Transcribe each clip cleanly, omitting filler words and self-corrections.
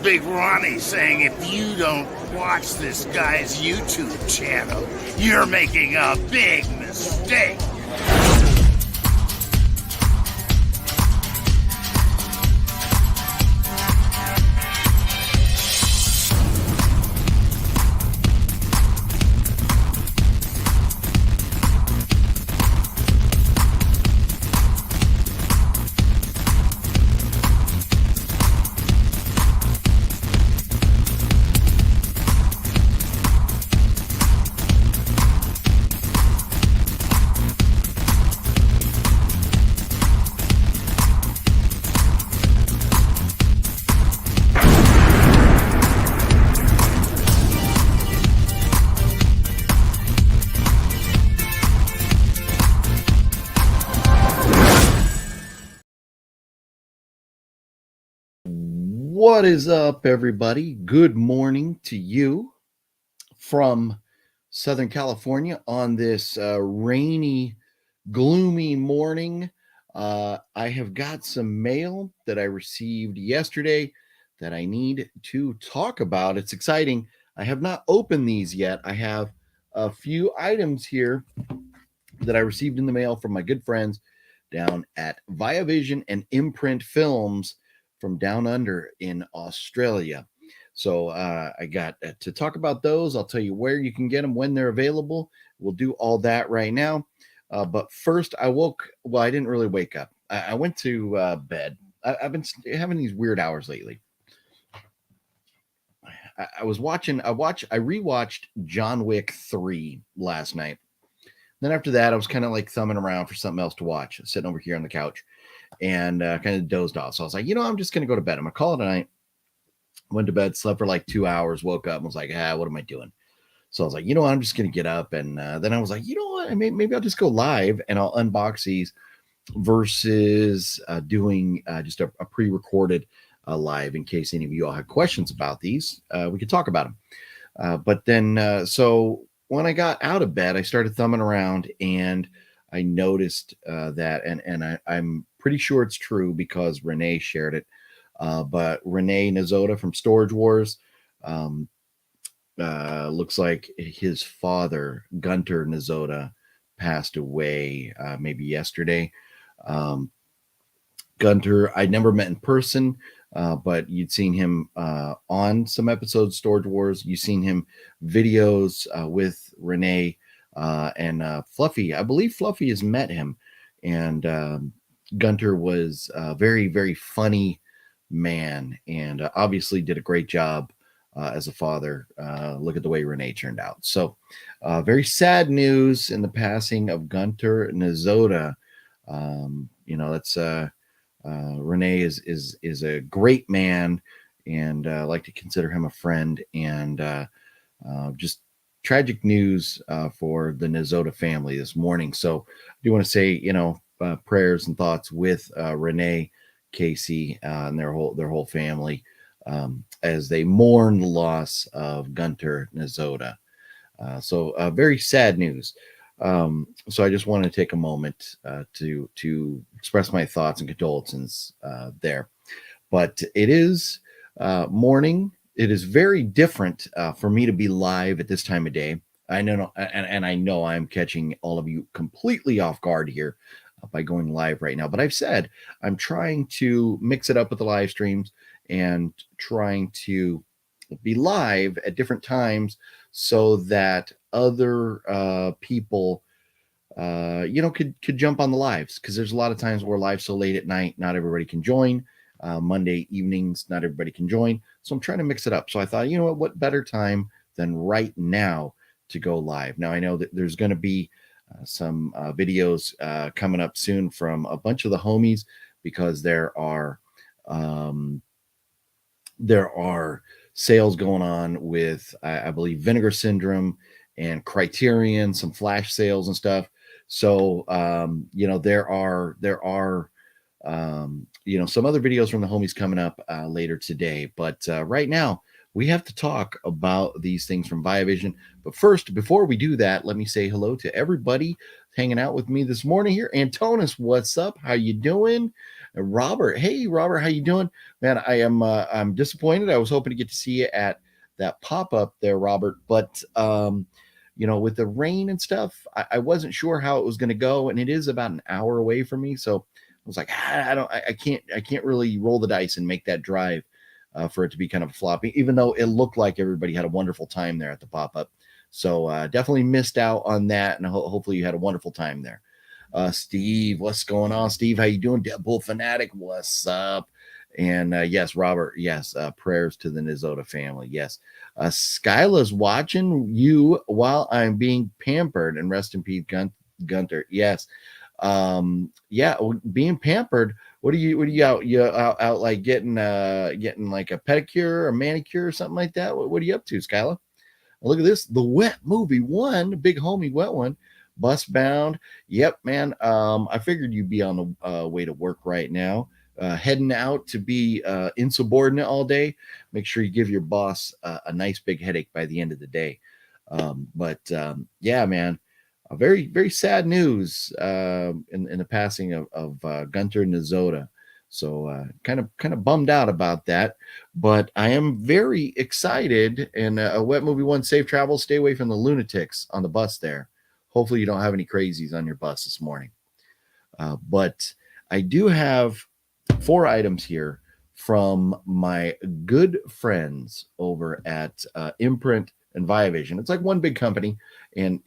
Big Ronnie saying if you don't watch this guy's YouTube channel, you're making a big mistake. What is up, everybody? Good morning to you from Southern California on this rainy, gloomy morning. I have got some mail that I received yesterday that I need to talk about. It's exciting. I have not opened these yet. I have a few items here that I received in the mail from my good friends down at VIAVISION and Imprint Films from down under in Australia. So I got to talk about those. I'll tell you where you can get them, when they're available. We'll do all that right now. But first, I didn't really wake up. I went to bed. I've been having these weird hours lately. I rewatched John Wick 3 last night. Then after that, I was kind of like thumbing around for something else to watch, sitting over here on the couch, and kind of dozed off. So I was like, I'm just going to go to bed. I'm going to call it a night. Went to bed, slept for like 2 hours, woke up and was like, what am I doing? So I was like, I'm just going to get up. And then I was like, maybe I'll just go live and I'll unbox these versus doing just a pre-recorded live in case any of you all had questions about these. We could talk about them. But then, so when I got out of bed, I started thumbing around and I noticed that, and I'm pretty sure it's true because Renee shared it. But Renee Nazoda from Storage Wars, looks like his father, Gunter Nazoda, passed away maybe yesterday. Gunter, I'd never met in person, but you'd seen him on some episodes of Storage Wars. You've seen him videos with Renee and Fluffy. I believe Fluffy has met him. And Gunter was a very, very funny man and obviously did a great job as a father. Look at the way Renee turned out. So very sad news in the passing of Gunter Nazoda. That's Renee is a great man, and I like to consider him a friend. And just tragic news for the Nazoda family this morning. So I do want to say, prayers and thoughts with Renee, Casey, and their whole family as they mourn the loss of Gunter Nazoda. So very sad news. So I just want to take a moment to express my thoughts and condolences there. But it is morning. It is very different for me to be live at this time of day. I know, and I know I'm catching all of you completely off guard here by going live right now. But I've said I'm trying to mix it up with the live streams and trying to be live at different times so that other people could jump on the lives, because there's a lot of times we're live so late at night, not everybody can join. Monday evenings, not everybody can join. So I'm trying to mix it up. So I thought, what better time than right now to go live. Now I know that there's going to be some videos coming up soon from a bunch of the homies, because there are sales going on with I believe Vinegar Syndrome and Criterion, some flash sales and stuff. So there are some other videos from the homies coming up later today. But right now we have to talk about these things from VIAVISION. But first, before we do that, let me say hello to everybody hanging out with me this morning here. Antonis, what's up? How you doing? Robert. Hey, Robert, how you doing, man? I'm disappointed. I was hoping to get to see you at that pop up there, Robert, but with the rain and stuff, I wasn't sure how it was going to go, and it is about an hour away from me, so I was like, I can't really roll the dice and make that drive for it to be kind of floppy, even though it looked like everybody had a wonderful time there at the pop up. So definitely missed out on that, and hopefully you had a wonderful time there. Steve, what's going on? Steve, how you doing? Deadpool Fanatic, what's up? And yes, Robert, yes, prayers to the Nizota family. Yes. Skyla's watching you while I'm being pampered, and rest in peace, Gunter. Yes. Yeah, being pampered. What are you out? You out like getting like a pedicure or manicure or something like that? What are you up to, Skyla? Look at this, the Wet Movie One, big homie Wet One, bus bound. Yep, man. I figured you'd be on the way to work right now, heading out to be insubordinate all day. Make sure you give your boss a nice big headache by the end of the day. Yeah, man. Very, very sad news in the passing of Gunter Nizota. So kind of bummed out about that, but I am very excited. And a Wet Movie One, safe travel. Stay away from the lunatics on the bus there. Hopefully you don't have any crazies on your bus this morning. But I do have 4 items here from my good friends over at Imprint and VIAVISION. It's like one big company, and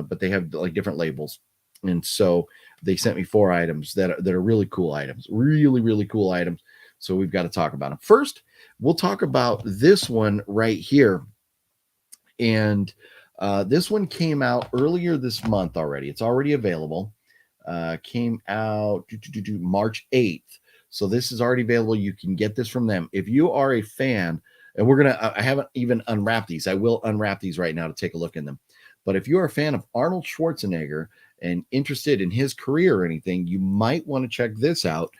but they have like different labels, and so they sent me 4 items that are really cool items, really cool items. So we've got to talk about them. First, we'll talk about this one right here, and this one came out earlier this month already. It's already available. Came out March 8th. So this is already available. You can get this from them. If you are a fan, and I haven't even unwrapped these. I will unwrap these right now to take a look in them. But if you're a fan of Arnold Schwarzenegger and interested in his career or anything, you might want to check this out,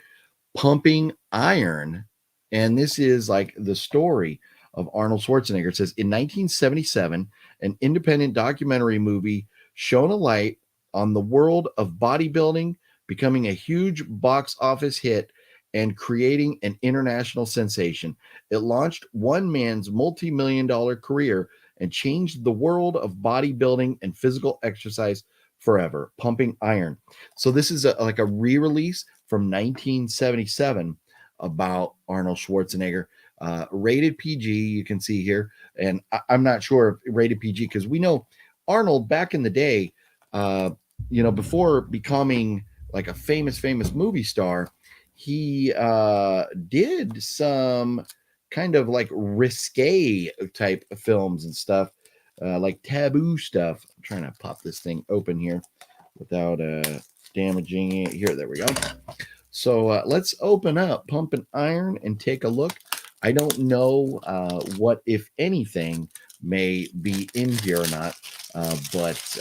Pumping Iron. And this is like the story of Arnold Schwarzenegger. It says, in 1977, an independent documentary movie shone a light on the world of bodybuilding, becoming a huge box office hit and creating an international sensation. It launched one man's multi-million-dollar career and changed the world of bodybuilding and physical exercise forever. Pumping Iron. So this is like a re-release from 1977 about Arnold Schwarzenegger. Rated PG, you can see here. And I'm not sure if rated PG, because we know Arnold back in the day, before becoming like a famous movie star, he did some kind of like risque type of films and stuff, like taboo stuff. I'm trying to pop this thing open here without damaging it. Here, there we go. So let's open up Pumping Iron and take a look. I don't know what, if anything, may be in here or not, but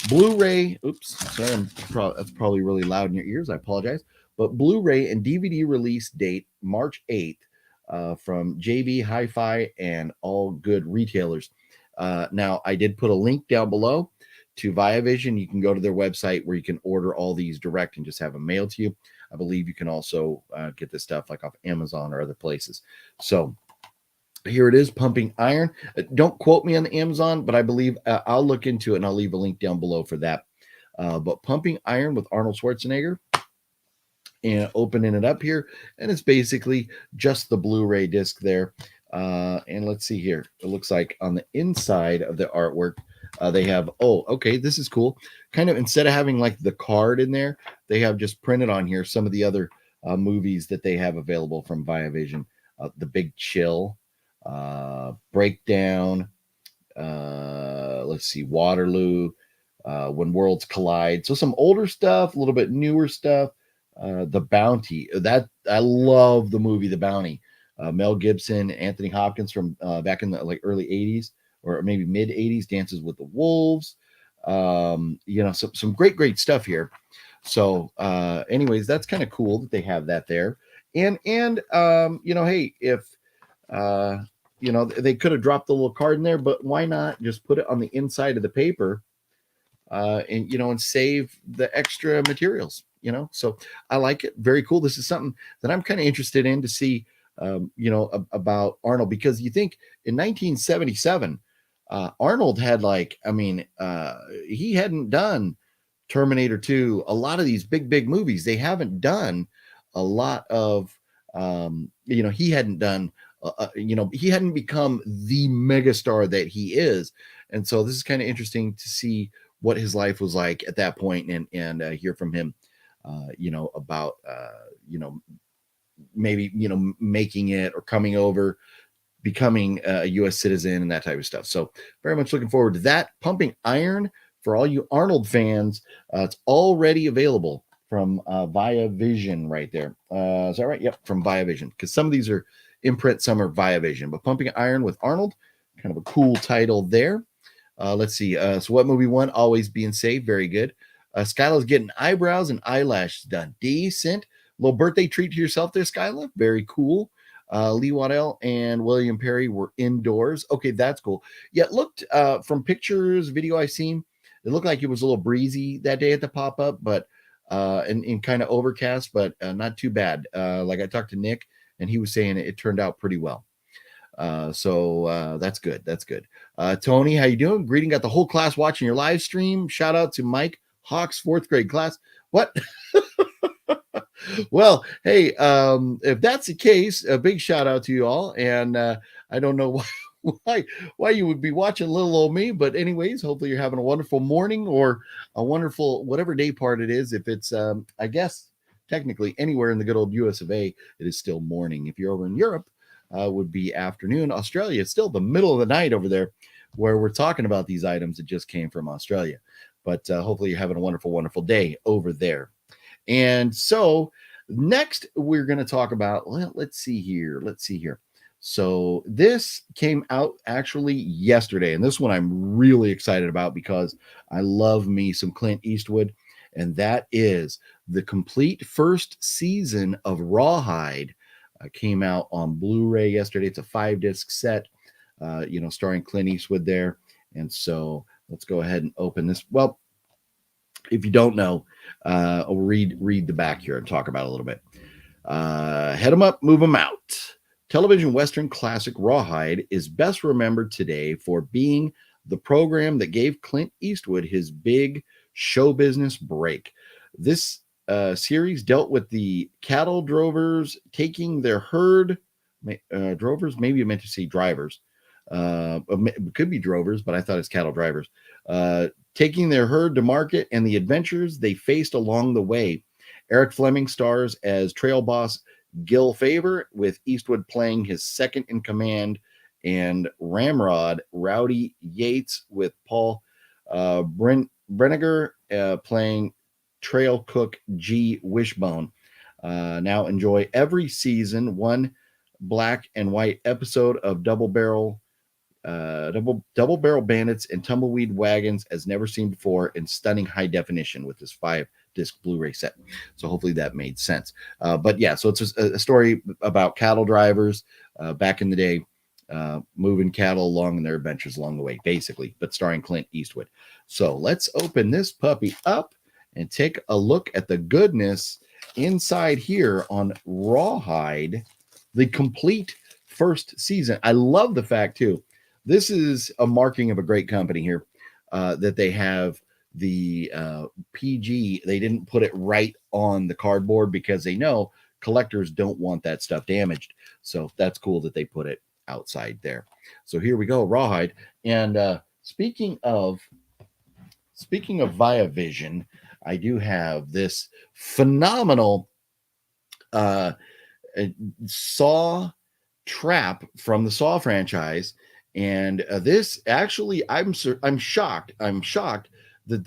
Blu-ray, oops, sorry, that's probably really loud in your ears. I apologize. But Blu-ray and DVD release date, March 8th, from JB Hi-Fi and all good retailers. Now, I did put a link down below to VIAVISION. You can go to their website where you can order all these direct and just have them mailed to you. I believe you can also get this stuff like off Amazon or other places. So here it is, Pumping Iron. Don't quote me on the Amazon, but I believe I'll look into it, and I'll leave a link down below for that. But Pumping Iron with Arnold Schwarzenegger, and opening it up here, and it's basically just the Blu-ray disc there. And let's see here. It looks like on the inside of the artwork, they have, this is cool. Kind of, instead of having like the card in there, they have just printed on here some of the other movies that they have available from VIAVISION. The Big Chill, Breakdown, let's see, Waterloo, When Worlds Collide. So some older stuff, a little bit newer stuff. The Bounty, that I love the movie The Bounty. Mel Gibson, Anthony Hopkins from back in the like early 80s or maybe mid 80s, Dances with the Wolves. Some great stuff here. So anyways, that's kind of cool that they have that there. And hey, if they could have dropped the little card in there, but why not just put it on the inside of the paper and and save the extra materials. So I like it. Very cool. This is something that I'm kind of interested in to see. About Arnold, because you think in 1977, Arnold had he hadn't done Terminator 2, a lot of these big movies. They haven't done a lot of, he hadn't done, he hadn't become the megastar that he is. And so this is kind of interesting to see what his life was like at that point, and hear from him, about, maybe, making it or coming over, becoming a U.S. citizen and that type of stuff. So very much looking forward to that. Pumping Iron, for all you Arnold fans, it's already available from VIAVISION right there. Is that right? Yep, from VIAVISION, because some of these are imprint, some are VIAVISION. But Pumping Iron with Arnold, kind of a cool title there. Let's see. So what movie won? Always Being Saved. Very good. Skyla's getting eyebrows and eyelashes done. Decent. Little birthday treat to yourself there, Skyla. Very cool. Lee Waddell and William Perry were indoors. Okay, that's cool. Yeah, it looked from pictures, video I've seen, it looked like it was a little breezy that day at the pop-up, but and kind of overcast, but not too bad. Like I talked to Nick, and he was saying it turned out pretty well. So that's good. That's good. Tony, how you doing? Greeting, got the whole class watching your live stream. Shout out to Mike Hawk's 4th grade class. What? Well, hey, if that's the case, a big shout out to you all. And I don't know why you would be watching little old me, but anyways, hopefully you're having a wonderful morning or a wonderful whatever day part it is. If it's I guess technically anywhere in the good old US of A, it is still morning. If you're over in Europe, would be afternoon. Australia, it's still the middle of the night over there, where we're talking about these items that just came from Australia. But hopefully you're having a wonderful day over there. And so next we're going to talk about, well, let's see here. So this came out actually yesterday, and this one I'm really excited about because I love me some Clint Eastwood, and that is the complete first season of Rawhide. Came out on Blu-ray yesterday. It's a 5-disc set, starring Clint Eastwood there. And so let's go ahead and open this. Well, if you don't know, I'll read the back here and talk about it a little bit. Head 'em up, move 'em out. Television Western classic Rawhide is best remembered today for being the program that gave Clint Eastwood his big show business break. This series dealt with the cattle drovers taking their herd. Drovers, maybe you meant to say drivers. It could be drovers, but I thought it's cattle drivers. Taking their herd to market and the adventures they faced along the way. Eric Fleming stars as trail boss Gil Favor, with Eastwood playing his second in command, and Ramrod Rowdy Yates with Paul Brenniger playing trail cook G Wishbone. Now enjoy every season one black and white episode of double barrel bandits and tumbleweed wagons as never seen before in stunning high definition with this 5-disc Blu-ray set. So hopefully that made sense. But yeah, so it's a story about cattle drivers back in the day, moving cattle along in their adventures along the way, basically, but starring Clint Eastwood. So let's open this puppy up and take a look at the goodness inside here on Rawhide, the complete first season. I love the fact too, this is a marking of a great company here, that they have the PG. They didn't put it right on the cardboard because they know collectors don't want that stuff damaged. So that's cool that they put it outside there. So here we go, Rawhide. And speaking of VIAVISION, I do have this phenomenal Saw trap from the Saw franchise. And this actually, I'm shocked that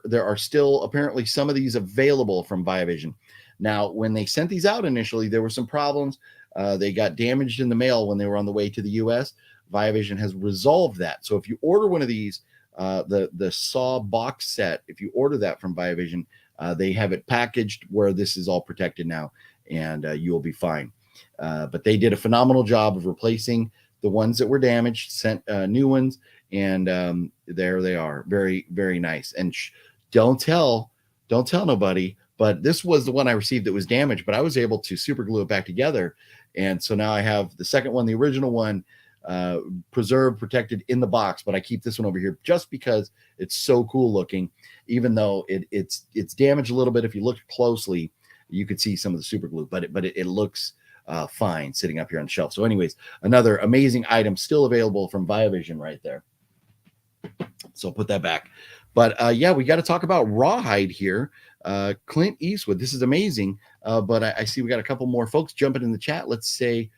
there are still apparently some of these available from VIAVISION. Now, when they sent these out initially, there were some problems. They got damaged in the mail when they were on the way to the US. VIAVISION has resolved that. So if you order one of these, the Saw box set, if you order that from VIAVISION, they have it packaged where this is all protected now, and you will be fine. But they did a phenomenal job of replacing the ones that were damaged, sent new ones, and there they are. Very, very nice. And don't tell nobody, but this was the one I received that was damaged, but I was able to super glue it back together. And so now I have the second one, the original one, preserved, protected in the box, but I keep this one over here just because it's so cool looking. Even though it's damaged a little bit, if you look closely, you could see some of the super glue, but it looks fine sitting up here on the shelf. So anyways, another amazing item still available from VIAVISION right there. So I'll put that back. But yeah, we got to talk about Rawhide here. Clint Eastwood. This is amazing. But I see we got a couple more folks jumping in the chat. Let's say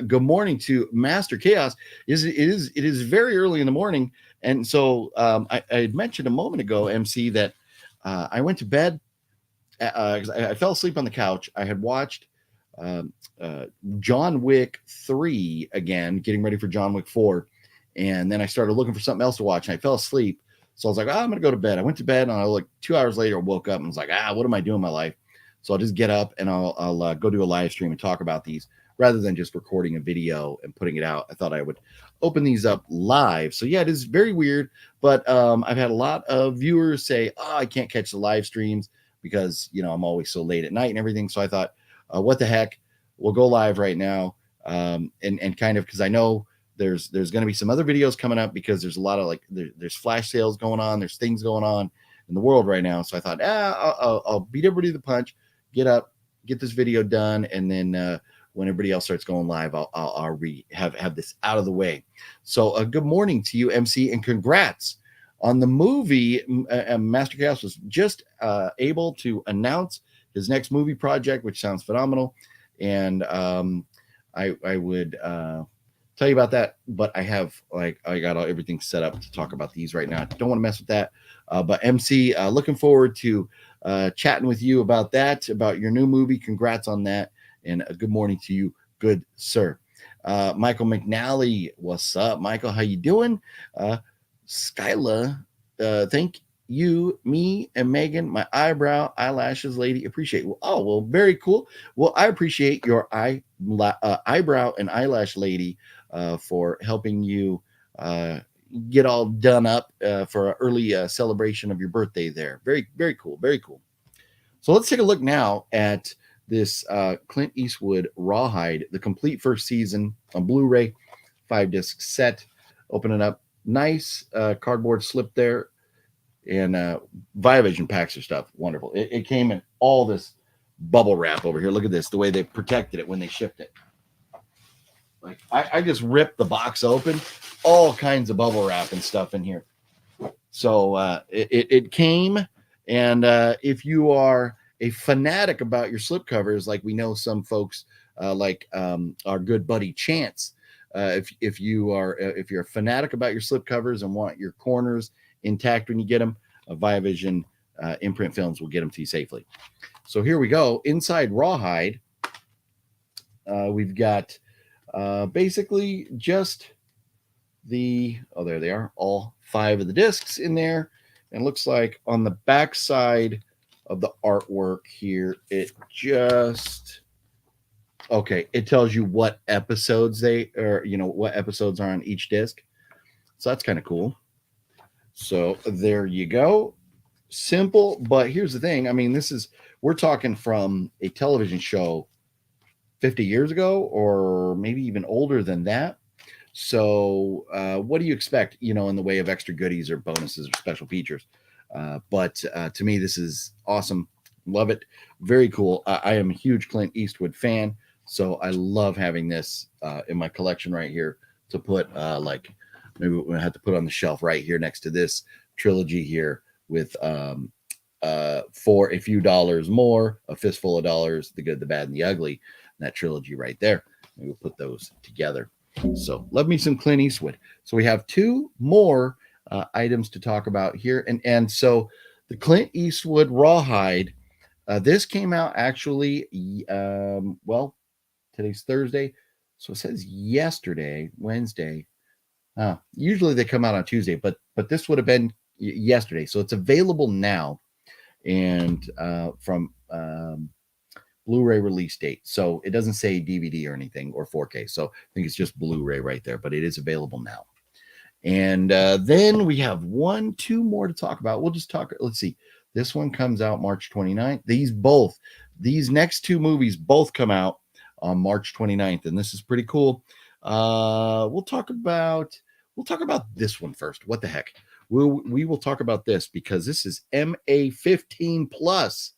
good morning to Master Chaos. It is very early in the morning. And so I had mentioned a moment ago, MC, that I went to bed because I fell asleep on the couch. I had watched John Wick 3 again, getting ready for John Wick 4. And then I started looking for something else to watch, and I fell asleep. So I was like, I'm going to go to bed. I went to bed, and like 2 hours later, I woke up and was like, what am I doing in my life? So I'll just get up, and I'll go do a live stream and talk about these rather than just recording a video and putting it out. I thought I would open these up live. So yeah, it is very weird, but I've had a lot of viewers say, I can't catch the live streams because, I'm always so late at night and everything. So I thought, what the heck? We'll go live right now. And kind of, because I know there's going to be some other videos coming up because there's a lot of there's flash sales going on. There's things going on in the world right now. So I thought, I'll beat everybody to the punch, get up, get this video done. And then when everybody else starts going live, I'll have this out of the way. So good morning to you, MC, and congrats on the movie. Master Chaos was just able to announce his next movie project, which sounds phenomenal. And I would tell you about that, but I got everything set up to talk about these right now. Don't want to mess with that. But MC, looking forward to chatting with you about that, about your new movie. Congrats on that. And a good morning to you, good sir. Michael McNally, what's up? Michael, how you doing? Skyla, thank you, me, and Megan, my eyelashes lady. Appreciate it. Well, very cool. Well, I appreciate your eyebrow and eyelash lady for helping you get all done up for an early celebration of your birthday there. Very, very cool. Very cool. So let's take a look now at this Clint Eastwood Rawhide, the complete first season on Blu-ray, 5-disc set. Open it up. Nice cardboard slip there. And VIAVISION packs their stuff. Wonderful. It came in all this bubble wrap over here. Look at this, the way they protected it when they shipped it. Like I just ripped the box open, all kinds of bubble wrap and stuff in here. So it came, and if you are a fanatic about your slipcovers, like we know some folks, like our good buddy Chance, if you're a fanatic about your slipcovers and want your corners intact when you get them, VIAVISION Imprint Films will get them to you safely. So here we go. Inside Rawhide, we've got basically just there they are, all 5 of the discs in there. And it looks like on the back side of the artwork here, it tells you what episodes what episodes are on each disc. So that's kind of cool. So there you go. Simple, but here's the thing. I mean, we're talking from a television show 50 years ago, or maybe even older than that. So what do you expect, in the way of extra goodies or bonuses or special features? But to me, this is awesome. Love it. Very cool. I am a huge Clint Eastwood fan, so I love having this in my collection right here to put maybe we'll have to put on the shelf right here next to this trilogy here with For a Few Dollars More, A Fistful of Dollars, The Good, the Bad, and the Ugly. That trilogy right there. Maybe we'll put those together. So love me some Clint Eastwood. So we have 2 more items to talk about here. And so the Clint Eastwood Rawhide, this came out actually, today's Thursday. So it says yesterday, Wednesday. Usually they come out on Tuesday, but this would have been yesterday. So it's available now. And from Blu-ray release date. So it doesn't say DVD or anything or 4K. So I think it's just Blu-ray right there, but it is available now. And then we have two more to talk about. We'll just talk. Let's see. This one comes out March 29th. These next two movies both come out on March 29th, and this is pretty cool. We'll talk about this one first. What the heck? We will talk about this because this is MA15 plus.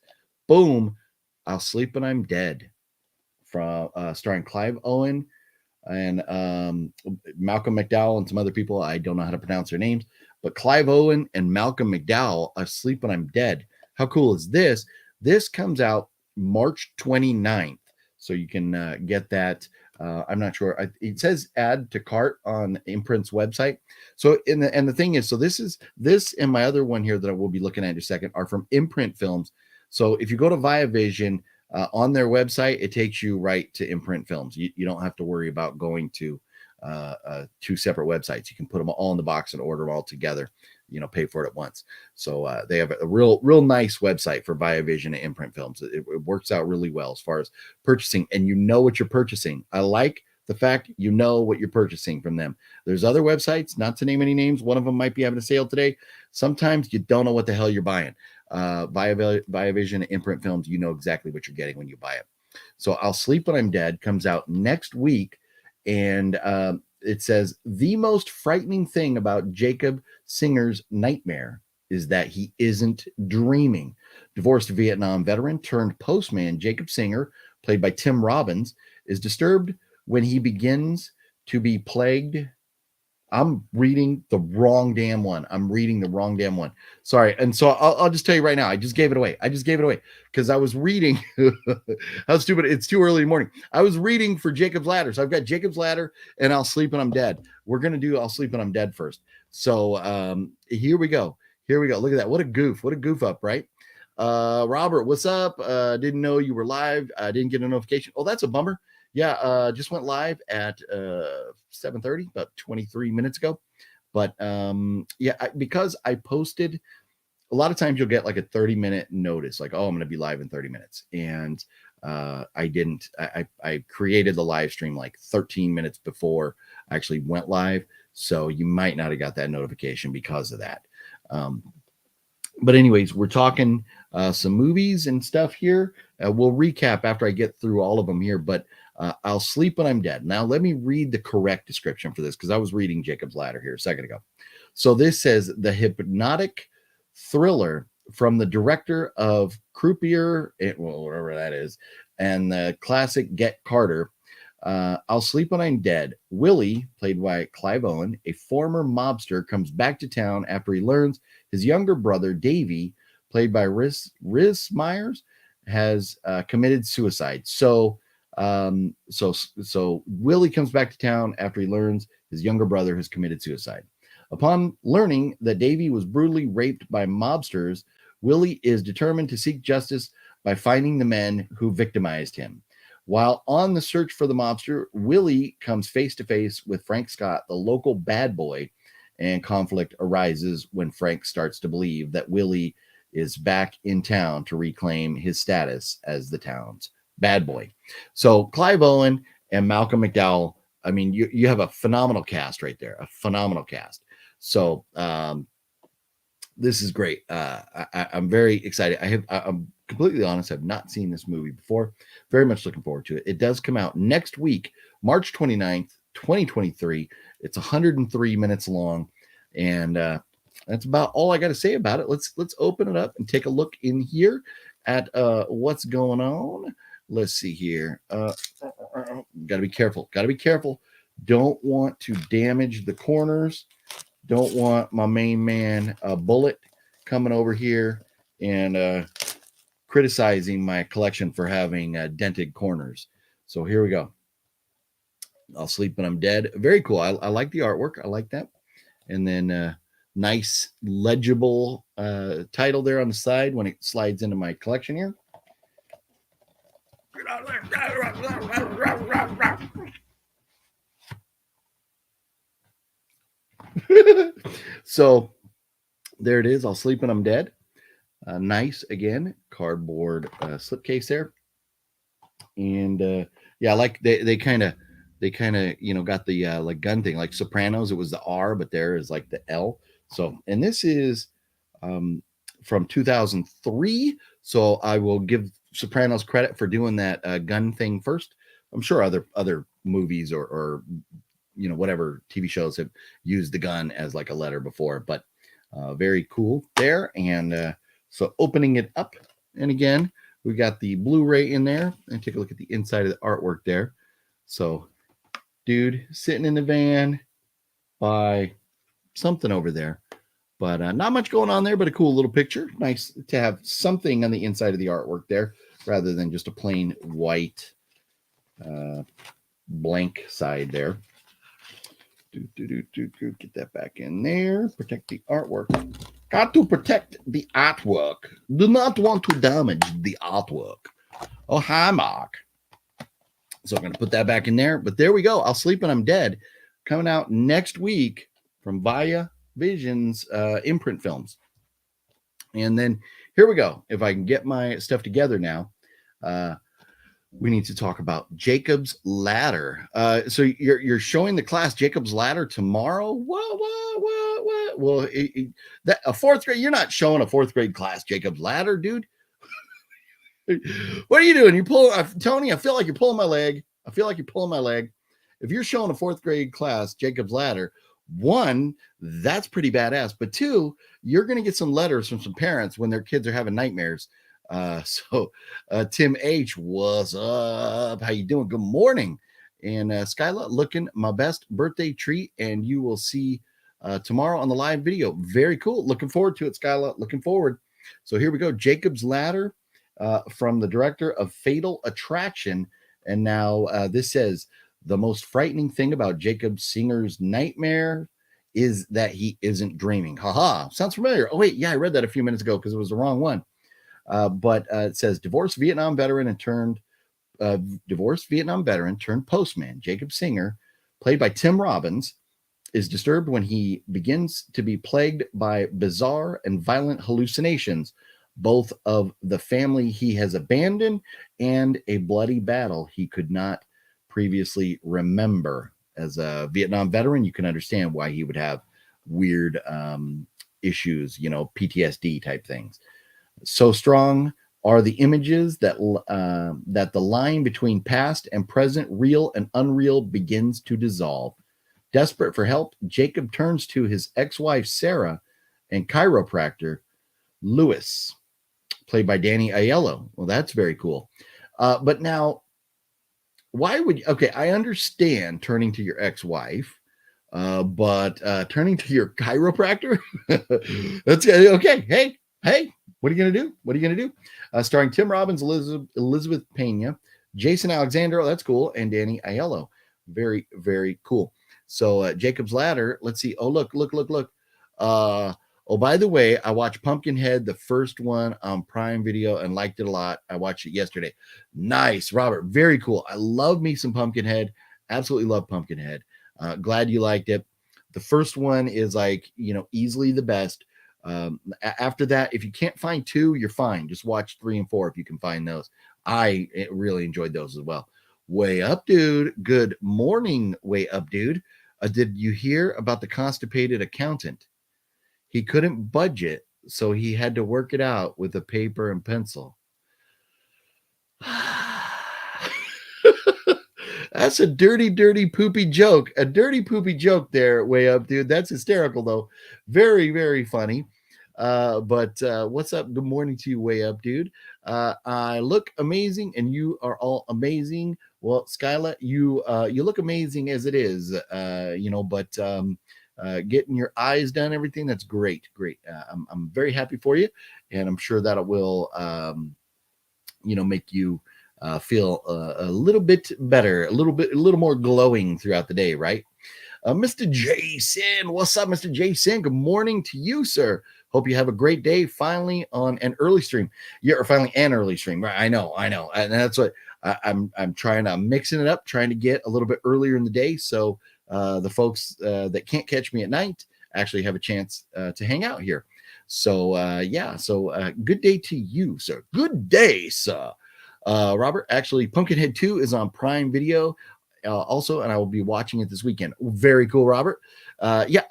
Boom. I'll Sleep When I'm Dead, from starring Clive Owen and Malcolm McDowell and some other people. I don't know how to pronounce their names, but Clive Owen and Malcolm McDowell are Sleep When I'm Dead. How cool is this? This comes out March 29th, so you can get that. I'm not sure. It says add to cart on Imprint's website. So the thing is, so this and my other one here that I will be looking at in a second are from Imprint Films. So if you go to VIAVISION on their website, it takes you right to Imprint Films. You don't have to worry about going to two separate websites. You can put them all in the box and order them all together. Pay for it at once. So they have a real nice website for VIAVISION and Imprint Films. It works out really well as far as purchasing, and you know what you're purchasing. I like the fact you know what you're purchasing from them. There's other websites, not to name any names. One of them might be having a sale today. Sometimes you don't know what the hell you're buying. VIAVISION and Imprint Films, you know exactly what you're getting when you buy it. So I'll Sleep When I'm Dead comes out next week, and it says the most frightening thing about Jacob Singer's nightmare is that he isn't dreaming. Divorced Vietnam veteran turned postman Jacob Singer, played by Tim Robbins, is disturbed when he begins to be plagued. I'm reading the wrong damn one. Sorry. And so I'll just tell you right now, I just gave it away because I was reading. How stupid. It's too early in the morning. I was reading for Jacob's Ladder. So I've got Jacob's Ladder and I'll Sleep When I'm Dead. We're going to do I'll Sleep When I'm Dead first. So here we go. Look at that. What a goof up, right? Robert, what's up? Didn't know you were live. I didn't get a notification. Oh, that's a bummer. Yeah, just went live at 7:30, about 23 minutes ago. But because I posted, a lot of times you'll get like a 30-minute notice, like, oh, I'm going to be live in 30 minutes. And I didn't. I created the live stream like 13 minutes before I actually went live. So you might not have got that notification because of that. But anyways, we're talking some movies and stuff here. We'll recap after I get through all of them here, but I'll Sleep When I'm Dead. Now, let me read the correct description for this because I was reading Jacob's Ladder here a second ago. So this says the hypnotic thriller from the director of Croupier, whatever that is, and the classic Get Carter. I'll Sleep When I'm Dead. Willie, played by Clive Owen, a former mobster, comes back to town after he learns his younger brother, Davey, played by Riz Myers, has committed suicide. So Willie comes back to town after he learns his younger brother has committed suicide. Upon learning that Davey was brutally raped by mobsters, Willie is determined to seek justice by finding the men who victimized him. While on the search for the mobster, Willie comes face to face with Frank Scott, the local bad boy, and conflict arises when Frank starts to believe that Willie is back in town to reclaim his status as the town's bad boy. So Clive Owen and Malcolm McDowell, I mean, you have a phenomenal cast right there, a phenomenal cast. So this is great. I'm very excited. I'm completely honest. I've not seen this movie before. Very much looking forward to it. It does come out next week, March 29th, 2023. It's 103 minutes long. And that's about all I got to say about it. Let's open it up and take a look in here at what's going on. Let's see here. Gotta be careful. Don't want to damage the corners. Don't want my main man Bullet coming over here and criticizing my collection for having dented corners. So here we go. I'll Sleep When I'm Dead. Very cool. I like the artwork. I like that. And then nice legible title there on the side when it slides into my collection here. So there it is. I'll Sleep When I'm Dead. Nice, again, cardboard slipcase there. And yeah, like they kind of got the like gun thing, like Sopranos. It was the R, but there is like the L. So, and this is from 2003. So I will give Sopranos credit for doing that gun thing first. I'm sure other movies or whatever TV shows have used the gun as like a letter before, but very cool there. And so opening it up, and again, we got the Blu-ray in there, and take a look at the inside of the artwork there. So dude sitting in the van by something over there, but not much going on there, but a cool little picture. Nice to have something on the inside of the artwork there rather than just a plain white blank side there. Get that back in there. Protect the artwork. Got to protect the artwork. Do not want to damage the artwork. Oh, hi, Mark. So I'm going to put that back in there. But there we go. I'll Sleep When I'm Dead. Coming out next week from VIAVISION's Imprint Films. And then here we go. If I can get my stuff together now, we need to talk About Jacob's Ladder. So you're showing the class Jacob's Ladder tomorrow? What? Well, that a fourth grade, you're not showing a fourth grade class Jacob's Ladder, dude. What are you doing? You pull, Tony, I feel like you're pulling my leg. If you're showing a fourth grade class Jacob's Ladder, one, that's pretty badass. But two, you're going to get some letters from some parents when their kids are having nightmares. So Tim H, what's up? How you doing? Good morning. And Skyla, looking my best birthday treat, and you will see tomorrow on the live video. Very cool. Looking forward to it, Skyla. Looking forward. So here we go. Jacob's Ladder from the director of Fatal Attraction. And now this says, the most frightening thing about Jacob Singer's nightmare is that he isn't dreaming. Haha. Sounds familiar. Oh, wait. Yeah, I read that a few minutes ago because it was the wrong one. But it says divorced Vietnam veteran turned postman Jacob Singer, played by Tim Robbins, is disturbed when he begins to be plagued by bizarre and violent hallucinations, both of the family he has abandoned and a bloody battle he could not previously remember. As a Vietnam veteran, you can understand why he would have weird issues, PTSD type things. So strong are the images that the line between past and present, real and unreal, begins to dissolve. Desperate for help, Jacob turns to his ex-wife Sarah and chiropractor Lewis, played by Danny Aiello. Well, that's very cool. But now, why would I understand turning to your ex-wife, but turning to your chiropractor? That's okay. Hey. What are you going to do? Starring Tim Robbins, Elizabeth Pena, Jason Alexander. Oh, that's cool. And Danny Aiello. Very, very cool. So Jacob's Ladder. Let's see. Oh, look. By the way, I watched Pumpkinhead, the first one on Prime Video, and liked it a lot. I watched it yesterday. Nice, Robert. Very cool. I love me some Pumpkinhead. Absolutely love Pumpkinhead. Glad you liked it. The first one is easily the best. After that, if you can't find 2, you're fine. Just watch 3 and 4 if you can find those. I really enjoyed those as well. Way Up Dude. Good morning, Way Up Dude. Did you hear about the constipated accountant? He couldn't budget, so he had to work it out with a paper and pencil. That's a dirty, poopy joke. A dirty, poopy joke there, Way Up Dude. That's hysterical, though. Very, very funny. But what's up? Good morning to you, Way Up Dude. I look amazing, and you are all amazing. Well, Skyla, you look amazing as it is, but getting your eyes done, everything, that's great. I'm very happy for you, and I'm sure that it will, make you feel a little bit better, a little more glowing throughout the day, right? Mr. Jason, what's up, Mr. Jason? Good morning to you, sir. Hope you have a great day. Finally on an early stream. Yeah, or finally an early stream. Right? I know. And that's what I'm trying to mixing it up, trying to get a little bit earlier in the day. So the folks that can't catch me at night actually have a chance to hang out here. So, good day to you, sir. Good day, sir. Robert, actually, Pumpkinhead 2 is on Prime Video also, and I will be watching it this weekend. Very cool, Robert. Yeah,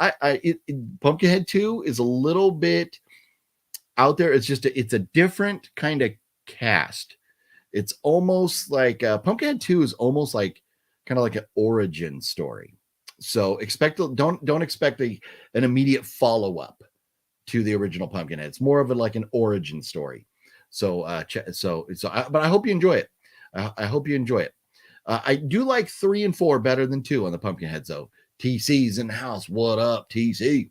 Pumpkinhead 2 is a little bit out there. It's a different kind of cast. It's almost like Pumpkinhead 2 is almost like kind of like an origin story. So don't expect an immediate follow-up to the original Pumpkinhead. It's more of like an origin story. So but I hope you enjoy it. I hope you enjoy it. I do like 3 and 4 better than 2 on the Pumpkinheads though. TC's in the house. What up, TC?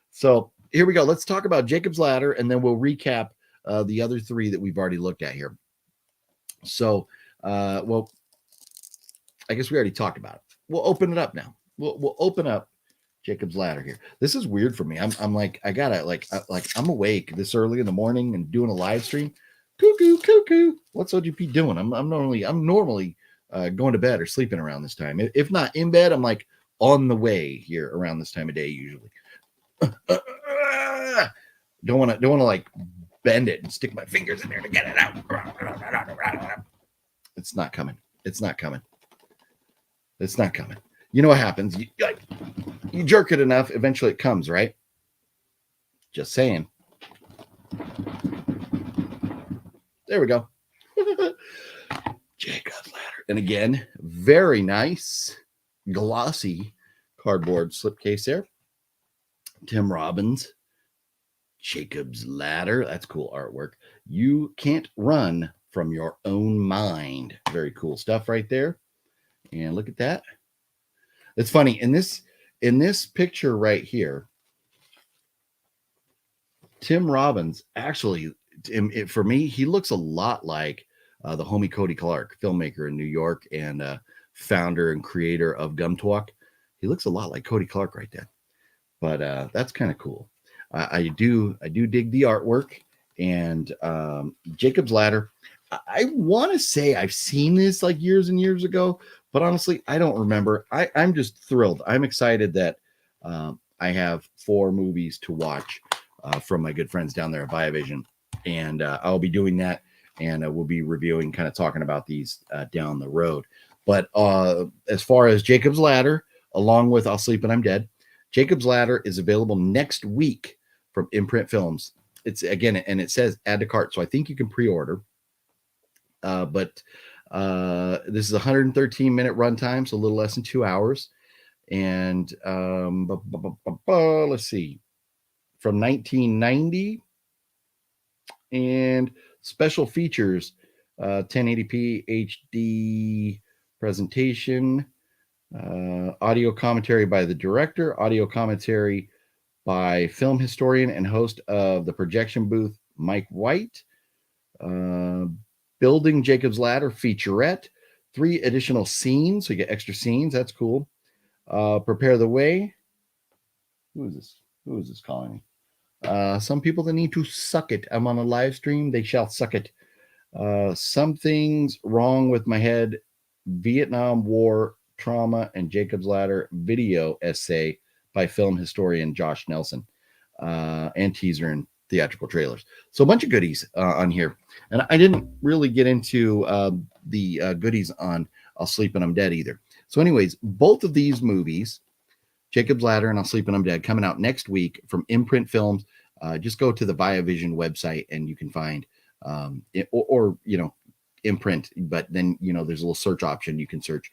So here we go. Let's talk about Jacob's Ladder, and then we'll recap the other 3 that we've already looked at here. So, well, I guess we already talked about it. We'll open it up now. We'll open up Jacob's Ladder here. This is weird for me. I'm like, I gotta like I'm awake this early in the morning and doing a live stream. Cuckoo. What's OGP doing? I'm normally going to bed or sleeping around this time. If not in bed, I'm like on the way here around this time of day usually. Don't want to like bend it and stick my fingers in there to get it out. It's not coming. You know what happens? You jerk it enough, eventually it comes, right? Just saying. There we go. Jacob's Ladder. And again, very nice, glossy cardboard slipcase there. Tim Robbins, Jacob's Ladder. That's cool artwork. You can't run from your own mind. Very cool stuff right there. And look at that. It's funny. In this picture right here, Tim Robbins actually, for me, he looks a lot like the homie Cody Clark, filmmaker in New York and founder and creator of Gumtalk. He looks a lot like Cody Clark right there. But that's kind of cool. I do dig the artwork, and Jacob's Ladder. I want to say I've seen this like years and years ago, but honestly, I don't remember. I'm just thrilled. I'm excited that I have 4 movies to watch from my good friends down there at VIAVISION, and I'll be doing that, and we'll be reviewing, kind of talking about these down the road. But as far as Jacob's Ladder, along with I'll Sleep and I'm Dead, Jacob's Ladder is available next week from Imprint Films. It's again, and it says add to cart, so I think you can pre-order. But this is a 113-minute runtime, so a little less than 2 hours. And let's see, from 1990, and special features, 1080p HD presentation, audio commentary by the director, audio commentary by film historian and host of the Projection Booth, Mike White. Building Jacob's Ladder featurette, 3 additional scenes, so you get extra scenes. That's cool. Prepare the way. Who is this calling me? Some people that need to suck it. I'm on a live stream. They shall suck it. Something's wrong with my head. Vietnam War trauma and Jacob's Ladder video essay by film historian Josh Nelson, and teaser and theatrical trailers. So a bunch of goodies on here. And I didn't really get into the goodies on I'll Sleep and I'm Dead either. So anyways, both of these movies, Jacob's Ladder and I'll Sleep and I'm Dead, coming out next week from Imprint Films. Just go to the VIAVISION website and you can find or Imprint, but then there's a little search option. You can search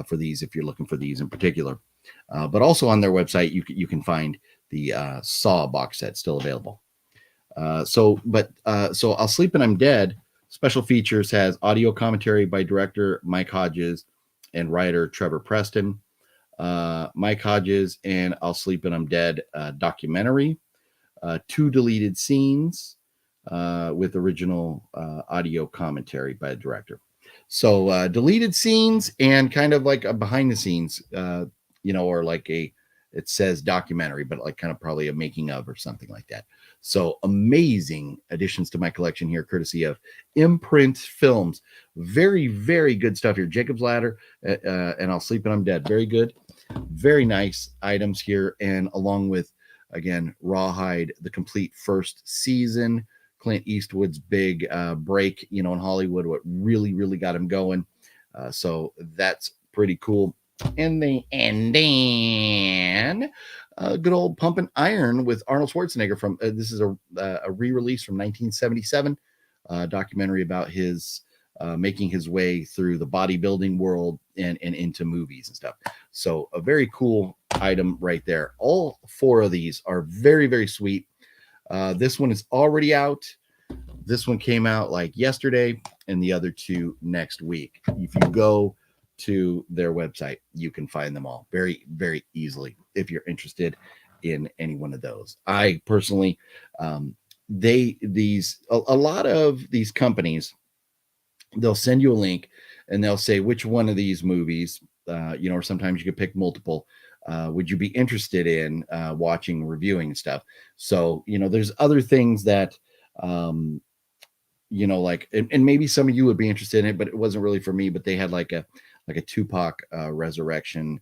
for these if you're looking for these in particular. But also on their website, you can find the Saw box set still available. So I'll Sleep and I'm Dead special features has audio commentary by director Mike Hodges and writer Trevor Preston. Mike Hodges and I'll Sleep and I'm Dead documentary, 2 deleted scenes with original audio commentary by the director. So deleted scenes and kind of like a behind the scenes, or like it says documentary, but like kind of probably a making of or something like that. So amazing additions to my collection here, courtesy of Imprint Films. Very, very good stuff here. Jacob's Ladder and I'll Sleep and I'm Dead. Very good. Very nice items here. And along with, again, Rawhide, the complete first season, Clint Eastwood's big break, in Hollywood, what really got him going. So that's pretty cool. And then good old Pumpin' Iron with Arnold Schwarzenegger from this is a re-release from 1977, documentary about his making his way through the bodybuilding world and into movies and stuff. So a very cool item right there. All 4 of these are very sweet. This one is already out. This one came out like yesterday, and the other 2 next week. If you go to their website, you can find them all very easily if you're interested in any one of those. I personally, a lot of these companies, they'll send you a link and they'll say which one of these movies, or sometimes you could pick multiple. Would you be interested in watching, reviewing and stuff? So, there's other things that, like, and maybe some of you would be interested in it, but it wasn't really for me. But they had like a Tupac resurrection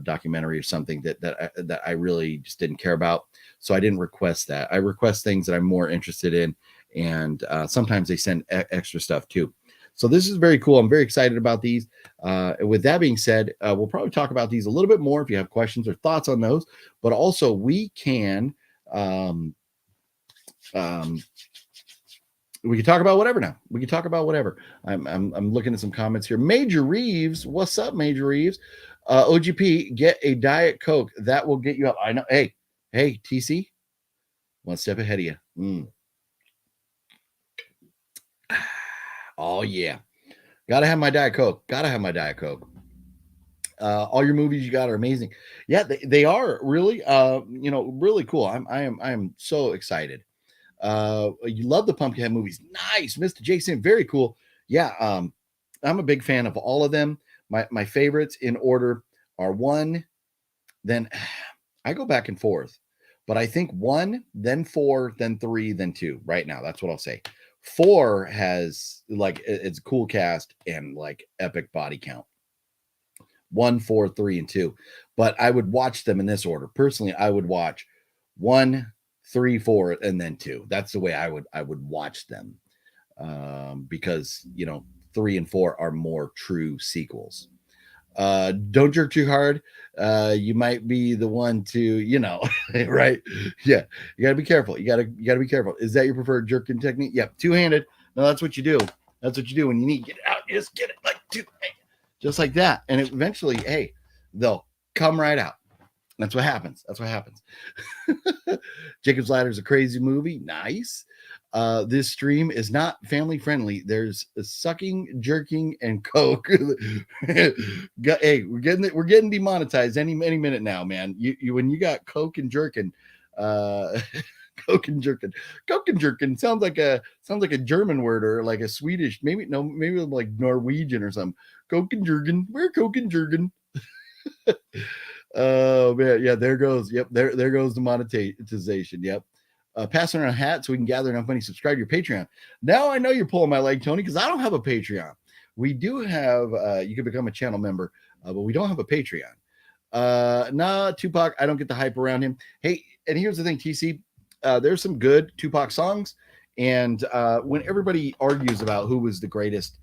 documentary or something that I really just didn't care about. So I didn't request that. I request things that I'm more interested in, and sometimes they send extra stuff too. So this is very cool. I'm very excited about these. With that being said, we'll probably talk about these a little bit more if you have questions or thoughts on those. But also we can we can talk about whatever now. We can talk about whatever. I'm looking at some comments here. Major Reeves, what's up, Major Reeves? OGP, get a Diet Coke. That will get you up. I know. Hey, TC, one step ahead of you. Oh yeah, gotta have my Diet Coke. All your movies you got are amazing. Yeah, they are really, really cool. I am so excited. You love the Pumpkinhead movies. Nice, Mr. Jason. Very cool. Yeah, I'm a big fan of all of them. My favorites in order are 1, then I go back and forth, but I think 1, then 4, then 3, then 2. Right now, that's what I'll say. 4 has like it's a cool cast and like epic body count. 1, 4, 3, and 2. But I would watch them in this order. Personally, I would watch 1, 3, 4, and then 2. That's the way I would watch them. Because 3 and 4 are more true sequels. Don't jerk too hard. You might be the one to, right? Yeah, you gotta be careful. You gotta be careful. Is that your preferred jerking technique? Yep, two-handed. No, that's what you do. That's what you do when you need to get it out. You just get it like just like that, and eventually, hey, they'll come right out. That's what happens. Jacob's Ladder is a crazy movie. Nice. This stream is not family friendly. There's sucking, jerking, and coke. Hey, we're getting demonetized any minute now, man. You when you got coke and jerking, coke and jerking sounds like a German word or like a Swedish, maybe like Norwegian or something. Coke and jerking. We're coke and jerking. Oh man, yeah, there goes. Yep, there goes the monetization. Yep. Passing around a hat so we can gather enough money. Subscribe to your Patreon. Now I know you're pulling my leg, Tony, because I don't have a Patreon. We do have. You can become a channel member, but we don't have a Patreon. Nah, Tupac. I don't get the hype around him. Hey, and here's the thing, TC. There's some good Tupac songs, and when everybody argues about who was the greatest,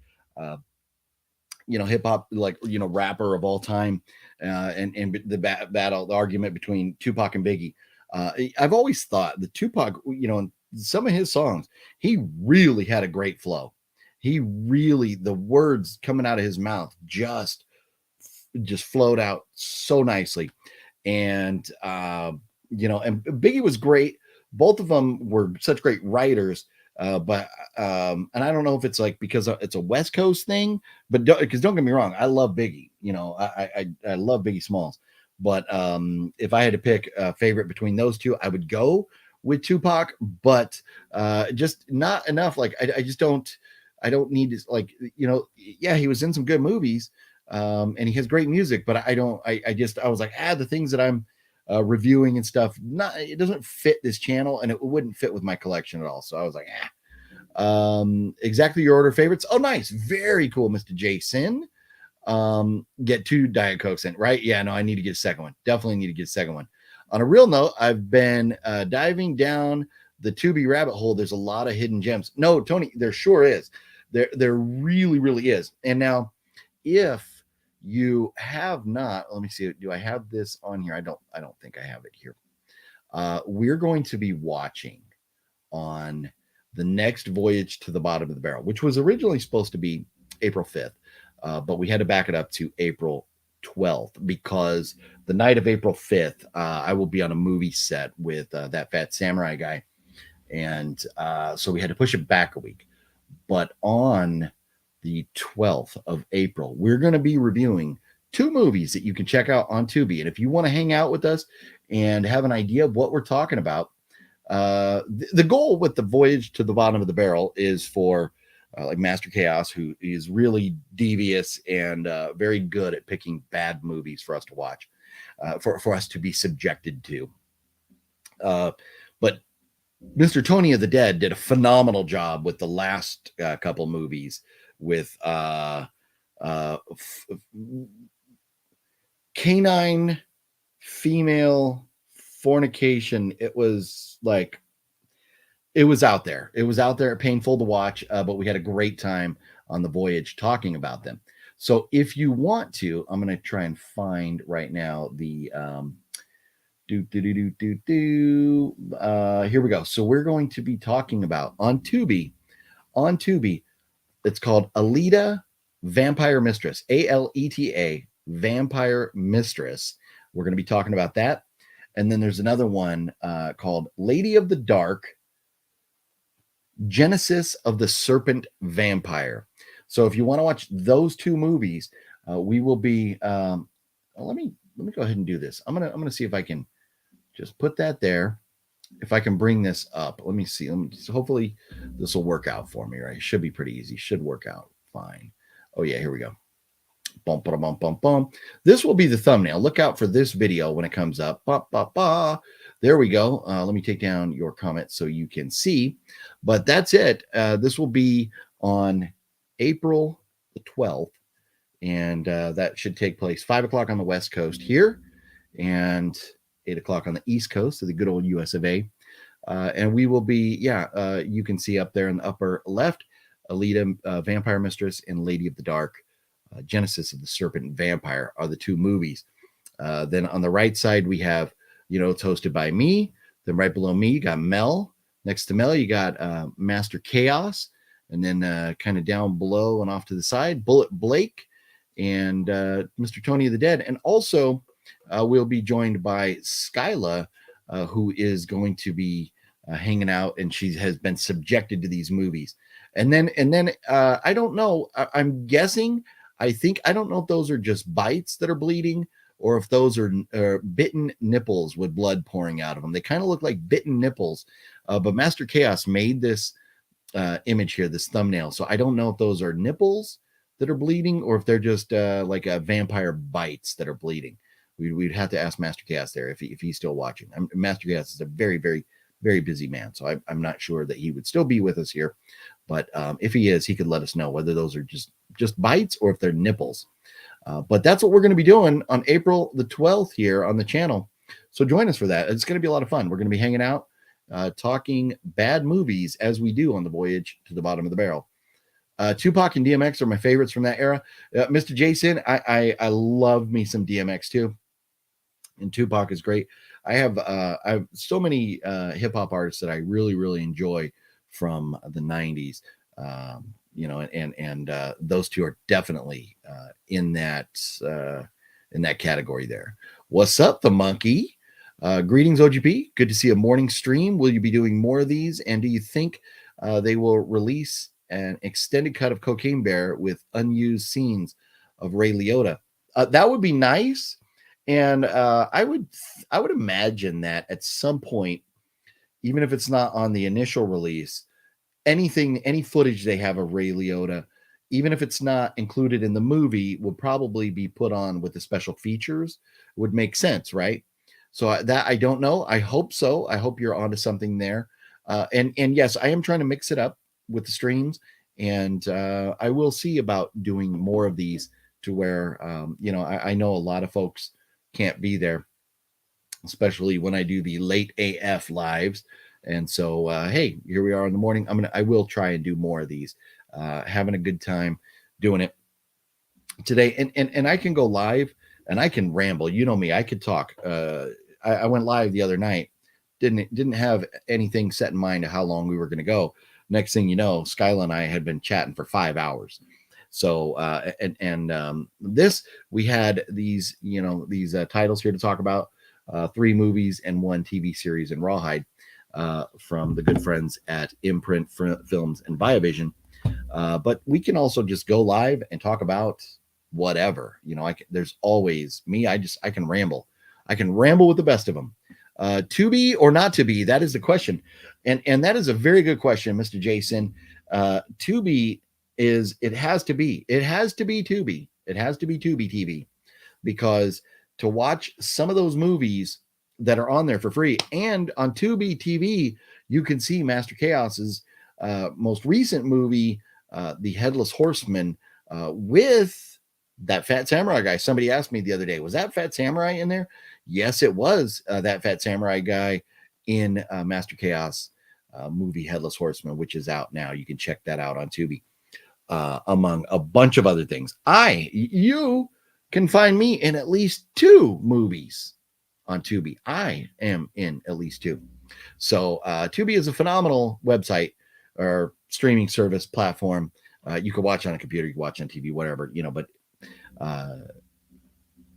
hip hop, rapper of all time, and the battle, the argument between Tupac and Biggie. I've always thought the Tupac, in some of his songs, he really had a great flow. The words coming out of his mouth just flowed out so nicely. And, and Biggie was great. Both of them were such great writers. But and I don't know if it's like because it's a West Coast thing, but because don't get me wrong, I love Biggie. I love Biggie Smalls. But if I had to pick a favorite between those two, I would go with Tupac. But just not enough. Like I don't need to yeah, he was in some good movies, and he has great music. But I was like, the things that I'm reviewing and stuff, it doesn't fit this channel, and it wouldn't fit with my collection at all. So I was like, exactly your order of favorites. Oh, nice, very cool, Mr. Jason. Get 2 Diet Cokes in, right? Yeah, no, I need to get a second one. Definitely need to get a second one. On a real note, I've been diving down the Tubi rabbit hole, there's a lot of hidden gems. No, Tony, there sure is. There really, really is. And now, if you have not, let me see, do I have this on here? I don't think I have it here. We're going to be watching on the next Voyage to the Bottom of the Barrel, which was originally supposed to be April 5th, but we had to back it up to April 12th because the night of April 5th, I will be on a movie set with that fat samurai guy. And so we had to push it back a week. But on the 12th of April, we're going to be reviewing 2 movies that you can check out on Tubi. And if you want to hang out with us and have an idea of what we're talking about, the goal with the Voyage to the Bottom of the Barrel is for like Master Chaos, who is really devious and very good at picking bad movies for us to watch, for us to be subjected to. But Mr. Tony of the Dead did a phenomenal job with the last couple movies with canine female fornication. It was like, it was out there. It was out there, painful to watch, but we had a great time on the voyage talking about them. So if you want to, I'm going to try and find right now the here we go. So we're going to be talking about on Tubi, it's called Alita Vampire Mistress, Aleta Vampire Mistress. We're going to be talking about that. And then there's another one called Lady of the Dark, Genesis of the Serpent Vampire. So if you want to watch those 2 movies, we will be let me go ahead and do this. I'm gonna see if I can just put that there. If I can bring this up, let me see. Hopefully this will work out for me, right? It should be pretty easy. Should work out fine. Oh yeah, here we go. Bum, bum, bum, bum. This will be the thumbnail. Look out for this video when it comes up. Ba, ba, ba. There we go. Let me take down your comment so you can see. But that's it. This will be on April the 12th. And that should take place 5 o'clock on the West Coast here and 8 o'clock on the East Coast of the good old US of A. And we will be, you can see up there in the upper left, Alita Vampire Mistress and Lady of the Dark, Genesis of the Serpent Vampire are the 2 movies. Then on the right side, we have, it's hosted by me. Then right below me, you got Mel. Next to Mel, you got Master Chaos. And then kind of down below and off to the side, Bullet Blake and Mr. Tony of the Dead. And also, we'll be joined by Skyla, who is going to be hanging out, and she has been subjected to these movies. And then I don't know. I'm guessing. I don't know if those are just bites that are bleeding, or if those are bitten nipples with blood pouring out of them. They kind of look like bitten nipples. But Master Chaos made this image here, this thumbnail. So I don't know if those are nipples that are bleeding, or if they're just like vampire bites that are bleeding. We'd have to ask Master Chaos there if he's still watching. Master Chaos is a very, very, very busy man, so I'm not sure that he would still be with us here. But if he is, he could let us know whether those are just bites or if they're nipples. But that's what we're going to be doing on April the 12th here on the channel. So join us for that. It's going to be a lot of fun. We're going to be hanging out, talking bad movies as we do on the Voyage to the Bottom of the Barrel. Tupac and DMX are my favorites from that era. Mr. Jason, I love me some DMX too. And Tupac is great. I have so many hip hop artists that I really, really enjoy from the 90s. And those 2 are definitely in that category there. What's up, the monkey? Greetings, OGP. Good to see a morning stream. Will you be doing more of these? And do you think they will release an extended cut of Cocaine Bear with unused scenes of Ray Liotta? That would be nice. And I would imagine that at some point, even if it's not on the initial release, any footage they have of Ray Liotta, even if it's not included in the movie, would probably be put on with the special features. Would make sense, right? So that I don't know. I hope so. I hope you're onto something there. And yes, I am trying to mix it up with the streams, and I will see about doing more of these to where I know a lot of folks can't be there, especially when I do the late AF lives. And so, hey, here we are in the morning. I will try and do more of these. Having a good time doing it today. And I can go live and I can ramble. You know me, I could talk. I went live the other night. Didn't have anything set in mind of how long we were going to go. Next thing you know, Skyla and I had been chatting for 5 hours. So this, we had these titles here to talk about, 3 movies and 1 TV series in Rawhide, from the good friends at Imprint Films and VIAVISION. But we can also just go live and talk about whatever. There's always me. I can ramble. I can ramble with the best of them. To be or not to be, that is the question. And that is a very good question, Mr. Jason. To be is, it has to be Tubi. It has to be Tubi TV, because to watch some of those movies that are on there for free, and on Tubi TV, you can see Master Chaos's most recent movie, The Headless Horseman, with that Fat Samurai guy. Somebody asked me the other day, was that Fat Samurai in there? Yes, it was that Fat Samurai guy in Master Chaos movie Headless Horseman, which is out now. You can check that out on Tubi. Among a bunch of other things. You can find me in at least 2 movies on Tubi. I am in at least 2. So Tubi is a phenomenal website or streaming service platform. You can watch on a computer, you can watch on TV, whatever, but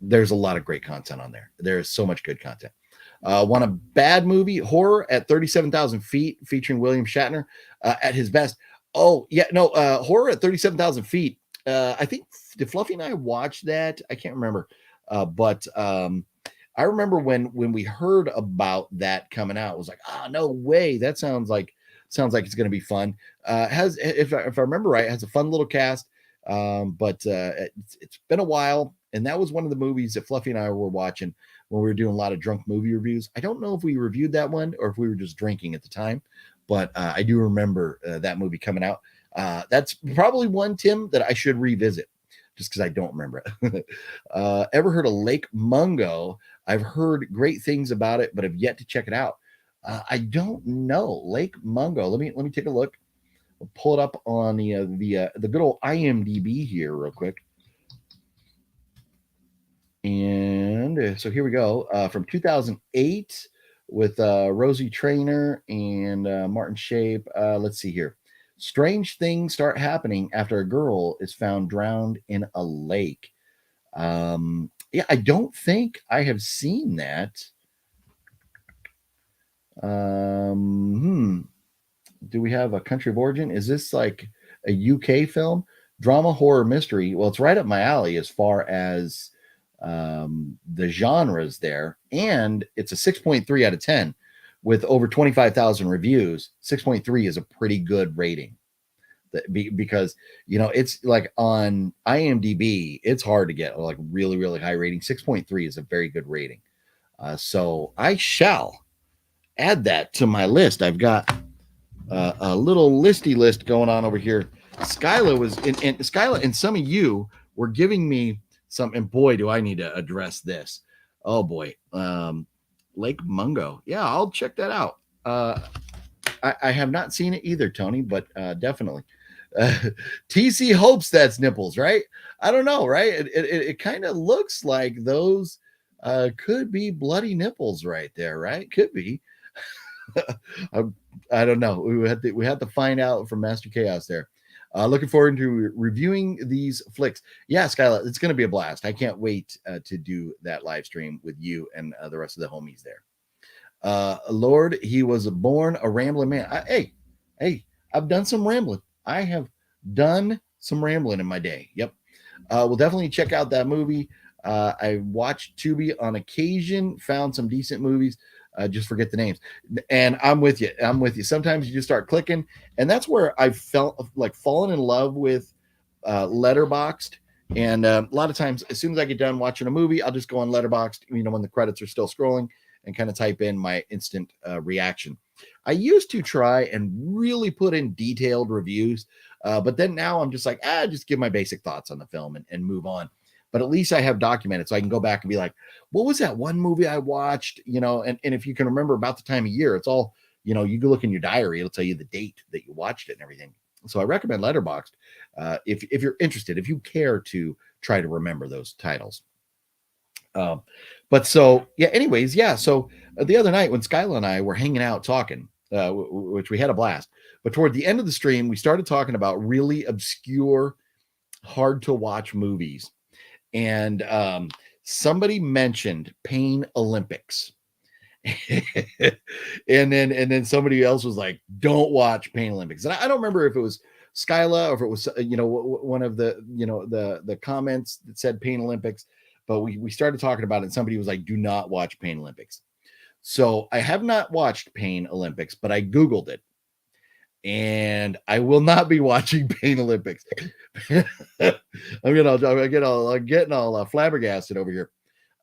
there's a lot of great content on there. There's so much good content. Want a bad movie? Horror at 37,000 Feet, featuring William Shatner at his best. Oh, yeah, no, Horror at 37,000 Feet. I think, did Fluffy and I watch that? I can't remember. But I remember when we heard about that coming out, it was like, no way. That sounds like it's going to be fun. If I remember right, it has a fun little cast. But it's been a while. And that was one of the movies that Fluffy and I were watching when we were doing a lot of drunk movie reviews. I don't know if we reviewed that one or if we were just drinking at the time. But I do remember that movie coming out. That's probably one, Tim, that I should revisit, just because I don't remember it. Ever heard of Lake Mungo? I've heard great things about it, but have yet to check it out. I don't know. Lake Mungo. Let me take a look. We'll pull it up on the good old IMDb here real quick. And so here we go. From 2008. With Rosie Traynor and Martin Shape. Let's see here. Strange things start happening after a girl is found drowned in a lake. Yeah, I don't think I have seen that. Do we have a country of origin? Is this like a UK film? Drama, horror, mystery. Well, it's right up my alley as far as the genres there, and it's a 6.3 out of 10 with over 25,000 reviews. 6.3 is a pretty good rating, because it's like on IMDb, it's hard to get like really, really high rating. 6.3 is a very good rating. So I shall add that to my list. I've got a little listy list going on over here. Skyla was in, and Skyla and some of you were giving me some, and boy, do I need to address this. Oh boy. Lake Mungo. Yeah, I'll check that out. I have not seen it either, Tony, but definitely. TC hopes that's nipples, right? I don't know, right? It kind of looks like those could be bloody nipples right there, right? Could be. I don't know. We had to find out from Master Chaos there. Looking forward to reviewing these flicks. Yeah, Skyla, it's going to be a blast. I can't wait to do that live stream with you and the rest of the homies there. Lord, he was born a rambling man. Hey, I've done some rambling. I have done some rambling in my day. Yep. We'll definitely check out that movie. I watched Tubi on occasion, found some decent movies. Just forget the names. And I'm with you. Sometimes you just start clicking. And that's where I felt like fallen in love with Letterboxd. And a lot of times, as soon as I get done watching a movie, I'll just go on Letterboxd, when the credits are still scrolling, and kind of type in my instant reaction. I used to try and really put in detailed reviews, but then now I'm just like, just give my basic thoughts on the film and move on. But at least I have documented, so I can go back and be like, what was that one movie I watched? And if you can remember about the time of year, it's all, you can look in your diary, it'll tell you the date that you watched it and everything. So I recommend Letterboxd if you're interested, if you care to try to remember those titles. But so yeah, anyways, yeah. So the other night when Skyla and I were hanging out talking, which we had a blast, but toward the end of the stream, we started talking about really obscure, hard to watch movies. And somebody mentioned Pain Olympics. and then somebody else was like, don't watch Pain Olympics. And I don't remember if it was Skyla or if it was, one of the, the comments that said Pain Olympics, but we started talking about it and somebody was like, do not watch Pain Olympics. So I have not watched Pain Olympics, but I Googled it and I will not be watching Pain Olympics. I'm getting all flabbergasted over here.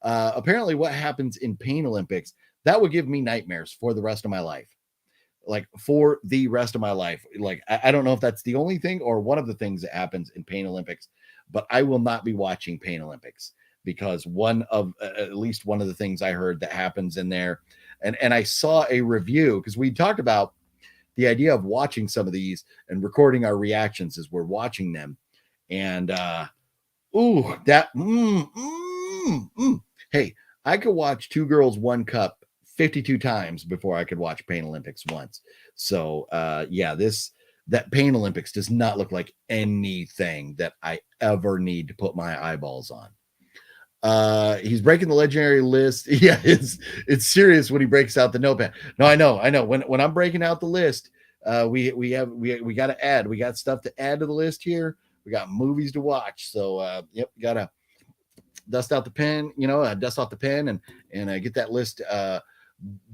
Apparently what happens in Pain Olympics, that would give me nightmares for the rest of my life. Like for the rest of my life. Like, I don't know if that's the only thing or one of the things that happens in Pain Olympics, but I will not be watching Pain Olympics because at least one of the things I heard that happens in there. And I saw a review because we talked about the idea of watching some of these and recording our reactions as we're watching them. And, hey, I could watch Two Girls, One Cup 52 times before I could watch Pain Olympics once. So, that Pain Olympics does not look like anything that I ever need to put my eyeballs on. He's breaking the legendary list. Yeah, it's serious when he breaks out the notepad. No, I know. When I'm breaking out the list, we got to add. We got stuff to add to the list here. We got movies to watch. So, gotta dust out the pen. Dust off the pen and get that list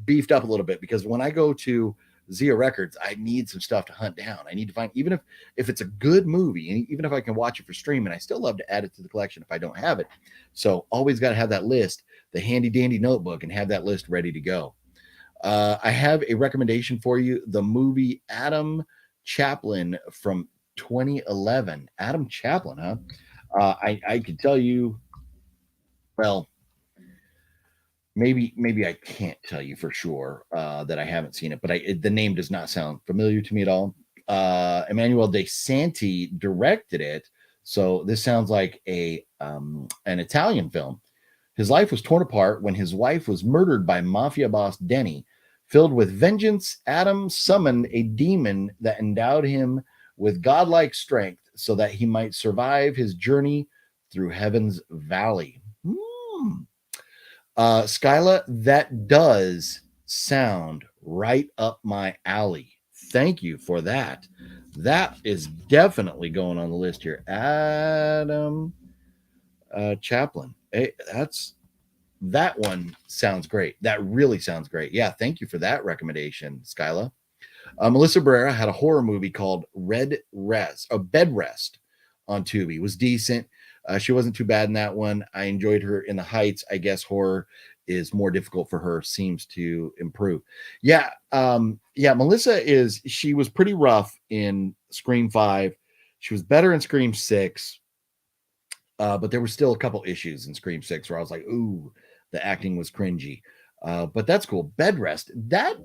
beefed up a little bit because when I go to Zia Records, I need some stuff to hunt down. I need to find, even if it's a good movie, and even if I can watch it for streaming, I still love to add it to the collection if I don't have it. So always got to have that list, the handy dandy notebook, and have that list ready to go. I have a recommendation for you: the movie Adam Chaplin from 2011. Adam Chaplin, huh? I could tell you, well, maybe I can't tell you for sure that I haven't seen it, but the name does not sound familiar to me at all. Emmanuel De Santi directed it, so this sounds like an Italian film. His life was torn apart when his wife was murdered by mafia boss Denny. Filled with vengeance, Adam summoned a demon that endowed him with godlike strength so that he might survive his journey through Heaven's Valley. Skyla, that does sound right up my alley. Thank you for that. That is definitely going on the list here. Adam Chaplin. Hey, that one sounds great. That really sounds great. Yeah, thank you for that recommendation, Skyla. Melissa Barrera had a horror movie called Bed Rest on Tubi. It was decent. She wasn't too bad in that one. I enjoyed her in The Heights. I guess horror is more difficult for her, seems to improve. Yeah. Melissa she was pretty rough in Scream 5. She was better in Scream 6. But there were still a couple issues in Scream 6 where I was like, ooh, the acting was cringy. But that's cool. Bed Rest. Bed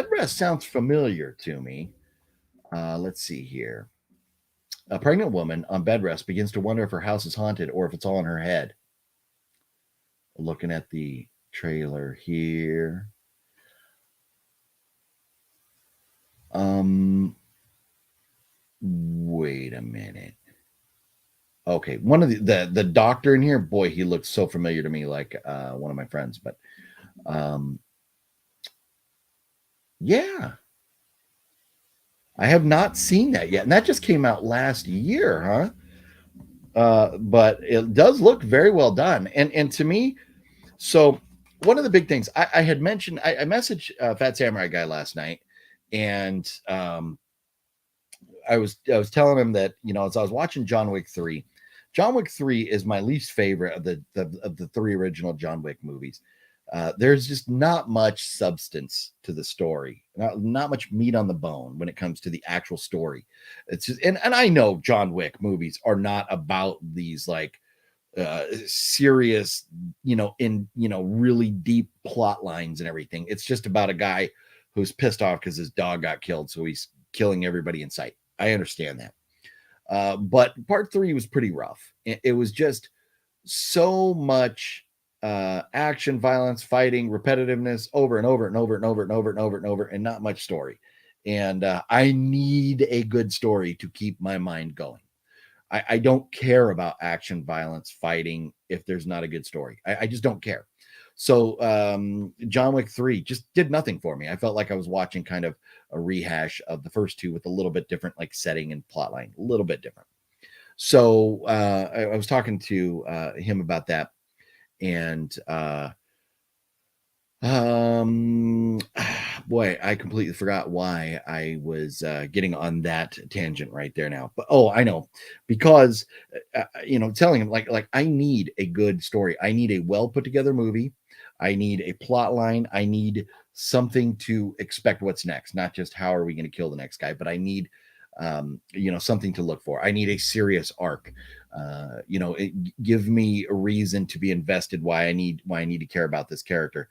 Rest sounds familiar to me. Let's see here. A pregnant woman on bed rest begins to wonder if her house is haunted or if it's all in her head. Looking at the trailer here. Wait a minute. Okay, one of the doctor in here, boy, he looks so familiar to me, like one of my friends. But yeah, I have not seen that yet, and that just came out last year, huh? But it does look very well done, and to me, so one of the big things I had mentioned, I messaged Fat Samurai Guy last night, and I was telling him that, as I was watching John Wick 3. John Wick 3 is my least favorite of the three original John Wick movies. There's just not much substance to the story, not much meat on the bone when it comes to the actual story. It's just, and I know John Wick movies are not about these like serious, really deep plot lines and everything. It's just about a guy who's pissed off because his dog got killed, so he's killing everybody in sight. I understand that. But part 3 was pretty rough. It was just so much action, violence, fighting, repetitiveness over and over and over and over and over and over and over, and not much story. And I need a good story to keep my mind going. I don't care about action, violence, fighting if there's not a good story. I just don't care. So John Wick 3 just did nothing for me. I felt like I was watching kind of a rehash of the first 2 with a little bit different like setting and plotline, a little bit different. So I was talking to him about that, and boy, I completely forgot why I was getting on that tangent right there now. But I know, because telling him like I need a good story. I need a well put together movie. I need a plot line. I need something to expect what's next, not just how are we going to kill the next guy, but I need something to look for. I need a serious arc. Give me a reason to be invested. Why I need to care about this character.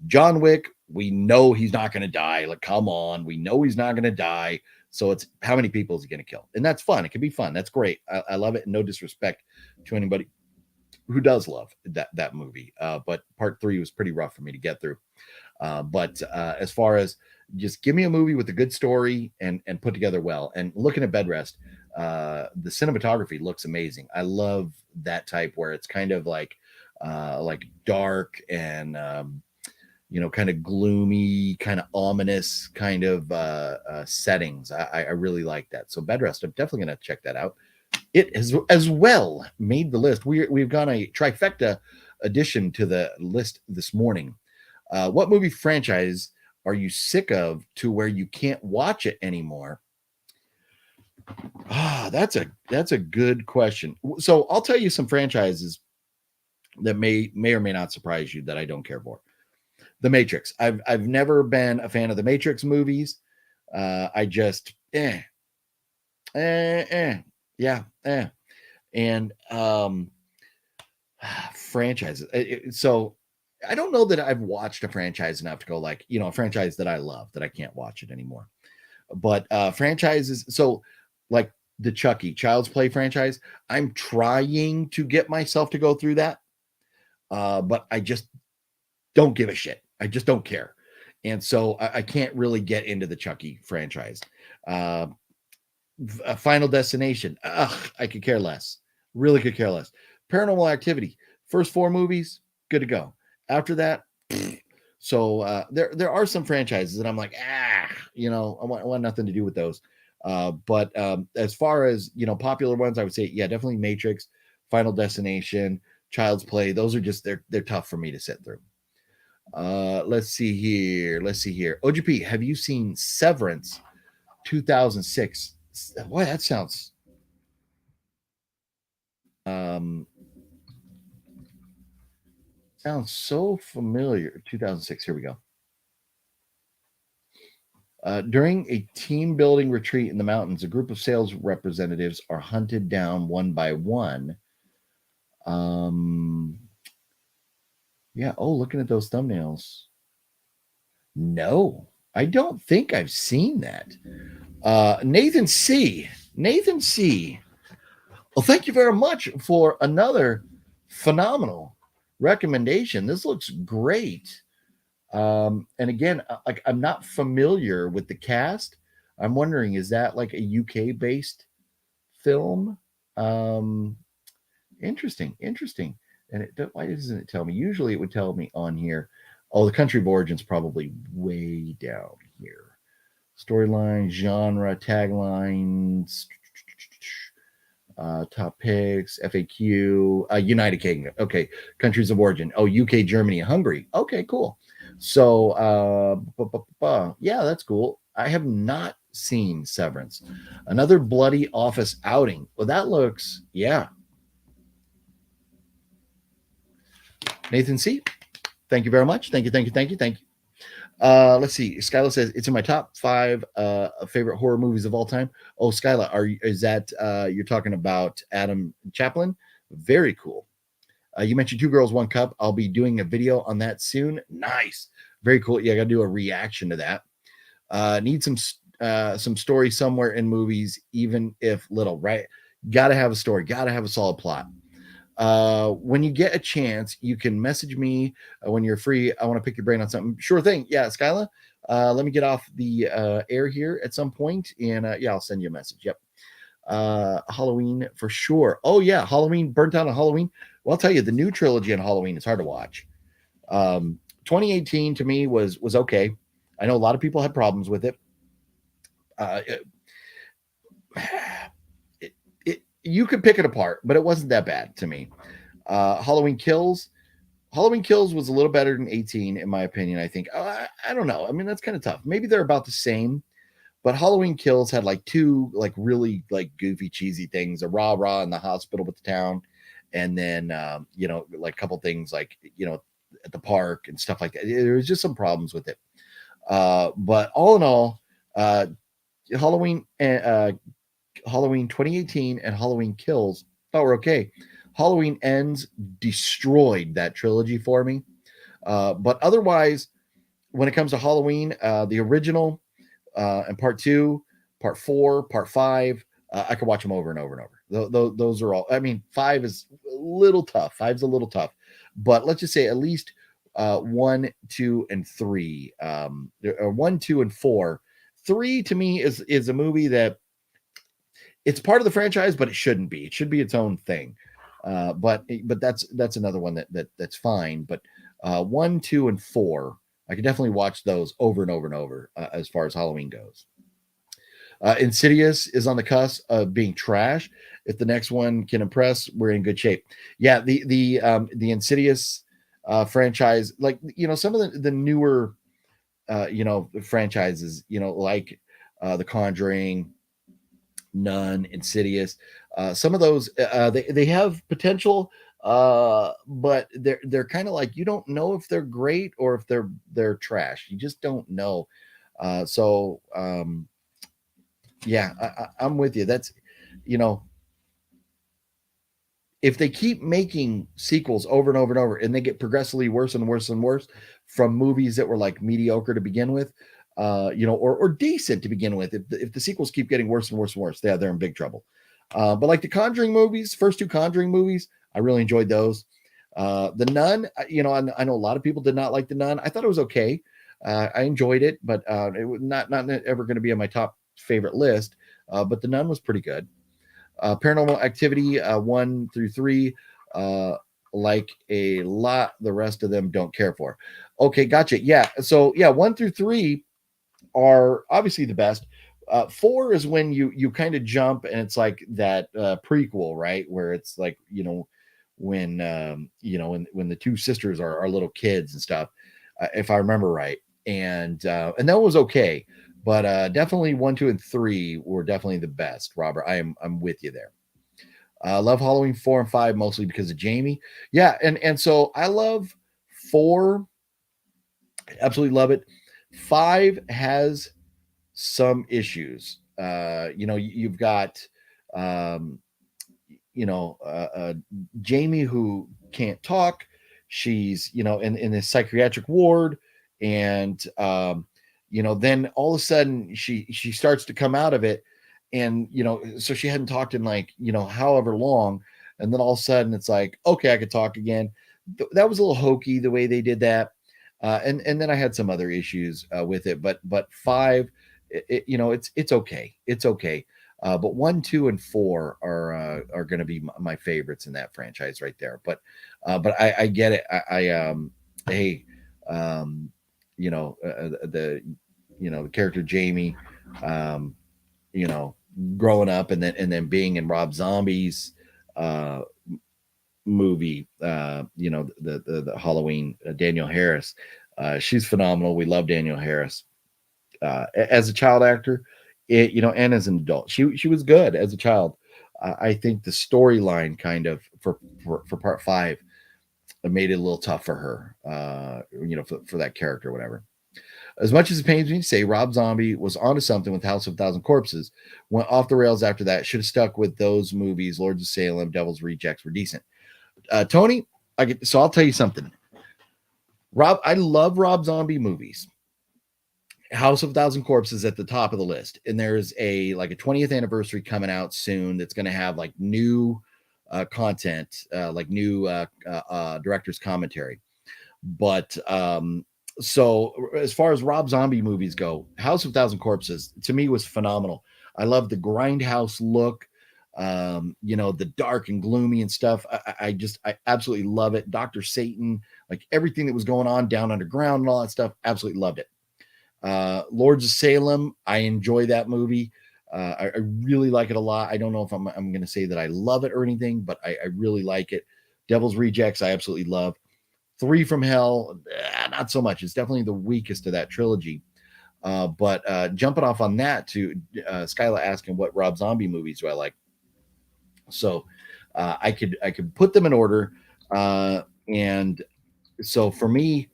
John Wick, we know he's not going to die. Like, come on, we know he's not going to die. So it's how many people is he going to kill? And that's fun. It can be fun. That's great. I love it. No disrespect to anybody who does love that movie. But part 3 was pretty rough for me to get through. But as far as just give me a movie with a good story and put together well. And looking at Bedrest, the cinematography looks amazing. I love that type where it's kind of like dark and kind of gloomy, kind of ominous kind of settings. I really like that. So Bedrest, I'm definitely going to check that out. It has as well made the list. We've got a trifecta addition to the list this morning. What movie franchise are you sick of to where you can't watch it anymore? That's a good question. So I'll tell you some franchises that may or may not surprise you that I don't care for. The Matrix. I've never been a fan of the Matrix movies. I just and franchises. So I don't know that I've watched a franchise enough to go like, a franchise that I love that I can't watch it anymore. But franchises, so like the Chucky Child's Play franchise, I'm trying to get myself to go through that. But I just don't give a shit. I just don't care. And so I can't really get into the Chucky franchise. Final Destination. I could care less. Really could care less. Paranormal Activity. First 4 movies, good to go. After that, so there are some franchises that I'm like, I want nothing to do with those. But as far as popular ones, I would say, yeah, definitely Matrix, Final Destination, Child's Play. Those are just they're tough for me to sit through. Let's see here. OGP, have you seen Severance 2006? Boy, that sounds so familiar. 2006. Here we go. During a team building retreat in the mountains, a group of sales representatives are hunted down one by one. Yeah. Oh, looking at those thumbnails. No, I don't think I've seen that. Nathan C. Well, thank you very much for another phenomenal recommendation. This looks great. And again, like I'm not familiar with the cast. I'm wondering, is that like a UK based film? Interesting. And why doesn't it tell me? Usually it would tell me on here. Oh, the country of origin's probably way down here. Storyline, genre, taglines, top picks, FAQ, United Kingdom. Okay, countries of origin. Oh, UK, Germany, Hungary. Okay, cool. So, yeah, that's cool. I have not seen Severance. Another bloody office outing. Well, that looks, yeah. Nathan C., thank you very much. Thank you. Let's see. Skyla says it's in my top 5 favorite horror movies of all time. Oh, Skyla, is that you're talking about Adam Chaplin? Very cool. You mentioned Two Girls, One Cup. I'll be doing a video on that soon. Nice. Very cool. Yeah, I got to do a reaction to that. Need some story somewhere in movies, even if little, right? Got to have a story. Got to have a solid plot. When you get a chance, you can message me when you're free. I want to pick your brain on something. Sure thing. Yeah, Skyla. Let me get off the air here at some point, and yeah, I'll send you a message. Yep. Halloween for sure. Oh yeah, Halloween, burnt out on Halloween. Well, I'll tell you, the new trilogy on Halloween is hard to watch. 2018 to me was okay. I know a lot of people had problems with it. You could pick it apart, but it wasn't that bad to me. Halloween Kills was a little better than 18 in my opinion. I think. I don't know. I mean, that's kind of tough. Maybe they're about the same. But Halloween Kills had like two like really like goofy, cheesy things: a rah-rah in the hospital with the town, and then like a couple things like at the park and stuff like that. There was just some problems with it. But all in all, Halloween 2018 and Halloween Kills thought were okay. Halloween Ends destroyed that trilogy for me. But otherwise, when it comes to Halloween, the original. And part 2, part 4, part 5, I could watch them over and over and over. Those are all. I mean, 5 is a little tough. 5's a little tough, but let's just say at least 1, 2, and 3. 1, 2, and 4. 3 to me is a movie that it's part of the franchise, but it shouldn't be. It should be its own thing. But that's another one that's fine. But 1, 2, and 4. I could definitely watch those over and over and over as far as Halloween goes. Insidious is on the cusp of being trash. If the next one can impress, we're in good shape. Yeah, the Insidious franchise, like some of the newer franchises, like The Conjuring, Nun, Insidious. Some of those they have potential. But they're kind of like, you don't know if they're great or if they're trash. You just don't know. Yeah, I'm with you. That's if they keep making sequels over and over and over, and they get progressively worse and worse and worse from movies that were like mediocre to begin with, or decent to begin with. If the sequels keep getting worse and worse and worse, they're in big trouble. But like the Conjuring movies, first 2 Conjuring movies, I really enjoyed those. The Nun, I know a lot of people did not like The Nun. I thought it was okay. I enjoyed it, but it was not ever going to be on my top favorite list. But The Nun was pretty good. Paranormal Activity 1 through 3, like a lot, the rest of them don't care for. Okay, gotcha. Yeah. So yeah, 1 through 3 are obviously the best. 4 is when you kind of jump, and it's like that prequel, right? Where it's like, when the 2 sisters are little kids and stuff, if I remember right. And that was okay. But definitely 1, 2, and 3 were definitely the best, Robert. I'm with you there. Love Halloween 4 and 5 mostly because of Jamie. Yeah, and so I love 4. Absolutely love it. 5 has some issues. You've got Jamie who can't talk. She's in this psychiatric ward, and then all of a sudden she starts to come out of it, and so she hadn't talked in like however long, and then all of a sudden it's like, okay, I could talk again. That was a little hokey the way they did that. And then I had some other issues with it, but 5, it's okay. It's okay. But 1, 2, and 4 are going to be my favorites in that franchise right there. But I get it. The character Jamie, growing up and then being in Rob Zombie's movie, the Halloween, Danielle Harris. She's phenomenal. We love Danielle Harris as a child actor, and as an adult. She was good as a child. I think the storyline kind of for part 5 made it a little tough for her, for that character or whatever. As much as it pains me to say, Rob Zombie was onto something with House of 1,000 Corpses. Went off the rails after that. Should have stuck with those movies. Lords of Salem, Devil's Rejects were decent. Tony, So I'll tell you something. I love Rob Zombie movies. House of a Thousand Corpses at the top of the list, and there's a 20th anniversary coming out soon that's going to have like new content, like new director's commentary. But so as far as Rob Zombie movies go, House of a Thousand Corpses to me was phenomenal. I love the grindhouse look, the dark and gloomy and stuff. I absolutely love it. Dr. Satan, like everything that was going on down underground and all that stuff, absolutely loved it. Lords of Salem, I enjoy that movie. I really like it a lot. I don't know if I'm going to say that I love it or anything, but I really like it. Devil's Rejects, I absolutely love. Three from Hell, not so much. It's definitely the weakest of that trilogy. But jumping off on that to Skyla asking what Rob Zombie movies do I like. So I could put them in order. And so for me,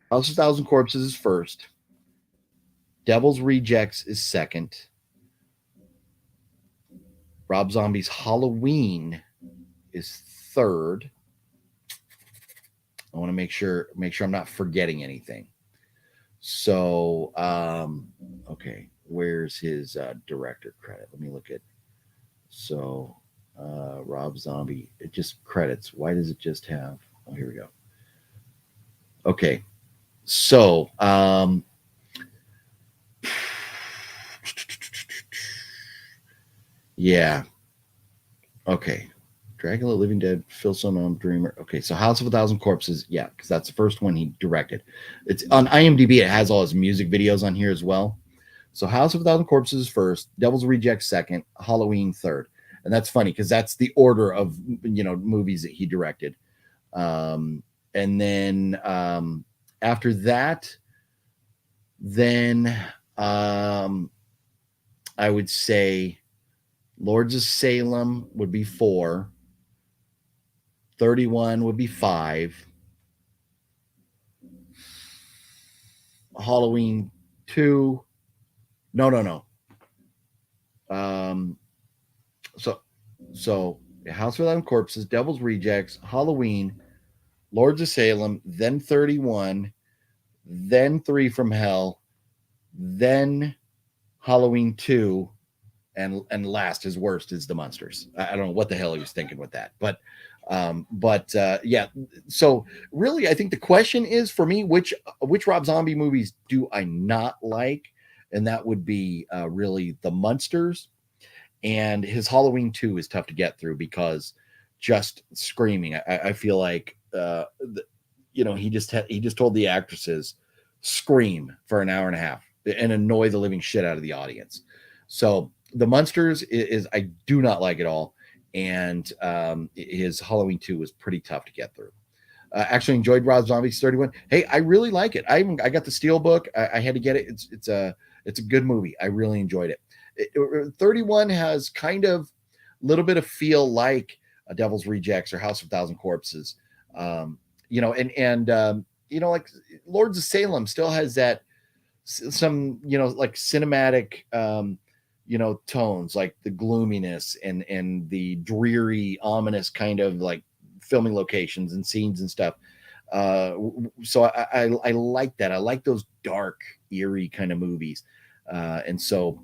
House of Thousand Corpses is first. Devil's Rejects is second. Rob Zombie's Halloween is third. I want to make sure I'm not forgetting anything. So, okay, where's his director credit? Let me look at. So, Rob Zombie, it just credits. Why does it just have? Oh, here we go. Okay, so yeah. Okay. Dracula, Living Dead, Fearsome, Dreamer. Okay, so House of a Thousand Corpses, yeah, because that's the first one he directed. It's on IMDb. It has all his music videos on here as well. So House of a Thousand Corpses is first, Devil's Rejects second, Halloween third, and that's funny because that's the order of movies that he directed. And then after that, then I would say Lords of Salem would be 4. 31 would be 5. Halloween 2. No. So House of a Thousand Corpses, Devil's Rejects, Halloween, Lords of Salem, then 31, then 3 from Hell, then Halloween 2, and last, his worst, is The Monsters. I don't know what the hell he was thinking with that, but yeah. So really, I think the question is for me, which Rob Zombie movies do I not like, and that would be really The Monsters, and his Halloween 2 is tough to get through because just screaming. I feel like he just told the actresses scream for an hour and a half and annoy the living shit out of the audience. So The Monsters is I do not like at all, and his Halloween 2 was pretty tough to get through. Actually enjoyed Rob Zombie's 31. Hey, I really like it. I got the Steel book. I had to get it. It's a good movie. I really enjoyed it. 31 has kind of a little bit of feel like a Devil's Rejects or House of a Thousand Corpses. And like Lords of Salem still has that some like cinematic tones, like the gloominess and the dreary, ominous kind of like filming locations and scenes and stuff. So I like that. I like those dark, eerie kind of movies. And so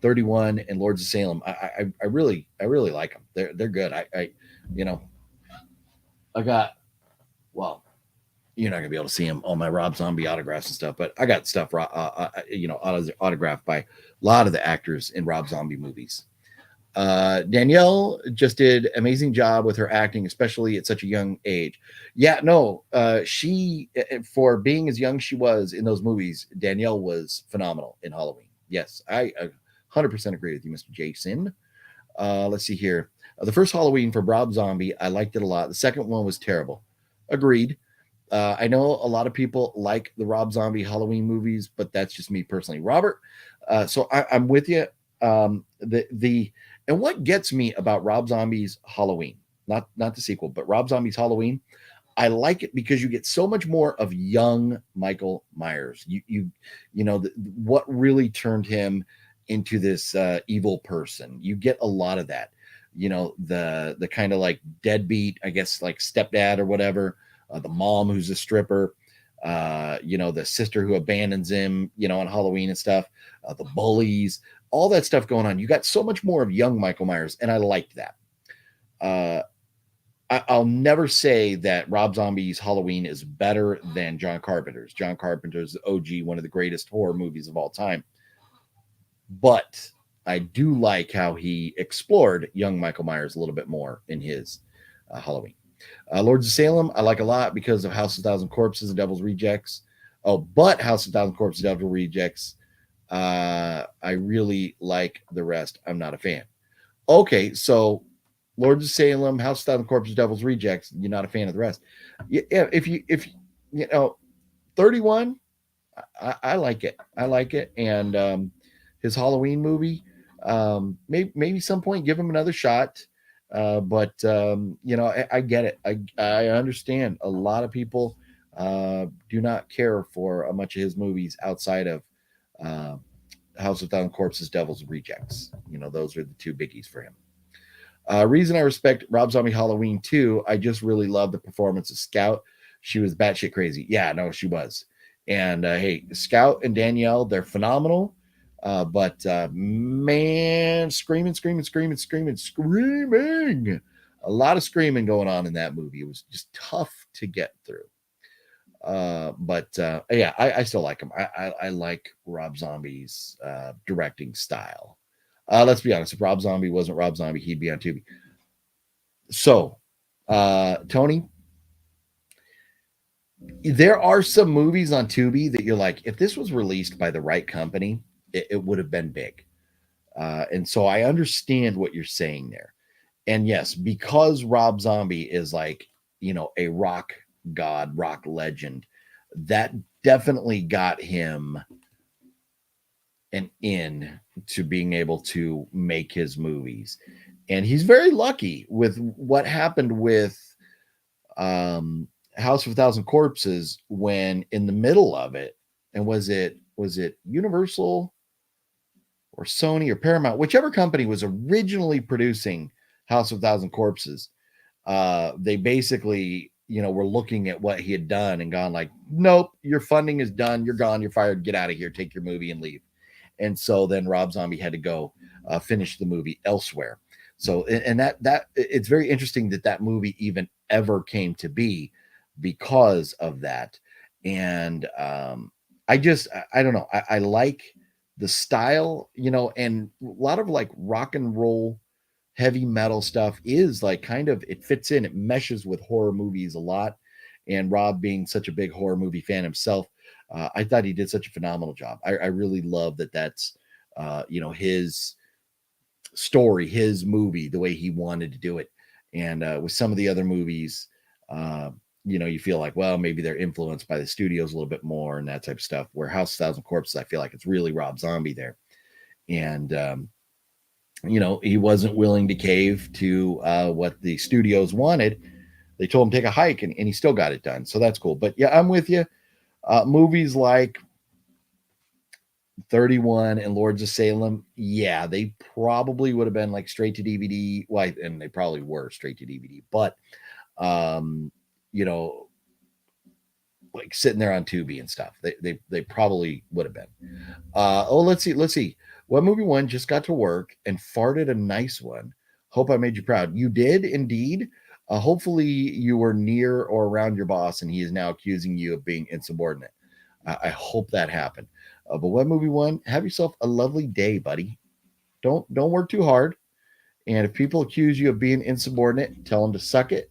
31 and Lords of Salem, I really like them. They're good. I got, well, you're not gonna be able to see them on my Rob Zombie autographs and stuff, but I got stuff, autographed by a lot of the actors in Rob Zombie movies. Danielle just did amazing job with her acting, especially at such a young age. Yeah, no, she, for being as young as she was in those movies, Danielle was phenomenal in Halloween. Yes, I 100% agree with you, Mr. Jason. Let's see here. The first Halloween for Rob Zombie, I liked it a lot. The second one was terrible. Agreed. I know a lot of people like the Rob Zombie Halloween movies, but that's just me personally. Robert, so I'm with you. And what gets me about Rob Zombie's Halloween, not the sequel, but Rob Zombie's Halloween, I like it because you get so much more of young Michael Myers. What really turned him into this evil person. You get a lot of that. the kind of like deadbeat, I guess, like stepdad or whatever, the mom who's a stripper, the sister who abandons him, on Halloween and stuff, the bullies, all that stuff going on. You got so much more of young Michael Myers, and I liked that. I'll never say that Rob Zombie's Halloween is better than John Carpenter's. John Carpenter's OG, one of the greatest horror movies of all time. But I do like how he explored young Michael Myers a little bit more in his Halloween. Lords of Salem, I like a lot because of House of Thousand Corpses and Devil's Rejects. Oh, but House of Thousand Corpses and Devil's Rejects, I really like the rest. I'm not a fan. Okay, so Lords of Salem, House of Thousand Corpses, Devil's Rejects, you're not a fan of the rest. Yeah, if 31, I like it. I like it. And his Halloween movie, maybe some point give him another shot. But I get it. I understand a lot of people do not care for much of his movies outside of House of Thousand Corpses, Devil's Rejects. Those are the two biggies for him. Reason I respect Rob Zombie Halloween 2, I just really love the performance of Scout. She was batshit crazy. Yeah, no, she was. And hey, Scout and Danielle, they're phenomenal. But man, screaming. A lot of screaming going on in that movie. It was just tough to get through. But yeah, I still like him. I like Rob Zombie's directing style. Let's be honest. If Rob Zombie wasn't Rob Zombie, he'd be on Tubi. So, Tony, there are some movies on Tubi that you're like, if this was released by the right company, it would have been big. And so I understand what you're saying there. And yes, because Rob Zombie is like, a rock god, rock legend, that definitely got him an in to being able to make his movies. And he's very lucky with what happened with House of a Thousand Corpses, when in the middle of it, and was it Universal or Sony or Paramount, whichever company was originally producing House of a Thousand Corpses, they basically, were looking at what he had done and gone like, nope, your funding is done. You're gone. You're fired. Get out of here. Take your movie and leave. And so then Rob Zombie had to go finish the movie elsewhere. So, and that it's very interesting that movie even ever came to be because of that. And I don't know. I like the style, and a lot of like rock and roll, heavy metal stuff is like kind of, it fits in, it meshes with horror movies a lot. And Rob, being such a big horror movie fan himself, I thought he did such a phenomenal job. I really love that's his story, his movie, the way he wanted to do it. And with some of the other movies, you feel like, well, maybe they're influenced by the studios a little bit more and that type of stuff. Where House of Thousand Corpses, I feel like it's really Rob Zombie there. And he wasn't willing to cave to what the studios wanted. They told him take a hike, and he still got it done. So that's cool. But yeah, I'm with you. Movies like 31 and Lords of Salem, yeah, they probably would have been like straight to DVD. Well, and they probably were straight to DVD, but like sitting there on Tubi and stuff, they probably would have been. Let's see. What movie one just got to work and farted a nice one? Hope I made you proud. You did indeed. Hopefully you were near or around your boss and he is now accusing you of being insubordinate. I hope that happened. But what movie one? Have yourself a lovely day, buddy. Don't work too hard. And if people accuse you of being insubordinate, tell them to suck it.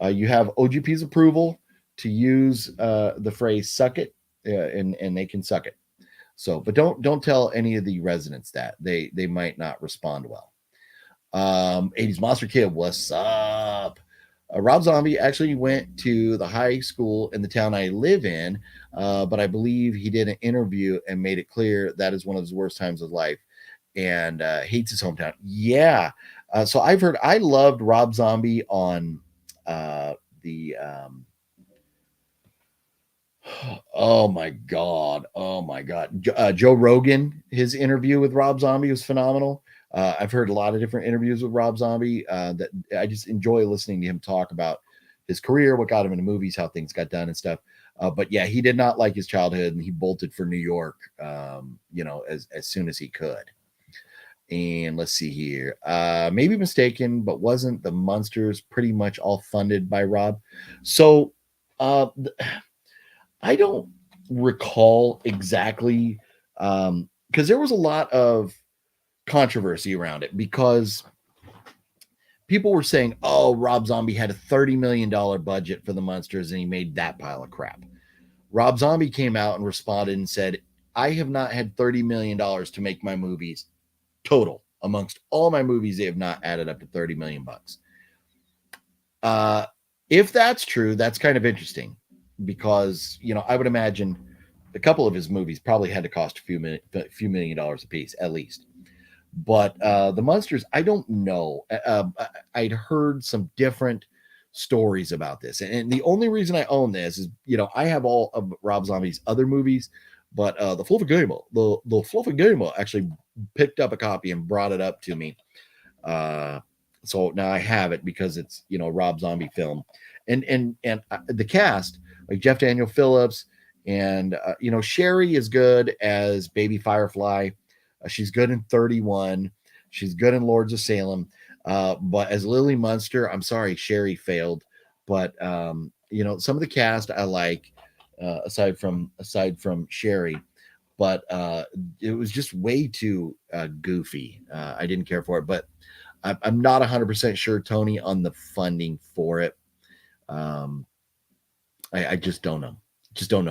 You have OGP's approval to use the phrase "suck it," and they can suck it. So, but don't tell any of the residents that they might not respond well. 80s Monster Kid, what's up? Rob Zombie actually went to the high school in the town I live in, but I believe he did an interview and made it clear that is one of his worst times of life and hates his hometown. Yeah. So I've heard, I loved Rob Zombie on the oh my god, Joe Rogan. His interview with Rob Zombie was phenomenal. I've heard a lot of different interviews with Rob Zombie that I just enjoy listening to him talk about his career, what got him into movies, how things got done and stuff. But yeah, he did not like his childhood, and he bolted for New York, as soon as he could. And let's see here. Maybe mistaken, but wasn't the Munsters pretty much all funded by Rob? So I don't recall exactly, because there was a lot of controversy around it, because people were saying, oh, Rob Zombie had a $30 million budget for the Munsters and he made that pile of crap. Rob Zombie came out and responded and said, I have not had $30 million to make my movies total. Amongst all my movies, they have not added up to 30 million bucks. If that's true, that's kind of interesting, because, I would imagine a couple of his movies probably had to cost a few million dollars a piece, at least. But the Munsters, I don't know. I'd heard some different stories about this, and the only reason I own this is, I have all of Rob Zombie's other movies, but the Fluffy Gamer actually picked up a copy and brought it up to me. So now I have it because it's, Rob Zombie film, and the cast, like Jeff Daniel Phillips, and Sherry is good as Baby Firefly. She's good in 31. She's good in Lords of Salem. But as Lily Munster, I'm sorry, Sherry failed. But some of the cast I like, aside from Sherry. But it was just way too goofy. I didn't care for it. But I'm not 100% sure, Tony, on the funding for it. I just don't know.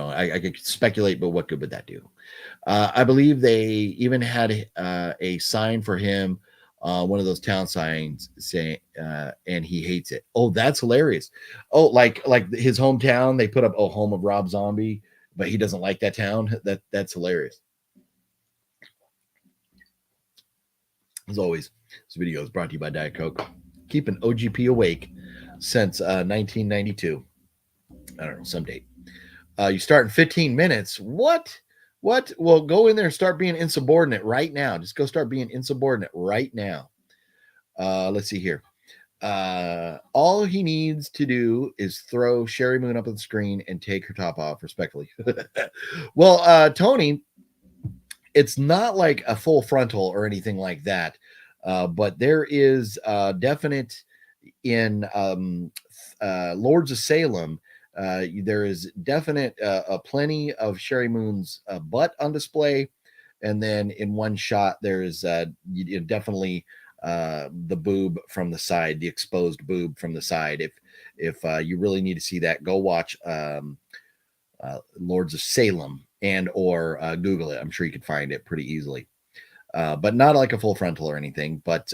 I could speculate, but what good would that do? I believe they even had a sign for him, one of those town signs saying, and he hates it. Oh, that's hilarious. Oh, like his hometown, they put up, oh, home of Rob Zombie, but he doesn't like that town. That's hilarious. As always, this video is brought to you by Diet Coke, keeping OGP awake since 1992. I don't know, some date. You start in 15 minutes. What? Well, go in there and start being insubordinate right now. Just go start being insubordinate right now. Let's see here. All he needs to do is throw Sherry Moon up on the screen and take her top off respectfully. Well, Tony, it's not like a full frontal or anything like that. But there is definite in Lords of Salem. There is definite plenty of Sherry Moon's butt on display, and then in one shot there's definitely the boob from the side, the exposed boob from the side. If you really need to see that, go watch Lords of Salem and or Google it. I'm sure you could find it pretty easily. But not like a full frontal or anything. But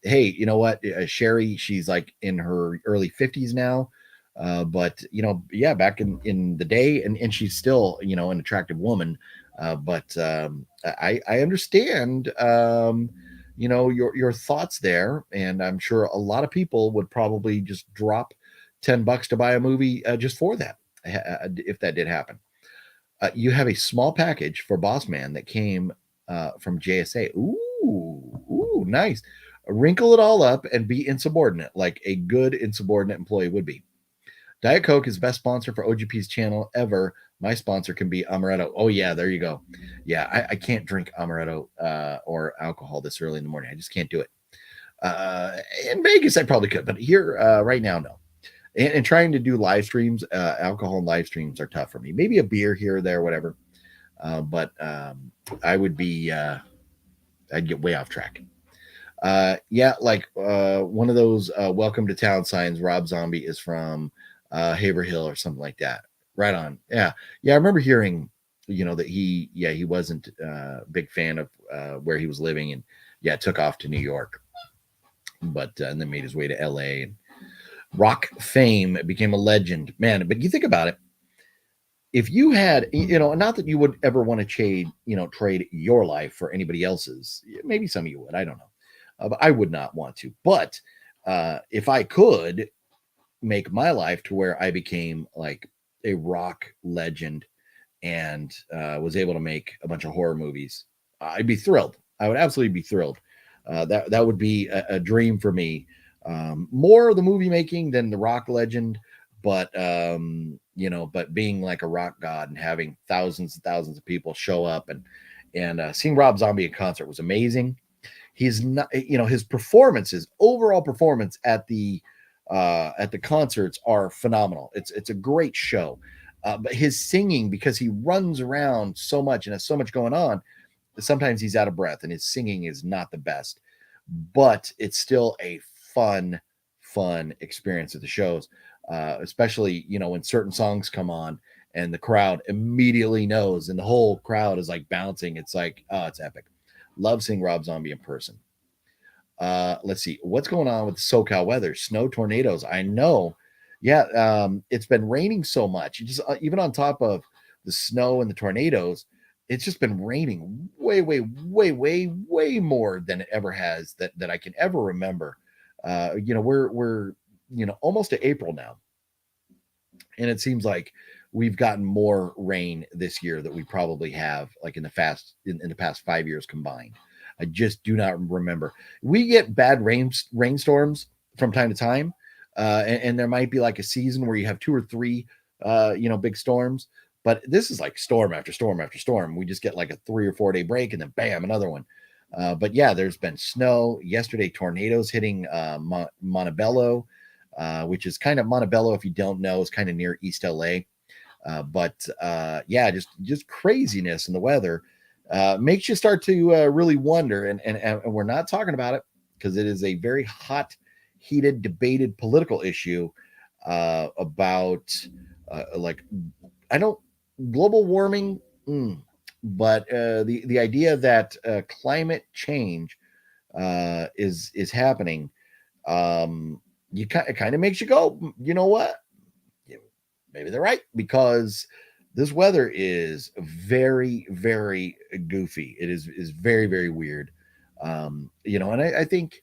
hey, you know what? Sherry, she's like in her early 50s now. But yeah, back in the day, and she's still, an attractive woman. But I understand, your thoughts there, and I'm sure a lot of people would probably just drop $10 to buy a movie just for that, if that did happen. You have a small package for Boss Man that came from JSA. Ooh, nice. Wrinkle it all up and be insubordinate, like a good insubordinate employee would be. Diet Coke is the best sponsor for OGP's channel ever. My sponsor can be Amaretto. Oh, yeah, there you go. Yeah, I can't drink Amaretto or alcohol this early in the morning. I just can't do it. In Vegas, I probably could, but here right now, no. And trying to do live streams, alcohol and live streams are tough for me. Maybe a beer here or there, whatever. But I would be, I'd get way off track. Yeah, like one of those welcome to town signs, Rob Zombie is from Haverhill or something like that. Right on. Yeah. I remember hearing, that he wasn't a big fan of where he was living, and took off to New York, but and then made his way to LA and rock fame, became a legend, man. But you think about it, if you had, not that you would ever want to trade your life for anybody else's. Maybe some of you would, I don't know, but I would not want to. But if I could make my life to where I became like a rock legend and was able to make a bunch of horror movies, I'd be thrilled. I would absolutely be thrilled. That would be a dream for me. More of the movie making than the rock legend, but but being like a rock god and having thousands and thousands of people show up and seeing Rob Zombie in concert was amazing. He's not, his performances, overall performance at the concerts are phenomenal. It's a great show. But his singing, because he runs around so much and has so much going on, sometimes he's out of breath and his singing is not the best, but it's still a fun experience at the shows, especially when certain songs come on and the crowd immediately knows and the whole crowd is like bouncing. It's like, oh, it's epic. Love seeing Rob Zombie in person. Let's see what's going on with the SoCal weather. Snow, tornadoes. I know. Yeah, it's been raining so much. Just even on top of the snow and the tornadoes, it's just been raining way more than it ever has that I can ever remember. We're almost to April now, and it seems like we've gotten more rain this year that we probably have like in the past 5 years combined. I just do not remember. We get bad rainstorms from time to time, and there might be like a season where you have 2 or 3 big storms, but this is like storm after storm after storm. We just get like a 3 or 4 day break and then bam, another one. But yeah, there's been snow yesterday, tornadoes hitting Montebello, which is kind of Montebello, if you don't know, is kind of near East LA. Yeah, just craziness in the weather makes you start to really wonder. And we're not talking about it because it is a very hot, heated, debated political issue about like, I don't, global warming, but the idea that climate change is happening, it kind of makes you go, you know what? Maybe they're right, because this weather is very, very goofy. It is very, very weird. And I think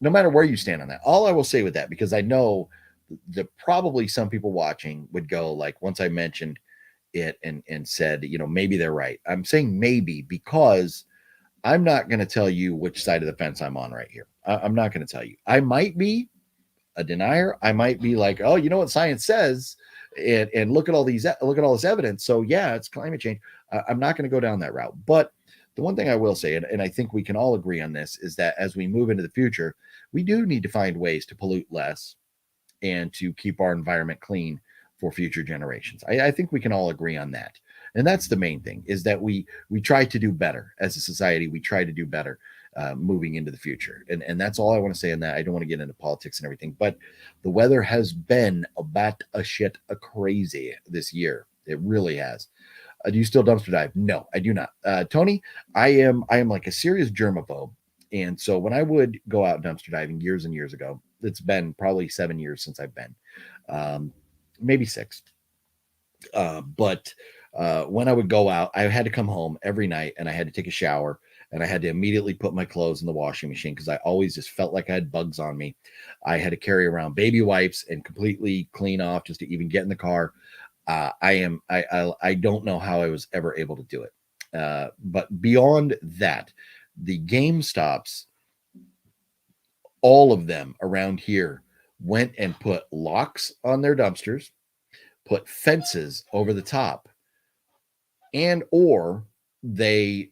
no matter where you stand on that, all I will say with that, because I know that probably some people watching would go like, once I mentioned it and said, maybe they're right. I'm saying maybe because I'm not going to tell you which side of the fence I'm on right here. I'm not going to tell you. I might be a denier. I might be like, oh, you know what science says, and look at all this evidence. So yeah, it's climate change. I'm not going to go down that route. But the one thing I will say, and I think we can all agree on this, is that as we move into the future, we do need to find ways to pollute less and to keep our environment clean for future generations. I think we can all agree on that. And that's the main thing, is that we try to do better as a society. We try to do better moving into the future. And that's all I want to say on that. I don't want to get into politics and everything, but the weather has been a crazy this year. It really has. Do you still dumpster dive? No, I do not. Tony, I am like a serious germaphobe. And so when I would go out dumpster diving years and years ago, it's been probably 7 years since I've been, maybe 6. But when I would go out, I had to come home every night and I had to take a shower and I had to immediately put my clothes in the washing machine because I always just felt like I had bugs on me. I had to carry around baby wipes and completely clean off just to even get in the car. I don't know how I was ever able to do it. But beyond that, the GameStops, all of them around here, went and put locks on their dumpsters, put fences over the top, and or they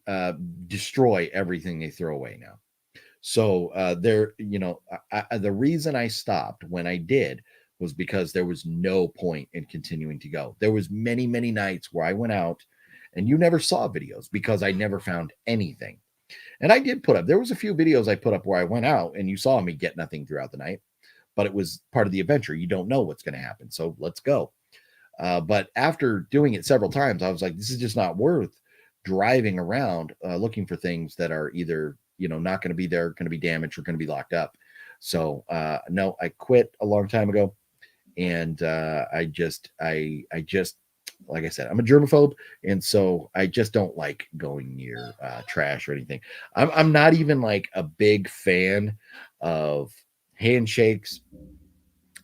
destroy everything they throw away now. So the reason I stopped when I did was because there was no point in continuing to go. There was many nights where I went out and you never saw videos because I never found anything. And I did put up, there was a few videos I put up where I went out and you saw me get nothing throughout the night, but it was part of the adventure. You don't know what's going to happen. So let's go. But after doing it several times, I was like, this is just not worth driving around looking for things that are either, not going to be there, going to be damaged, or going to be locked up. So no, I quit a long time ago. And I just, like I said, I'm a germaphobe. And so I just don't like going near trash or anything. I'm not even like a big fan of handshakes.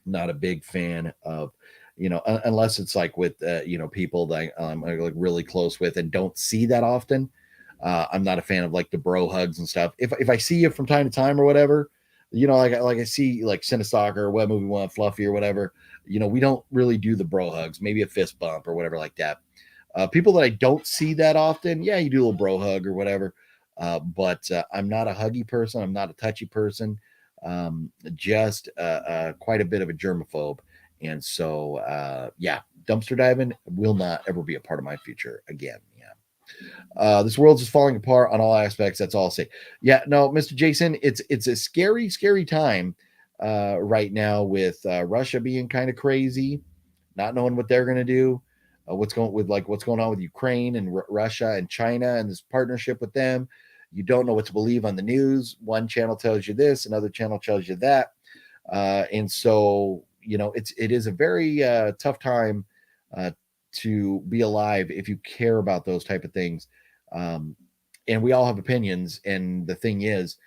Not a big fan of, unless it's like with, people that I'm like really close with and don't see that often. I'm not a fan of like the bro hugs and stuff. If I see you from time to time or whatever, like I see like Cinestalker or Web Movie One, Fluffy or whatever, we don't really do the bro hugs, maybe a fist bump or whatever like that. People that I don't see that often, yeah, you do a little bro hug or whatever. But I'm not a huggy person. I'm not a touchy person. Just quite a bit of a germaphobe. And so, yeah, dumpster diving will not ever be a part of my future again. Yeah. This world's just falling apart on all aspects. That's all I'll say. Yeah, no, Mr. Jason, it's a scary, scary time right now with Russia being kind of crazy, not knowing what they're going to do. What's going on with Ukraine and Russia and China and this partnership with them. You don't know what to believe on the news. One channel tells you this, another channel tells you that. And so, it is a very tough time to be alive if you care about those type of things. And we all have opinions. And the thing is,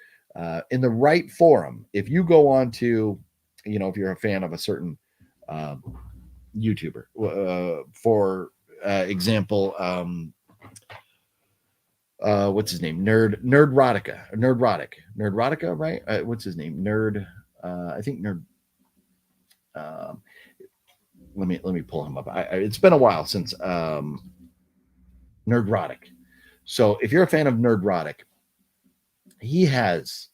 in the right forum, if you go on to, if you're a fan of a certain YouTuber, for example, what's his name? Nerdrotica, right? What's his name? I think Nerd. Let me pull him up. It's been a while since Nerdrotic. So if you're a fan of Nerdrotic, he has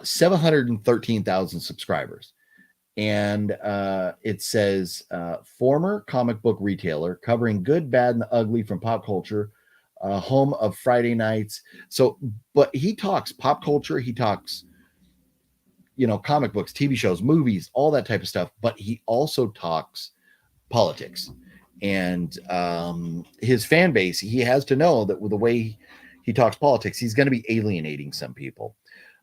713,000 subscribers. And it says former comic book retailer covering good, bad, and the ugly from pop culture, home of Friday nights. So, but he talks pop culture. He talks, comic books, TV shows, movies, all that type of stuff. But he also talks politics. And his fan base, he has to know that with the way he talks politics, he's going to be alienating some people.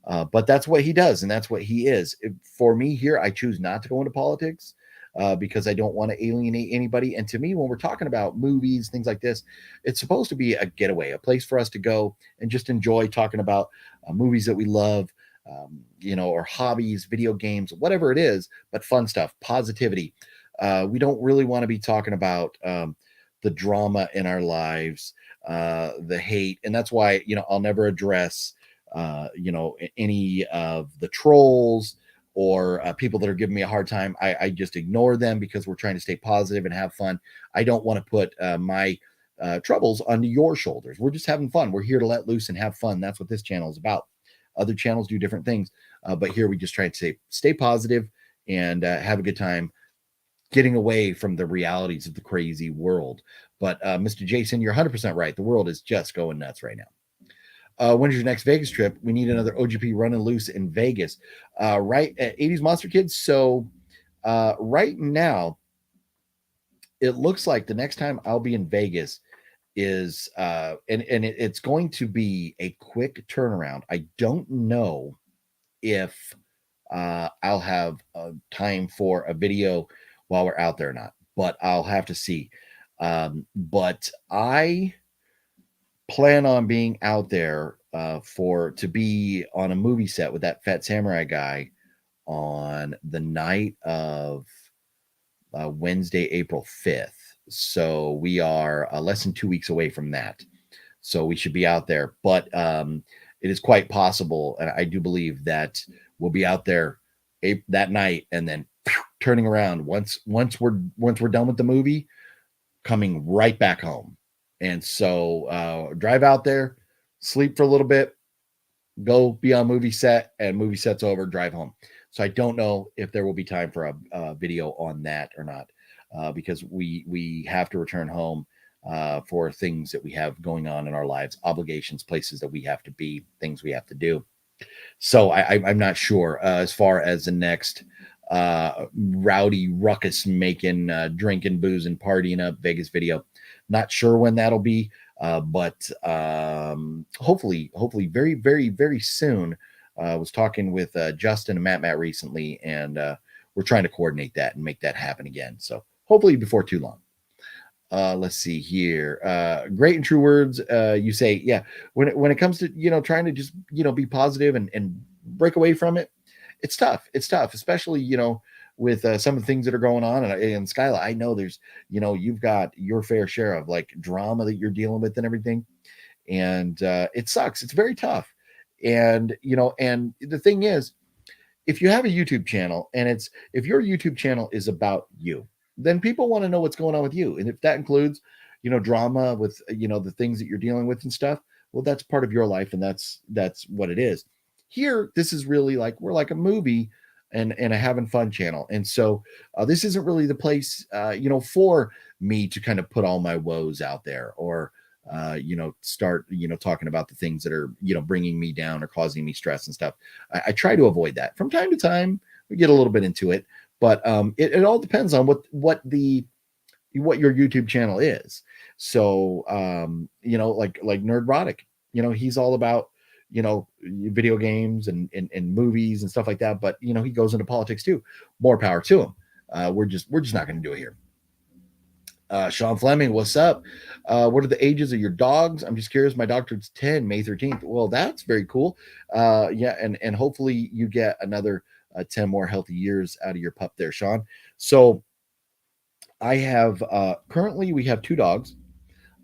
But that's what he does, and that's what he is. For me here, I choose not to go into politics because I don't want to alienate anybody. And to me, when we're talking about movies, things like this, it's supposed to be a getaway, a place for us to go and just enjoy talking about movies that we love, or hobbies, video games, whatever it is, but fun stuff, positivity. We don't really want to be talking about the drama in our lives, the hate. And that's why, I'll never address any of the trolls or people that are giving me a hard time. I just ignore them because we're trying to stay positive and have fun. I don't want to put my troubles onto your shoulders. We're just having fun. We're here to let loose and have fun. That's what this channel is about. Other channels do different things, but here we just try to stay positive and have a good time getting away from the realities of the crazy world. But Mr. Jason, you're 100% right. The world is just going nuts right now. When is your next Vegas trip? We need another OGP running loose in Vegas, right at 80s Monster Kids. So right now, it looks like the next time I'll be in Vegas is, it's going to be a quick turnaround. I don't know if I'll have time for a video while we're out there or not, but I'll have to see. But I plan on being out there to be on a movie set with that Fat Samurai guy on the night of Wednesday, April 5th. So we are less than 2 weeks away from that. So we should be out there, but it is quite possible, and I do believe that we'll be out there that night, and then turning around once we're done with the movie, coming right back home. And so drive out there, sleep for a little bit, go be on movie set, and movie set's over, drive home. So I don't know if there will be time for a video on that or not, because we have to return home for things that we have going on in our lives, obligations, places that we have to be, things we have to do. So I'm not sure as far as the next rowdy ruckus making, drinking, boozing, partying up Vegas video. Not sure when that'll be, but hopefully very, very, very soon. I was talking with Justin and Matt recently, and we're trying to coordinate that and make that happen again. So hopefully before too long. Let's see here. Great and true words. You say, yeah, when it comes to, trying to just, be positive and break away from it, it's tough. It's tough, especially, with some of the things that are going on. And Skyla, I know there's, you've got your fair share of like drama that you're dealing with and everything. and it sucks. It's very tough. And and the thing is, if you have a YouTube channel, and if your YouTube channel is about you, then people want to know what's going on with you. And if that includes, drama with, the things that you're dealing with and stuff, well, that's part of your life, and that's what it is. Here, this is really like we're like a movie and a having fun channel. And so this isn't really the place, for me to kind of put all my woes out there, or start, talking about the things that are, bringing me down or causing me stress and stuff. I try to avoid that. From time to time, we get a little bit into it, but it all depends on what your YouTube channel is. So, like Nerdrotic, he's all about, video games and movies and stuff like that. But, he goes into politics too. More power to him. We're just not going to do it here. Sean Fleming, what's up? What are the ages of your dogs? I'm just curious. My dog turns 10 May 13th. Well, that's very cool. Yeah, and hopefully you get another 10 more healthy years out of your pup there, Sean. So I have currently we have 2 dogs.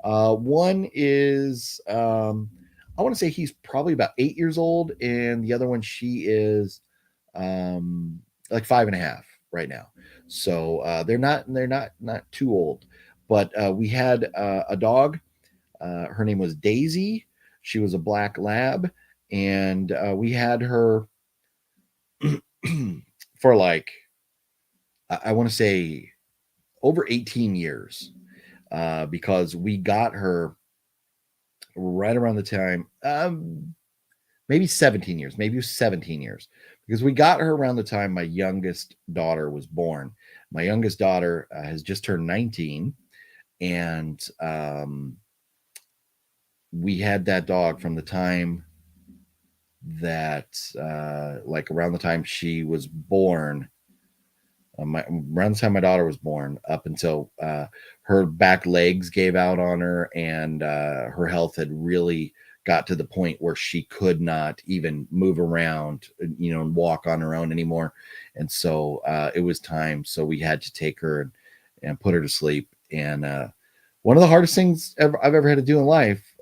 One is I want to say he's probably about 8 years old, and the other one, she is like 5.5 right now. So they're not too old. But we had a dog. Her name was Daisy. She was a black lab, and we had her for like I want to say over 18 years, because we got her right around the time, maybe 17 years, maybe it was 17 years, because we got her around the time my youngest daughter was born. My youngest daughter has just turned 19, and we had that dog from the time that, like around the time she was born, around the time my daughter was born, up until her back legs gave out on her, and her health had really got to the point where she could not even move around, and walk on her own anymore. And so it was time. So we had to take her and put her to sleep. And one of the hardest things I've ever had to do in life.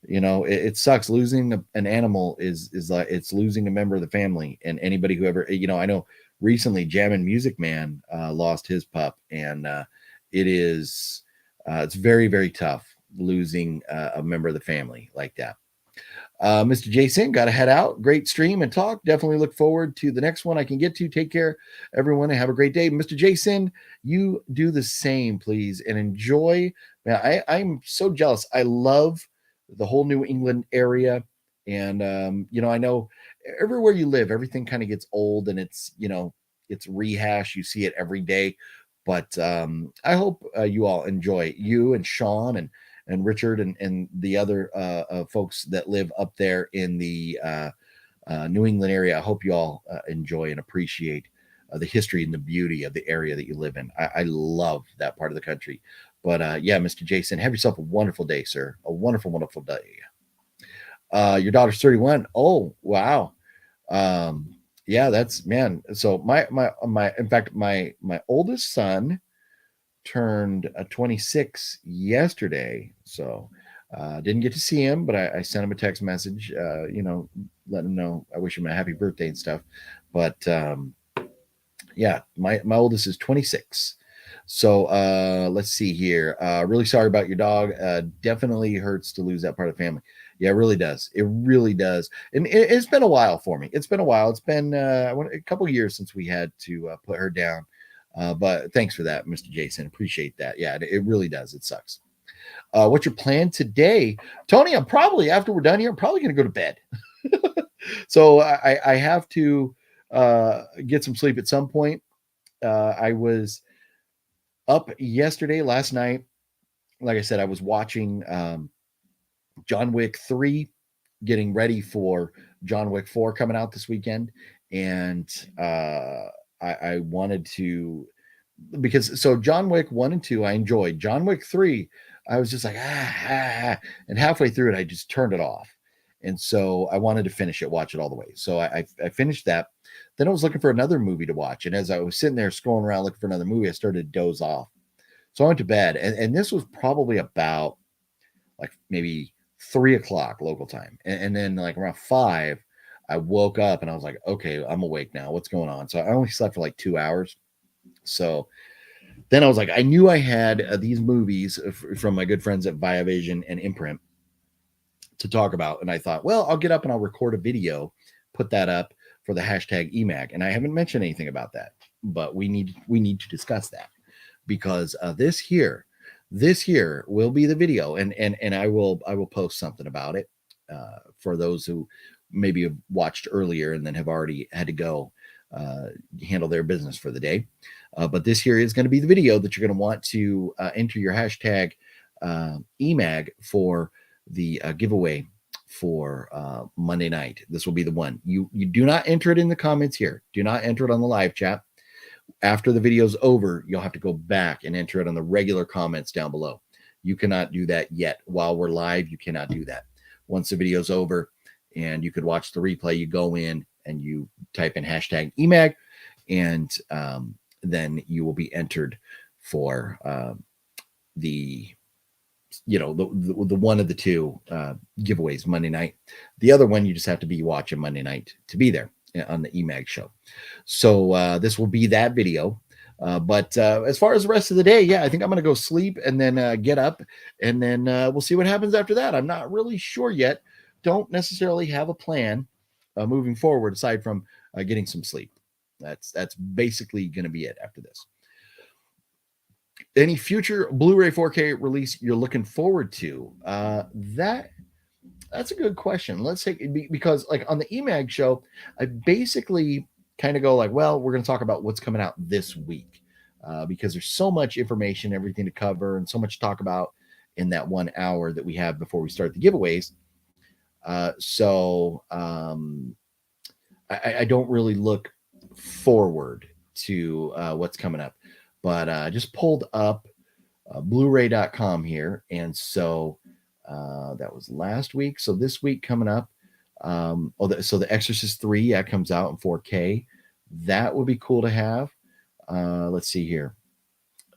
It sucks. Losing an animal is like it's losing a member of the family. And anybody who ever, I know recently Jammin' Music Man lost his pup, and it's very, very tough losing a member of the family like that. Mr. Jason, got to head out. Great stream and talk. Definitely look forward to the next one I can get to. Take care, everyone, and have a great day. Mr. Jason, you do the same, please, and enjoy. Man, I'm so jealous. I love the whole New England area. And, I know everywhere you live, everything kind of gets old, and it's rehash. You see it every day. But I hope you all enjoy, you and Sean and Richard and the other folks that live up there in the New England area. I hope you all enjoy and appreciate the history and the beauty of the area that you live in. I love that part of the country. But yeah, Mr. Jason, have yourself a wonderful day, sir. A wonderful, wonderful day. Your daughter's 31. Oh, wow. Yeah, that's, man. So my in fact, my oldest son turned 26 yesterday. So didn't get to see him, but I sent him a text message, let him know I wish him a happy birthday and stuff. But yeah, my oldest is 26. So let's see here. Really sorry about your dog. Definitely hurts to lose that part of the family. Yeah, it really does. It really does. And it's been a while for me. It's been a while. It's been a couple of years since we had to put her down. But thanks for that, Mr. Jason. Appreciate that. Yeah, it really does. It sucks. What's your plan today? Tony, I'm probably, after we're done here, I'm probably going to go to bed. So I have to get some sleep at some point. I was up last night. Like I said, I was watching John Wick 3, getting ready for John Wick 4 coming out this weekend. And I wanted to, because so John Wick 1 and 2, I enjoyed. John Wick 3, I was just like, and halfway through it, I just turned it off. And so I wanted to finish it, watch it all the way. So I finished that. Then I was looking for another movie to watch. And as I was sitting there scrolling around looking for another movie, I started to doze off. So I went to bed. And this was probably about like maybe 3 o'clock local time. And then like around 5, I woke up and I was like, okay, I'm awake now. What's going on? So I only slept for like 2 hours. So then I was like, I knew I had these movies from my good friends at VIAVISION and Imprint to talk about. And I thought, well, I'll get up and I'll record a video, put that up for the hashtag EMAG. And I haven't mentioned anything about that, but we need to discuss that because this here will be the video, and I will post something about it for those who maybe have watched earlier and then have already had to go handle their business for the day. But this here is going to be the video that you're going to want to enter your hashtag EMAG for the giveaway for Monday night. This will be the one. You do not enter it in the comments here. Do not enter it on the live chat. After the video's over, you'll have to go back and enter it on the regular comments down below. You cannot do that yet. While we're live, you cannot do that. Once the video's over and you could watch the replay, you go in and you type in hashtag EMAG, and then you will be entered for the one of the two giveaways Monday night. The other one, you just have to be watching Monday night to be there on the EMAG show. So this will be that video. But as far as the rest of the day, yeah, I think I'm going to go sleep and then get up, and then we'll see what happens after that. I'm not really sure yet. Don't necessarily have a plan moving forward aside from getting some sleep. That's basically going to be it after this. Any future Blu-ray 4K release you're looking forward to? That's a good question. Let's say, because like on the EMAG show, I basically kind of go like, well, we're going to talk about what's coming out this week because there's so much information, everything to cover, and so much to talk about in that 1 hour that we have before we start the giveaways. So I don't really look forward to what's coming up, but I just pulled up Blu-ray.com here, and so that was last week. So this week coming up, so The Exorcist 3 comes out in 4K. That would be cool to have. Let's see here.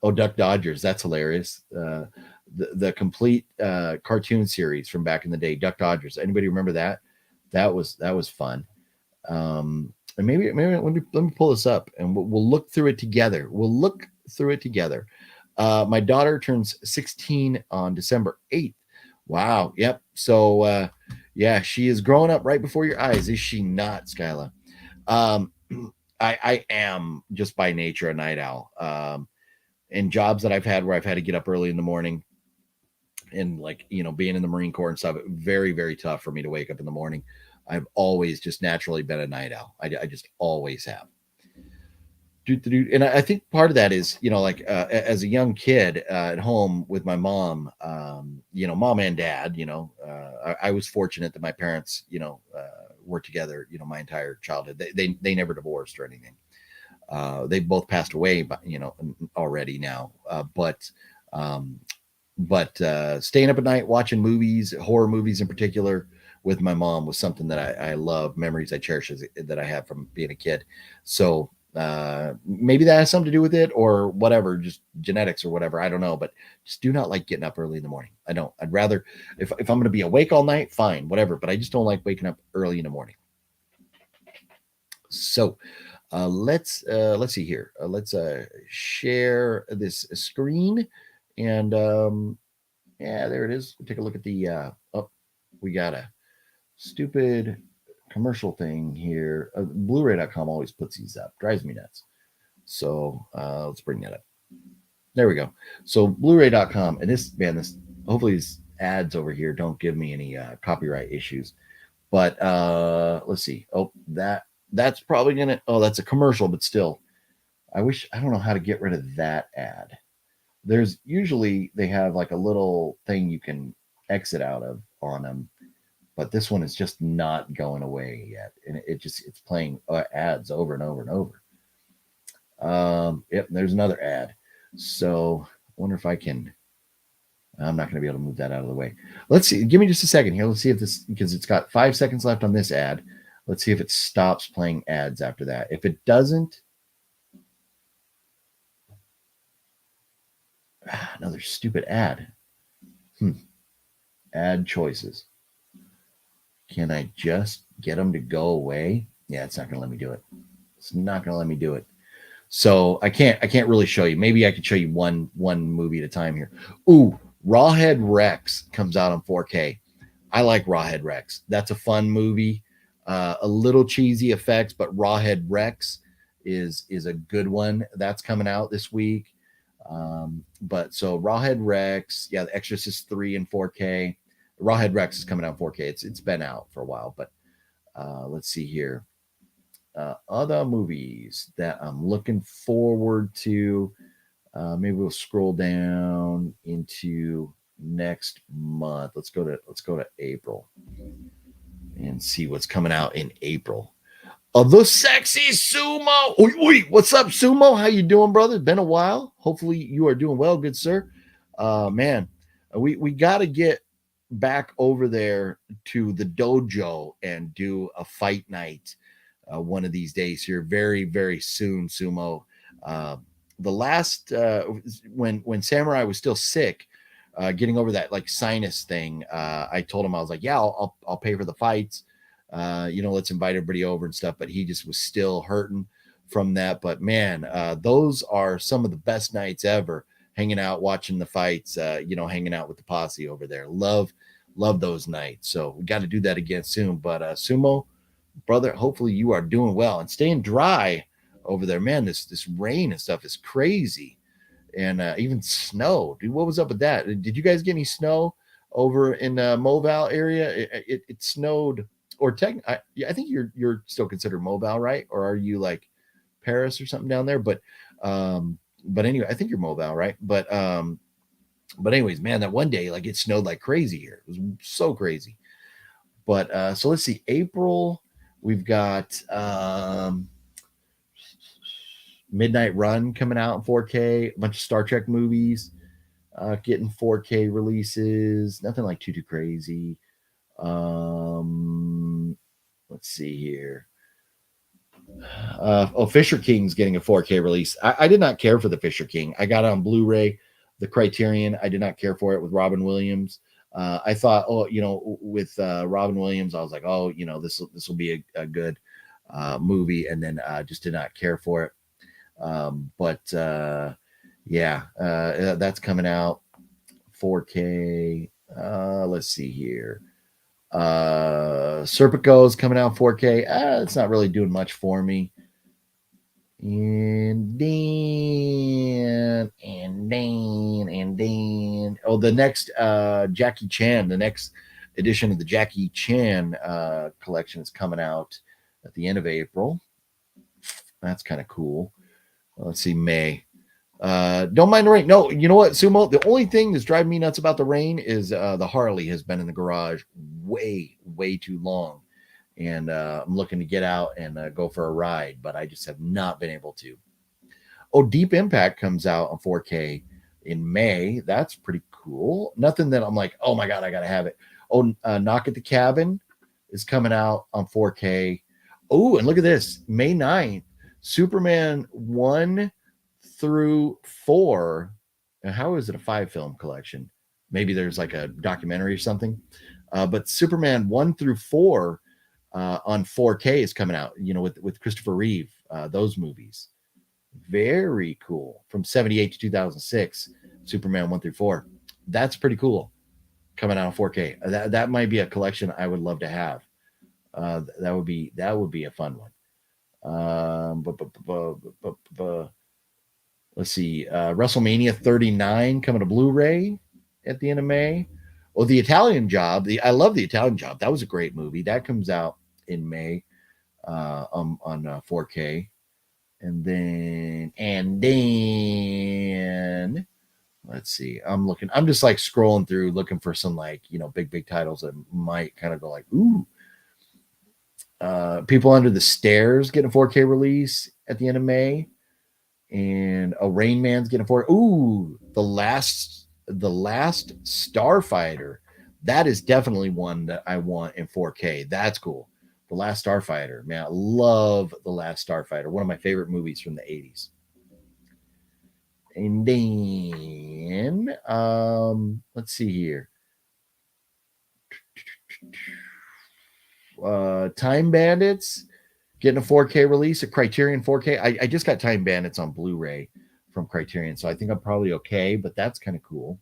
Oh, Duck Dodgers, that's hilarious. The complete cartoon series from back in the day, Duck Dodgers. Anybody remember that? That was fun. And maybe let me pull this up and we'll look through it together. My daughter turns 16 on December 8th. Wow. Yep. So yeah, she is growing up right before your eyes, is she not, Skyla? I am just by nature a night owl. And jobs that I've had where I've had to get up early in the morning, and like, being in the Marine Corps and stuff, very, very tough for me to wake up in the morning. I've always just naturally been a night owl. I just always have. And I think part of that is, as a young kid at home with my mom, mom and dad, I was fortunate that my parents, were together, my entire childhood. They never divorced or anything. They both passed away, but, already now. But staying up at night, watching movies, horror movies in particular, with my mom was something that I love, memories I cherish that I have from being a kid. So maybe that has something to do with it or whatever, just genetics or whatever. I don't know, but just do not like getting up early in the morning. I don't. I'd rather, if I'm going to be awake all night, fine, whatever. But I just don't like waking up early in the morning. So let's see here. Let's share this screen, and yeah, there it is. We'll take a look at the we got a stupid commercial thing here. Blu-ray.com always puts these up. Drives me nuts. So let's bring that up. There we go. So Blu-ray.com, and this hopefully these ads over here don't give me any copyright issues. But let's see. Oh, that's probably gonna. Oh, that's a commercial, but still, I don't know how to get rid of that ad. There's usually they have like a little thing you can exit out of on them, but this one is just not going away yet, and it's playing ads over and over and over. Yep, there's another ad. So I wonder if I can. I'm not going to be able to move that out of the way. Let's see. Give me just a second here. Let's see if this, because it's got 5 seconds left on this ad. Let's see if it stops playing ads after that. If it doesn't, another stupid ad. Add choices. Can I just get them to go away? Yeah, it's not going to let me do it. It's not going to let me do it. So I can't really show you. Maybe I could show you one movie at a time here. Ooh, Rawhead Rex comes out on 4K. I like Rawhead Rex. That's a fun movie. A little cheesy effects, but Rawhead Rex is a good one. That's coming out this week. But so Rawhead Rex, yeah, The Exorcist 3 in 4K. Rawhead Rex is coming out in 4K. It's been out for a while, but let's see here. Other movies that I'm looking forward to. Maybe we'll scroll down into next month. Let's go to April and see what's coming out in April. The Sexy Sumo. Oi, what's up, Sumo? How you doing, brother? Been a while. Hopefully you are doing well, good sir. Man, we got to get back over there to the dojo and do a fight night one of these days here, very, very soon, Sumo. The last when Samurai was still sick, getting over that like sinus thing, I told him, I was like, yeah, I'll pay for the fights. Let's invite everybody over and stuff. But he just was still hurting from that. But man, those are some of the best nights ever. Hanging out, watching the fights. Hanging out with the posse over there. Love those nights. So we got to do that again soon. But Sumo, brother, hopefully you are doing well and staying dry over there. Man, this rain and stuff is crazy. And even snow. Dude, what was up with that? Did you guys get any snow over in Mobile area? It snowed, or I think you're still considered Mobile, right? Or are you like Paris or something down there? But anyway, I think you're Mobile, right? But anyways, man, that one day like it snowed like crazy here. It was so crazy. But so let's see, April, we've got Midnight Run coming out in 4K, a bunch of Star Trek movies getting 4K releases. Nothing like too crazy. Let's see here. Fisher King's getting a 4K release. I did not care for the Fisher King. I got it on Blu-ray, the Criterion. I did not care for it with Robin Williams. I thought, with Robin Williams, I was like, this will be a good movie, and then just did not care for it. That's coming out 4K. Let's see here. Serpico is coming out 4K. It's not really doing much for me. And then the next Jackie Chan, the next edition of the Jackie Chan collection is coming out at the end of April. That's kind of cool. Let's see, May. Don't mind the rain. No, you know what, Sumo? The only thing that's driving me nuts about the rain is the Harley has been in the garage way too long. And I'm looking to get out and go for a ride, but I just have not been able to. Oh, Deep Impact comes out on 4K in May. That's pretty cool. Nothing that I'm like, oh my God, I got to have it. Oh, Knock at the Cabin is coming out on 4K. Oh, and look at this. May 9th, Superman 1 through 4. And how is it a 5-film collection? Maybe there's like a documentary or something. But Superman 1 through 4 on 4K is coming out, with Christopher Reeve, those movies. Very cool. From 78 to 2006, Superman 1 through 4. That's pretty cool. Coming out on 4K. That might be a collection I would love to have. That would be a fun one. Let's see. WrestleMania 39 coming to Blu-ray at the end of May. Oh, The Italian Job. I love The Italian Job. That was a great movie. That comes out in May on 4K. And then let's see. I'm just like scrolling through looking for some like, big titles that might kind of go like, ooh. People Under the Stairs getting a 4K release at the end of May. And Rain Man's getting a 4K. Ooh, The Last Starfighter. That is definitely one that I want in 4K. That's cool. The Last Starfighter. Man, I love The Last Starfighter. One of my favorite movies from the 80s. And then, let's see here. Time Bandits getting a 4K release, a Criterion 4K. I just got Time Bandits on Blu-ray from Criterion, so I think I'm probably okay, but that's kind of cool.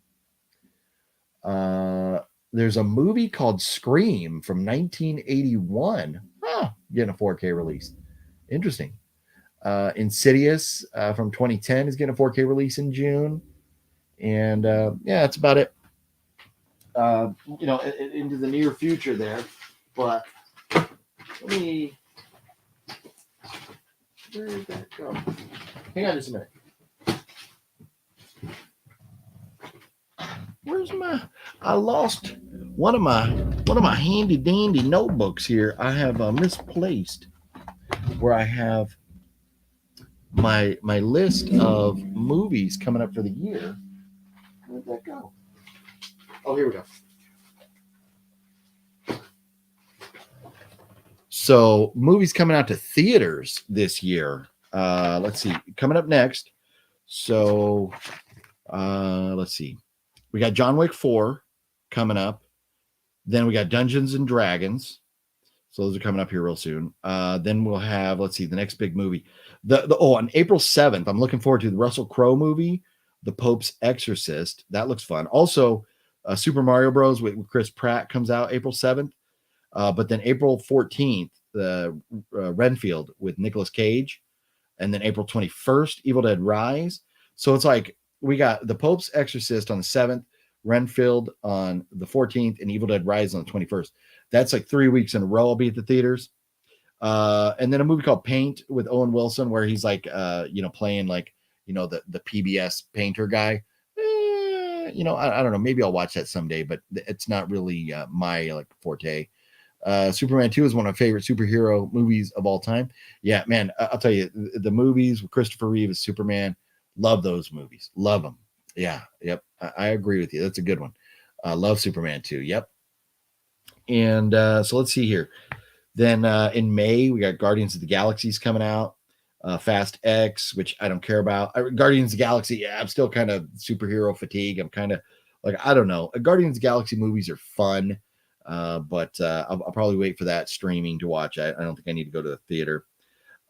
There's a movie called Scream from 1981. Getting a 4K release. Interesting. Insidious from 2010 is getting a 4K release in June. And yeah, that's about it. Into the near future there. But let me. Where did that go? Hang on just a minute. Where's my? I lost one of my handy dandy notebooks here. I have misplaced where I have my list of movies coming up for the year. Where'd that go? Oh, here we go. So movies coming out to theaters this year. Let's see. Coming up next. So let's see. We got John Wick 4 coming up. Then we got Dungeons and Dragons. So those are coming up here real soon. Then we'll have, let's see, the next big movie. On April 7th, I'm looking forward to the Russell Crowe movie, The Pope's Exorcist. That looks fun. Also, Super Mario Bros. With Chris Pratt comes out April 7th. But then April 14th, Renfield with Nicolas Cage. And then April 21st, Evil Dead Rise. So it's like we got The Pope's Exorcist on the 7th, Renfield on the 14th, and Evil Dead Rise on the 21st. That's like 3 weeks in a row I'll be at the theaters. And then a movie called Paint with Owen Wilson, where he's like, playing like, the PBS painter guy. I don't know. Maybe I'll watch that someday, but it's not really my like forte. Superman 2 is one of my favorite superhero movies of all time. Yeah, man, I'll tell you, the movies with Christopher Reeve as Superman, love those movies. Love them. Yeah, yep. I agree with you. That's a good one. Love Superman 2. Yep. And so let's see here. Then in May, we got Guardians of the Galaxies coming out. Fast X, which I don't care about. Guardians of the Galaxy, yeah, I'm still kind of superhero fatigue. I'm kind of like, I don't know. Guardians of the Galaxy movies are fun, but I'll probably wait for that streaming to watch. I don't think I need to go to the theater.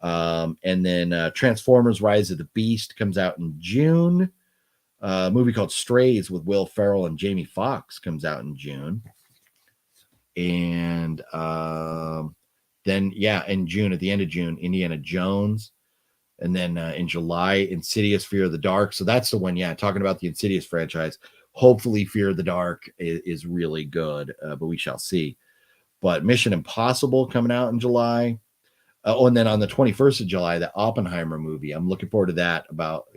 And then Transformers Rise of the Beast comes out in June. A movie called Strays with Will Ferrell and Jamie Foxx comes out in June. And then, in June, at the end of June, Indiana Jones. And then in July, Insidious, Fear of the Dark. So that's the one, talking about the Insidious franchise. Hopefully Fear of the Dark is really good, but we shall see. But Mission Impossible coming out in July. And then on the 21st of July, the Oppenheimer movie. I'm looking forward to that about,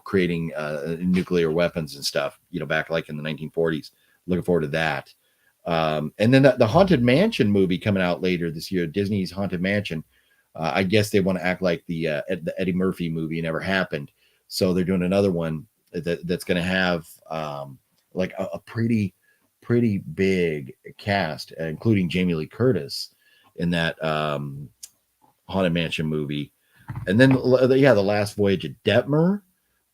creating nuclear weapons and stuff, back like in the 1940s. Looking forward to that. And then the Haunted Mansion movie coming out later this year, Disney's Haunted Mansion. I guess they want to act like the Eddie Murphy movie never happened. So they're doing another one that's going to have like a pretty big cast, including Jamie Lee Curtis in that Haunted Mansion movie. And then, The Last Voyage of Detmer.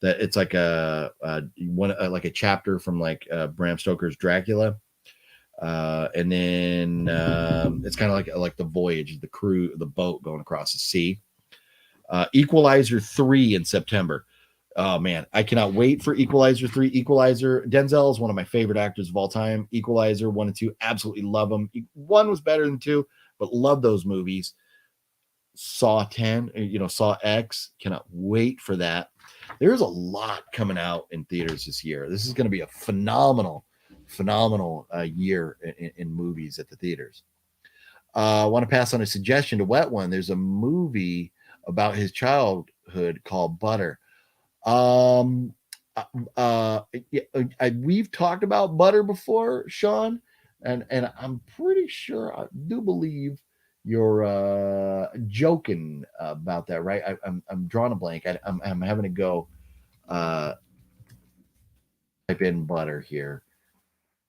That it's like like a chapter from like Bram Stoker's Dracula. And then it's kind of like the voyage, the crew, the boat going across the sea. Equalizer 3 in September. Oh man, I cannot wait for Equalizer 3. Equalizer, Denzel is one of my favorite actors of all time. Equalizer 1 and 2, absolutely love them. 1 was better than 2, but love those movies. Saw 10, Saw X, cannot wait for that. There's a lot coming out in theaters this year. This is going to be a phenomenal year in movies at the theaters. I want to pass on a suggestion to Wet One. There's a movie about his childhood called Butter. We've talked about Butter before, Sean, and I'm pretty sure I do believe you're joking about that, right? I'm drawing a blank. I'm having to go type in Butter here.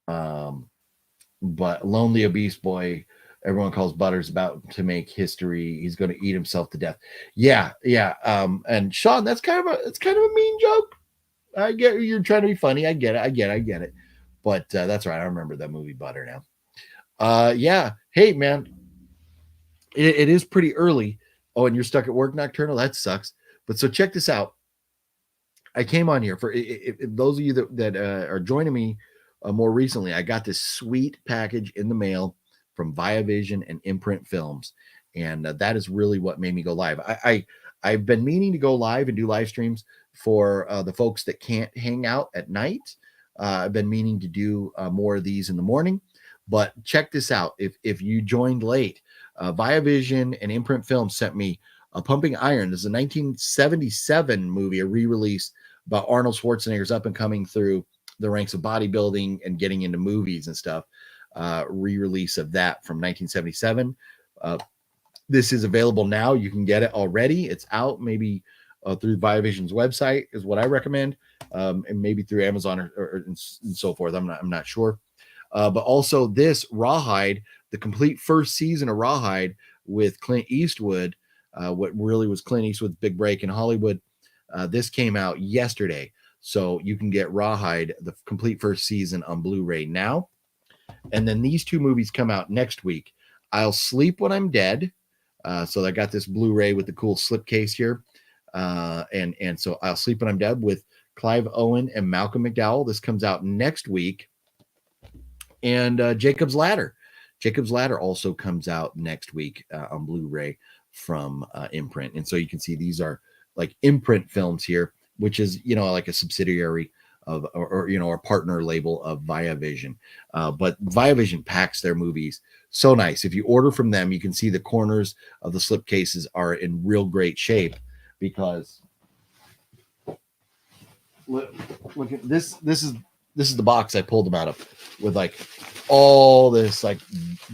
But Lonely Obese Boy, everyone calls Butters about to make history. He's going to eat himself to death. Yeah. And Sean, it's kind of a mean joke. I get you're trying to be funny. I get it. But that's right. I remember that movie Butter now. Yeah. Hey, man, it is pretty early. Oh, and you're stuck at work, Nocturnal? That sucks. But so check this out. I came on here for those of you that are joining me more recently. I got this sweet package in the mail from VIAVISION and Imprint Films, and that is really what made me go live. I've been meaning to go live and do live streams for the folks that can't hang out at night. I've been meaning to do more of these in the morning, but check this out. If you joined late, VIAVISION and Imprint Films sent me a Pumping Iron. This is a 1977 movie, a re-release about Arnold Schwarzenegger's up and coming through the ranks of bodybuilding and getting into movies and stuff. Re-release of that from 1977. This is available now. You can get it already. It's out maybe through VIAVISION's website is what I recommend, and maybe through Amazon or and so forth. I'm not sure. But also this Rawhide, the complete first season of Rawhide with Clint Eastwood, what really was Clint Eastwood's big break in Hollywood. This came out yesterday. So you can get Rawhide, the complete first season, on Blu-ray now. And then these two movies come out next week. I'll Sleep When I'm Dead. So I got this Blu-ray with the cool slipcase here. And so I'll Sleep When I'm Dead with Clive Owen and Malcolm McDowell. This comes out next week. And Jacob's Ladder. Jacob's Ladder also comes out next week on Blu-ray from Imprint. And so you can see these are like Imprint Films here, which is, like a subsidiary of, or a partner label of VIAVISION. But VIAVISION packs their movies so nice. If you order from them, you can see the corners of the slipcases are in real great shape because look at this. This is the box I pulled them out of with like all this like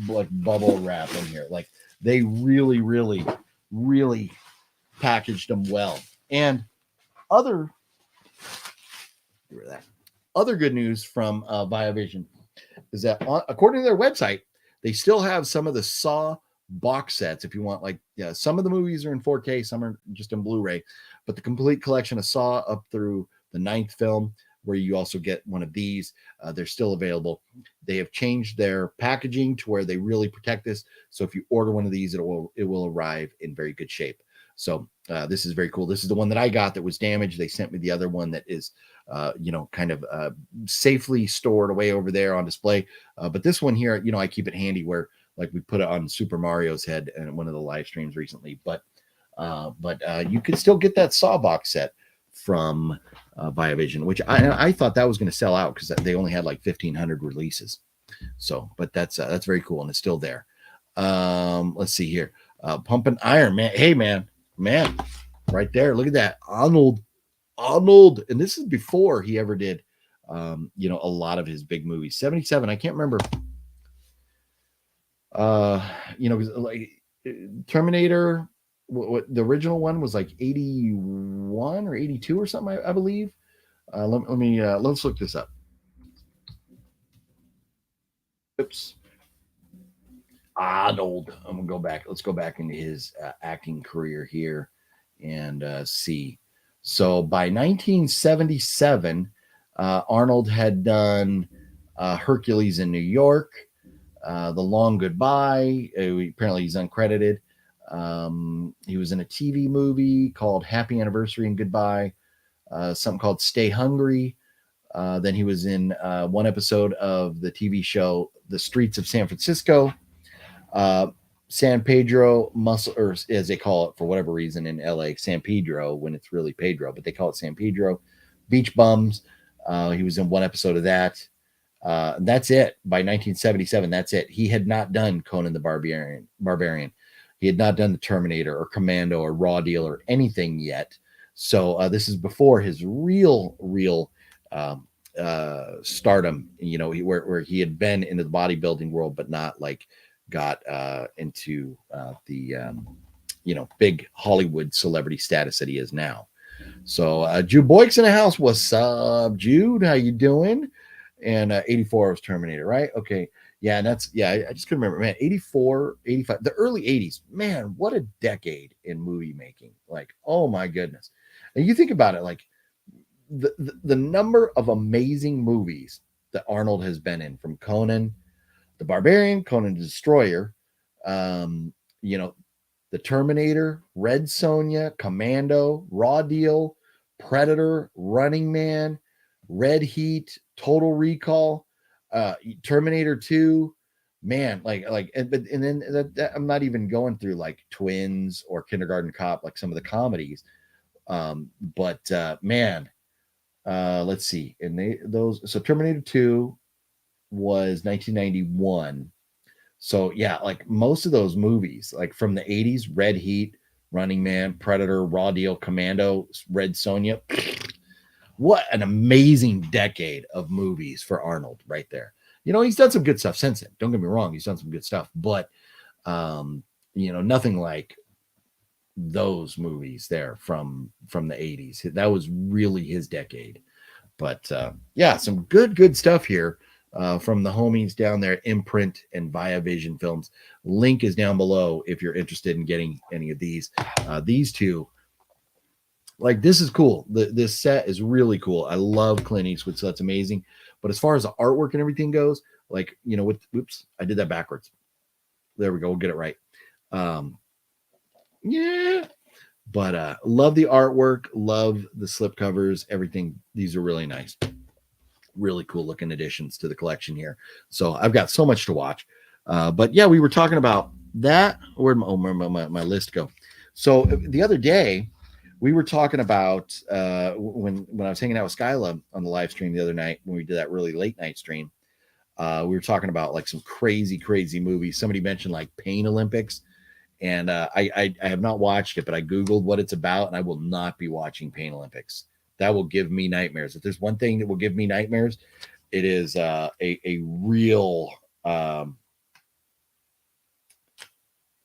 bubble wrap in here. Like they really, really, really packaged them well. And other good news from VIAVISION is that according to their website, they still have some of the Saw box sets. If you want, some of the movies are in 4K, some are just in Blu-ray, but the complete collection of Saw up through the 9th film, where you also get one of these, they're still available. They have changed their packaging to where they really protect this. So if you order one of these, it will arrive in very good shape. So this is very cool. This is the one that I got that was damaged. They sent me the other one that is, kind of safely stored away over there on display. But this one here, I keep it handy where like we put it on Super Mario's head in one of the live streams recently. But you can still get that Saw box set from VIAVISION, which I thought that was going to sell out because they only had like 1,500 releases. So, but that's very cool and it's still there. Let's see here. Pumping Iron, man. Hey, man, right there. Look at that. Arnold. And this is before he ever did, a lot of his big movies. 77. I can't remember. Like Terminator. What the original one was like 81 or 82 or something, I believe. Let's look this up. Oops. Arnold. I'm gonna go back. Let's go back into his acting career here and see. So by 1977, Arnold had done Hercules in New York, The Long Goodbye. Apparently he's uncredited. He was in a TV movie called Happy Anniversary and Goodbye, something called Stay Hungry. Then he was in one episode of the TV show The Streets of San Francisco, San Pedro Muscle, or as they call it for whatever reason in LA, San Pedro, when it's really Pedro, but they call it San Pedro. Beach Bums. He was in one episode of that. That's it. By 1977, that's it. He had not done Conan the Barbarian. He had not done the Terminator or Commando or Raw Deal or anything yet. So this is before his real stardom, where he had been into the bodybuilding world, but not like got into the big Hollywood celebrity status that he is now. So Jude Boyk's in the house. What's up, Jude? How you doing? And 84 was Terminator, right? Okay. Yeah, and I just couldn't remember, man. 84, 85, the early 80s, man, what a decade in movie making. Like, oh my goodness. And you think about it, like the number of amazing movies that Arnold has been in, from Conan the Barbarian, Conan the Destroyer, you know, the Terminator, Red Sonja, Commando, Raw Deal, Predator, Running Man, Red Heat, Total Recall, Terminator 2. Man, and then I'm not even going through like Twins or Kindergarten Cop, like some of the comedies. But man, let's see. And so Terminator 2 was 1991. So yeah, like most of those movies, like from the 80s, Red Heat, Running Man, Predator, Raw Deal, Commando, Red Sonja. What an amazing decade of movies for Arnold right there. You know, he's done some good stuff since then. Don't get me wrong, he's done some good stuff, but you know, nothing like those movies there from the 80s. That was really his decade. But yeah, some good stuff here from the homies down there, Imprint and VIAVISION Films. Link is down below if you're interested in getting any of these. These two, like, this is cool. This set is really cool. I love Clint Eastwood, so that's amazing. But as far as the artwork and everything goes, like, you know, oops, I did that backwards. There we go. We'll get it right. Yeah. But love the artwork, love the slip covers, everything. These are really nice. Really cool looking additions to the collection here. So I've got so much to watch. But yeah, we were talking about that. Where'd my list go? So the other day, we were talking about when I was hanging out with Skyla on the live stream the other night, when we did that really late night stream. We were talking about like some crazy movies. Somebody mentioned like Pain Olympics. And I have not watched it, but I Googled what it's about, and I will not be watching Pain Olympics. That will give me nightmares. If there's one thing that will give me nightmares, it is a real,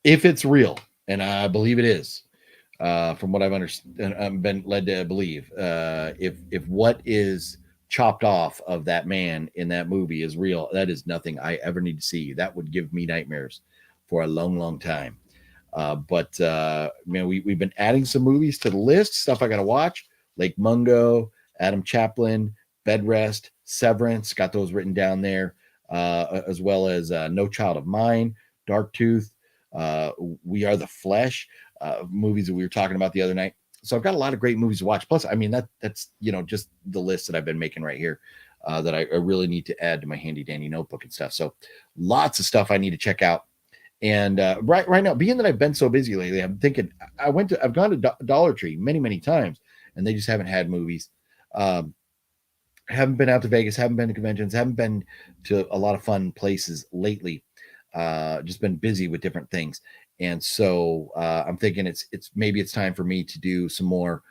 if it's real, and I believe it is, from what I've understood, I've been led to believe, if what is chopped off of that man in that movie is real, that is nothing I ever need to see. That would give me nightmares for a long time. But man, we've been adding some movies to the list, stuff I got to watch. Lake Mungo, Adam Chaplin, Bed Rest, Severance, got those written down there, as well as No Child of Mine, Dark Tooth, We Are the Flesh, movies that we were talking about the other night. So I've got a lot of great movies to watch. Plus, I mean, that's, you know, just the list that I've been making right here, that I really need to add to my handy dandy notebook and stuff. So lots of stuff I need to check out. And right now, being that I've been so busy lately, I'm thinking I've gone to Dollar Tree many times, and they just haven't had movies. Haven't been out to Vegas, haven't been to conventions, haven't been to a lot of fun places lately. Just been busy with different things. And so I'm thinking it's time for me to do some more,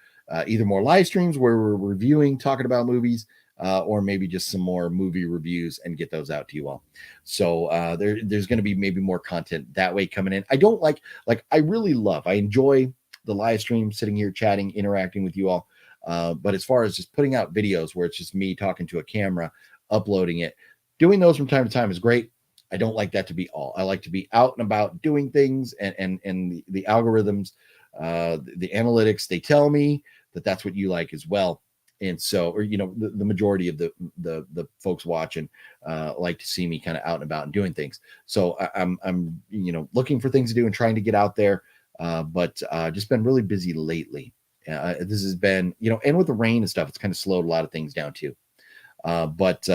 either more live streams where we're reviewing, talking about movies, or maybe just some more movie reviews and get those out to you all. So there's going to be maybe more content that way coming in. I don't I enjoy the live stream, sitting here chatting, interacting with you all. But as far as just putting out videos where it's just me talking to a camera, uploading it, doing those from time to time is great. I don't like that to be all. I like to be out and about doing things, and the algorithms, the analytics, they tell me that that's what you like as well. And so, or, you know, the majority of the folks watching like to see me kind of out and about and doing things. So I'm you know, looking for things to do and trying to get out there, but just been really busy lately. This has been, you know, and with the rain and stuff, it's kind of slowed a lot of things down too. But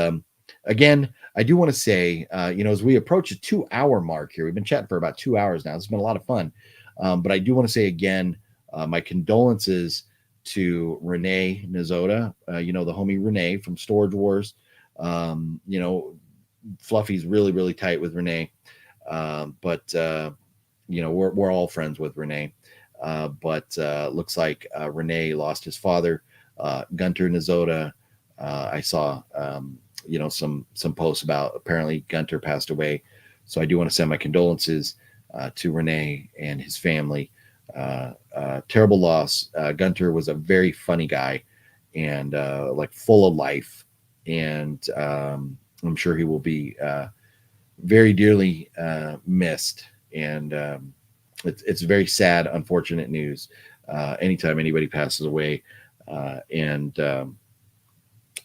again, I do want to say, you know, as we approach a 2-hour mark here, we've been chatting for about 2 hours now. It's been a lot of fun. But I do want to say again, my condolences to Renee Nizota, you know, the homie Renee from Storage Wars. You know, Fluffy's really tight with Renee. But you know, we're all friends with Renee. But looks like Renee lost his father, Gunter Nizota. I saw you know, some posts about apparently Gunter passed away. So I do want to send my condolences to Renee and his family. Terrible loss. Gunter was a very funny guy and like full of life. And I'm sure he will be very dearly missed. And it's very sad, unfortunate news anytime anybody passes away. And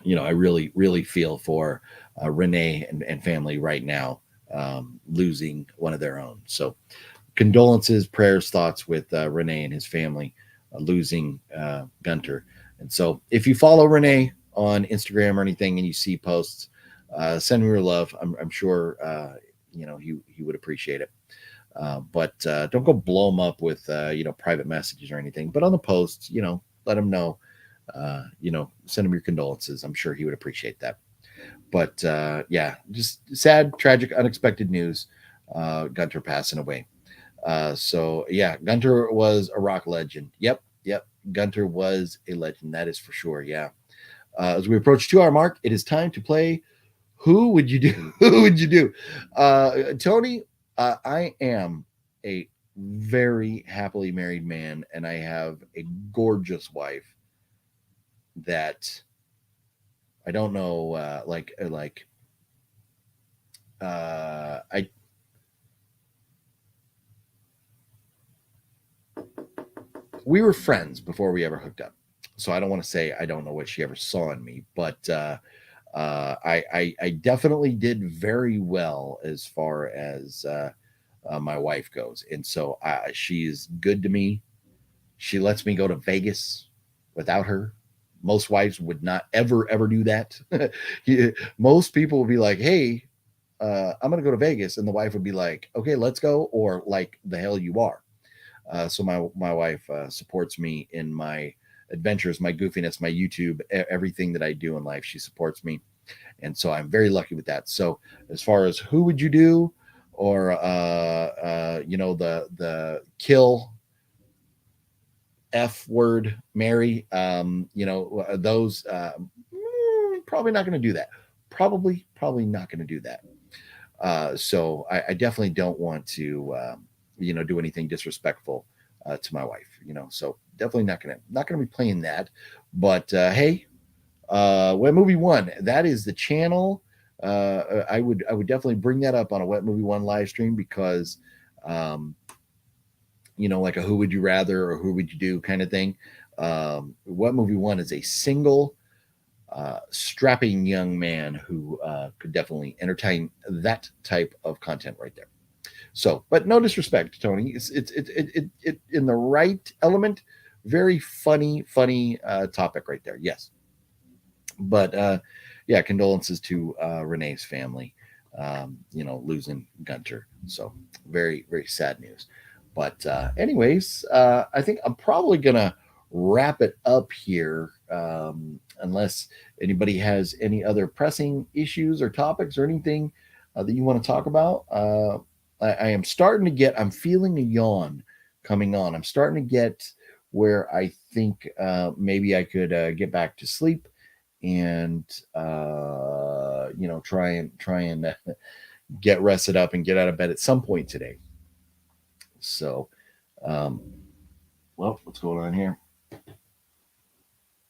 I really, really feel for Renee and family right now, losing one of their own. So condolences, prayers, thoughts with Renee and his family losing Gunter. And so if you follow Renee on Instagram or anything and you see posts, send me your love. I'm sure, he would appreciate it. But don't go blow him up with, private messages or anything. But on the posts, let him know, send him your condolences. I'm sure he would appreciate that. But yeah, just sad, tragic, unexpected news. Gunter passing away. So yeah, Gunter was a rock legend. Yep. Gunter was a legend. That is for sure. Yeah. As we approach 2-hour mark, it is time to play Who Would You Do? Who Would You Do? Tony, I am a very happily married man, and I have a gorgeous wife that I don't know, we were friends before we ever hooked up. So I don't want to say I don't know what she ever saw in me, but I definitely did very well as far as my wife goes. And so she's good to me. She lets me go to Vegas without her. Most wives would not ever do that. Most people would be like, hey, I'm going to go to Vegas. And the wife would be like, okay, let's go. Or like the hell you are. So my wife supports me in my adventures, my goofiness, my YouTube, everything that I do in life. She supports me. And so I'm very lucky with that. So as far as who would you do, or, the kill F word, Mary, those, probably not going to do that. Probably not going to do that. So I definitely don't want to, do anything disrespectful to my wife, so definitely not gonna be playing that. But hey, Wet Movie One, that is the channel. I would definitely bring that up on a Wet Movie One live stream, because like a who would you rather or who would you do kind of thing. Wet Movie One is a single strapping young man who could definitely entertain that type of content right there. So, but no disrespect, Tony. It's in the right element. Very funny topic right there. Yes. But yeah, condolences to Renee's family, losing Gunter. So very, very sad news. But anyways, I think I'm probably gonna wrap it up here, unless anybody has any other pressing issues or topics or anything that you want to talk about. I am starting to get, I'm feeling a yawn coming on. I'm starting to get where I think maybe I could get back to sleep and, try and get rested up and get out of bed at some point today. So, well, what's going on here?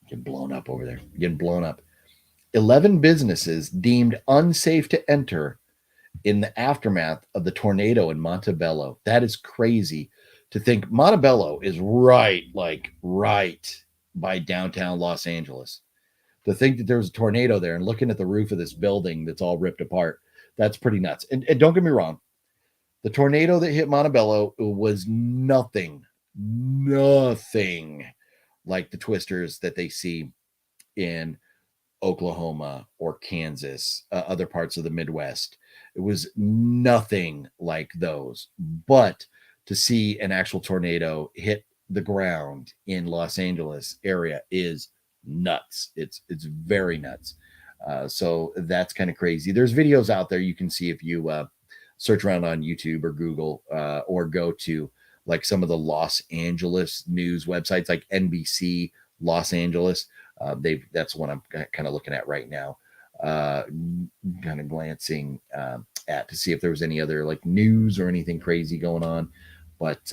Getting blown up over there. Getting blown up. 11 businesses deemed unsafe to enter in the aftermath of the tornado in Montebello. That is crazy to think. Montebello is right by downtown Los Angeles. To think that there was a tornado there and looking at the roof of this building that's all ripped apart, that's pretty nuts. And don't get me wrong, the tornado that hit Montebello was nothing like the twisters that they see in Oklahoma or Kansas, other parts of the Midwest. It was nothing like those. But to see an actual tornado hit the ground in Los Angeles area is nuts. It's very nuts. So that's kind of crazy. There's videos out there you can see if you search around on YouTube or Google, or go to like some of the Los Angeles news websites like NBC Los Angeles. That's what I'm kind of looking at right now, kind of glancing at to see if there was any other like news or anything crazy going on. But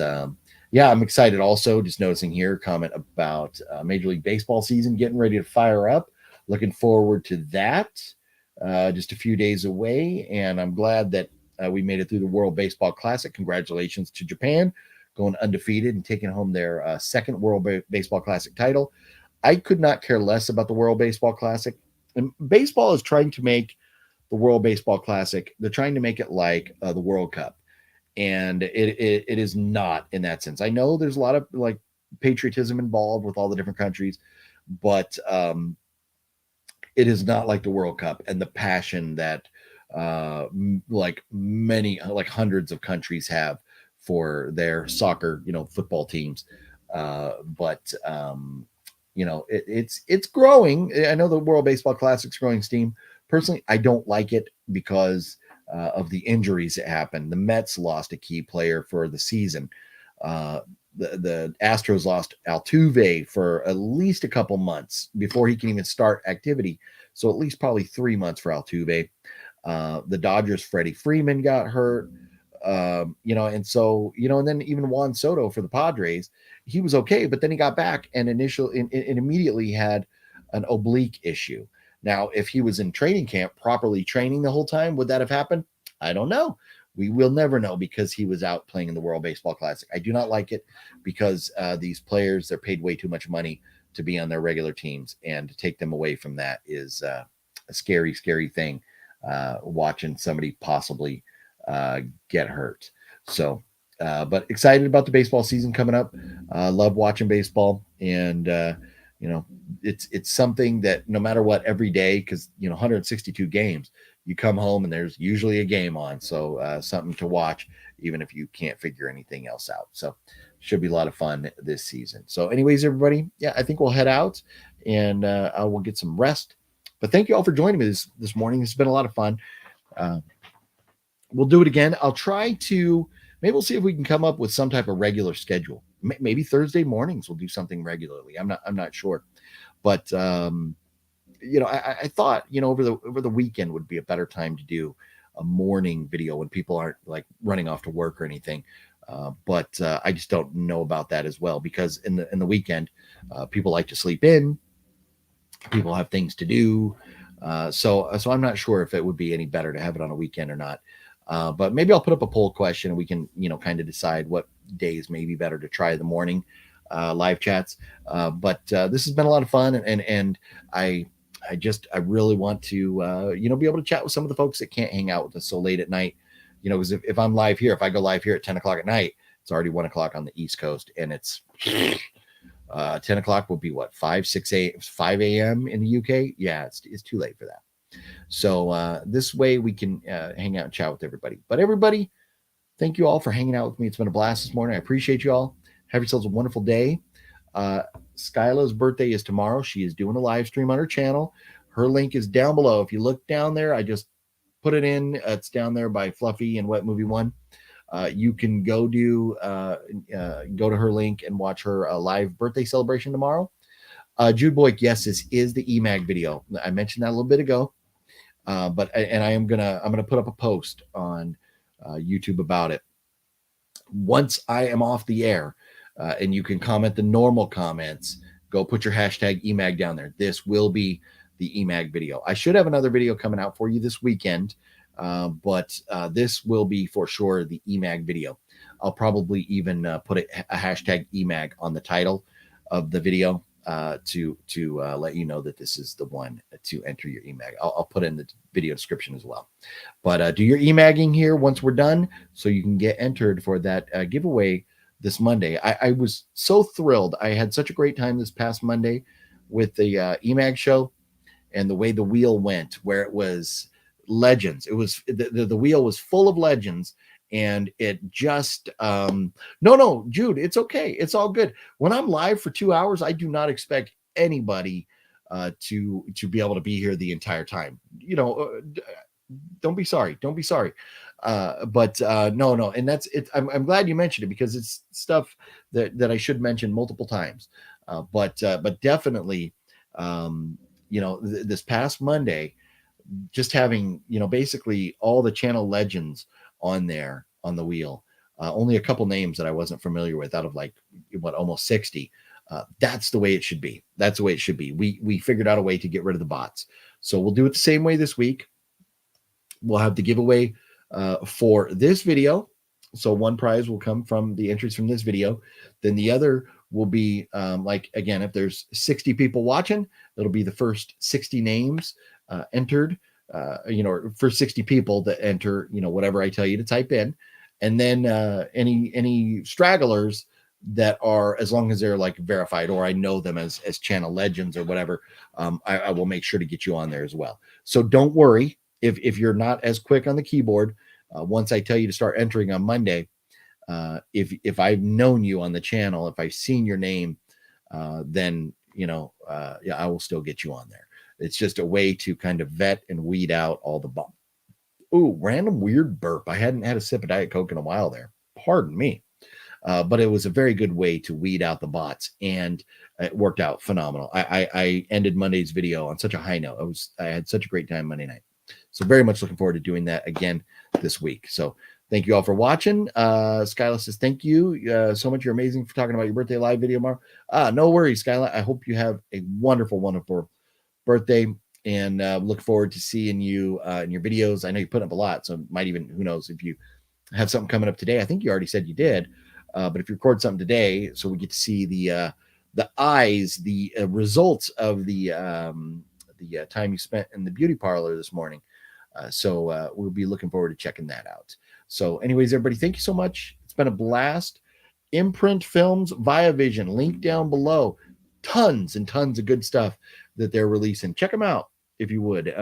yeah, I'm excited. Also, just noticing here, comment about Major League Baseball season getting ready to fire up. Looking forward to that. Just a few days away, and I'm glad that we made it through the World Baseball Classic. Congratulations to Japan, going undefeated and taking home their second World Baseball Classic title. I could not care less about the World Baseball Classic. And baseball is trying to make the World Baseball Classic. They're trying to make it like the World Cup, and it is not in that sense. I know there's a lot of like patriotism involved with all the different countries, but it is not like the World Cup and the passion that like many, like hundreds of countries have for their soccer, football teams. But it's growing. I know the World Baseball Classic's growing steam. Personally, I don't like it because of the injuries that happened. The Mets lost a key player for the season. The Astros lost Altuve for at least a couple months before he can even start activity. So at least probably 3 months for Altuve. The Dodgers, Freddie Freeman got hurt. And so, and then even Juan Soto for the Padres, he was okay, but then he got back and immediately had an oblique issue. Now, if he was in training camp properly training the whole time, would that have happened? I don't know. We will never know because he was out playing in the World Baseball Classic. I do not like it because these players, they're paid way too much money to be on their regular teams, and to take them away from that is a scary, scary thing, watching somebody possibly get hurt. So, but excited about the baseball season coming up. Love watching baseball, and it's something that no matter what, every day, because 162 games, you come home and there's usually a game on. So something to watch, even if you can't figure anything else out. So should be a lot of fun this season. So anyways, everybody, yeah, I think we'll head out and I will get some rest. But thank you all for joining me this morning. It's been a lot of fun. We'll do it again. I'll try to, maybe we'll see if we can come up with some type of regular schedule. Maybe Thursday mornings we'll do something regularly. I'm not sure, but I thought over the weekend would be a better time to do a morning video when people aren't like running off to work or anything. But I just don't know about that as well, because in the weekend, people like to sleep in. People have things to do. So I'm not sure if it would be any better to have it on a weekend or not. But maybe I'll put up a poll question and we can, kind of decide what days may be better to try the morning live chats. But this has been a lot of fun, and I really want to, be able to chat with some of the folks that can't hang out with us so late at night. Because if I'm live here, if I go live here at 10 o'clock at night, it's already 1 o'clock on the East Coast, and it's 10 o'clock will be what, 5 a.m. in the UK. Yeah, it's too late for that. So this way we can hang out and chat with everybody. But everybody, thank you all for hanging out with me. It's been a blast this morning. I appreciate you all. Have yourselves a wonderful day. Skyla's birthday is tomorrow. She is doing a live stream on her channel. Her link is down below. If you look down there, I just put it in. It's down there by Fluffy and Wet Movie One. You can go to her link and watch her live birthday celebration tomorrow. Jude Boyk, yes, this is the EMAG video. I mentioned that a little bit ago. But I'm gonna put up a post on YouTube about it once I am off the air, and you can comment the normal comments. Go put your hashtag EMAG down there. This will be the EMAG video. I should have another video coming out for you this weekend, but this will be for sure the EMAG video. I'll probably even put a hashtag EMAG on the title of the video to let you know that this is the one to enter your EMAG. I'll put in the video description as well. But do your EMAGing here once we're done, so you can get entered for that giveaway this Monday. I was so thrilled. I had such a great time this past Monday with the EMAG show, and the way the wheel went, where it was legends. It was the wheel was full of legends. And it just no, Jude, it's okay, it's all good. When I'm live for 2 hours, I do not expect anybody to be able to be here the entire time. Don't be sorry. But no, and that's it. I'm glad you mentioned it, because it's stuff that I should mention multiple times. But definitely, this past Monday, just having basically all the channel legends on there on the wheel. Only a couple names that I wasn't familiar with out of almost 60. That's the way it should be. That's the way it should be. We figured out a way to get rid of the bots. So we'll do it the same way this week. We'll have the giveaway for this video. So one prize will come from the entries from this video. Then the other will be like, again, if there's 60 people watching, it'll be the first 60 names entered, or first 60 people that enter, whatever I tell you to type in. And then any stragglers that are, as long as they're like verified, or I know them as channel legends or whatever, I will make sure to get you on there as well. So don't worry if you're not as quick on the keyboard. Once I tell you to start entering on Monday, if I've known you on the channel, if I've seen your name, then yeah, I will still get you on there. It's just a way to kind of vet and weed out all the bump. Ooh, random weird burp. I hadn't had a sip of Diet Coke in a while there. Pardon me. But it was a very good way to weed out the bots, and it worked out phenomenal. I ended Monday's video on such a high note. I had such a great time Monday night. So very much looking forward to doing that again this week. So thank you all for watching. Skyla says, thank you so much. You're amazing for talking about your birthday live video tomorrow. No worries, Skyla. I hope you have a wonderful, wonderful birthday, and look forward to seeing you in your videos. I know you put up a lot, so might even, who knows, if you have something coming up today. I think you already said you did. But if you record something today, so we get to see the results of the time you spent in the beauty parlor this morning. So we'll be looking forward to checking that out. So anyways, everybody, thank you so much. It's been a blast. Imprint Films, VIAVISION, link down below. Tons and tons of good stuff that they're releasing. Check them out if you would.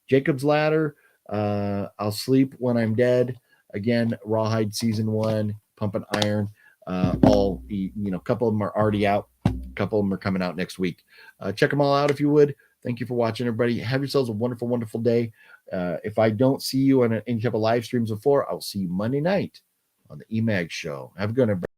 Jacob's Ladder, I'll Sleep When I'm Dead. Again, Rawhide Season 1. Pumping Iron, a couple of them are already out. A couple of them are coming out next week. Check them all out if you would. Thank you for watching, everybody. Have yourselves a wonderful, wonderful day. If I don't see you on any type of live streams before, I'll see you Monday night on the EMAG show. Have a good one, everybody.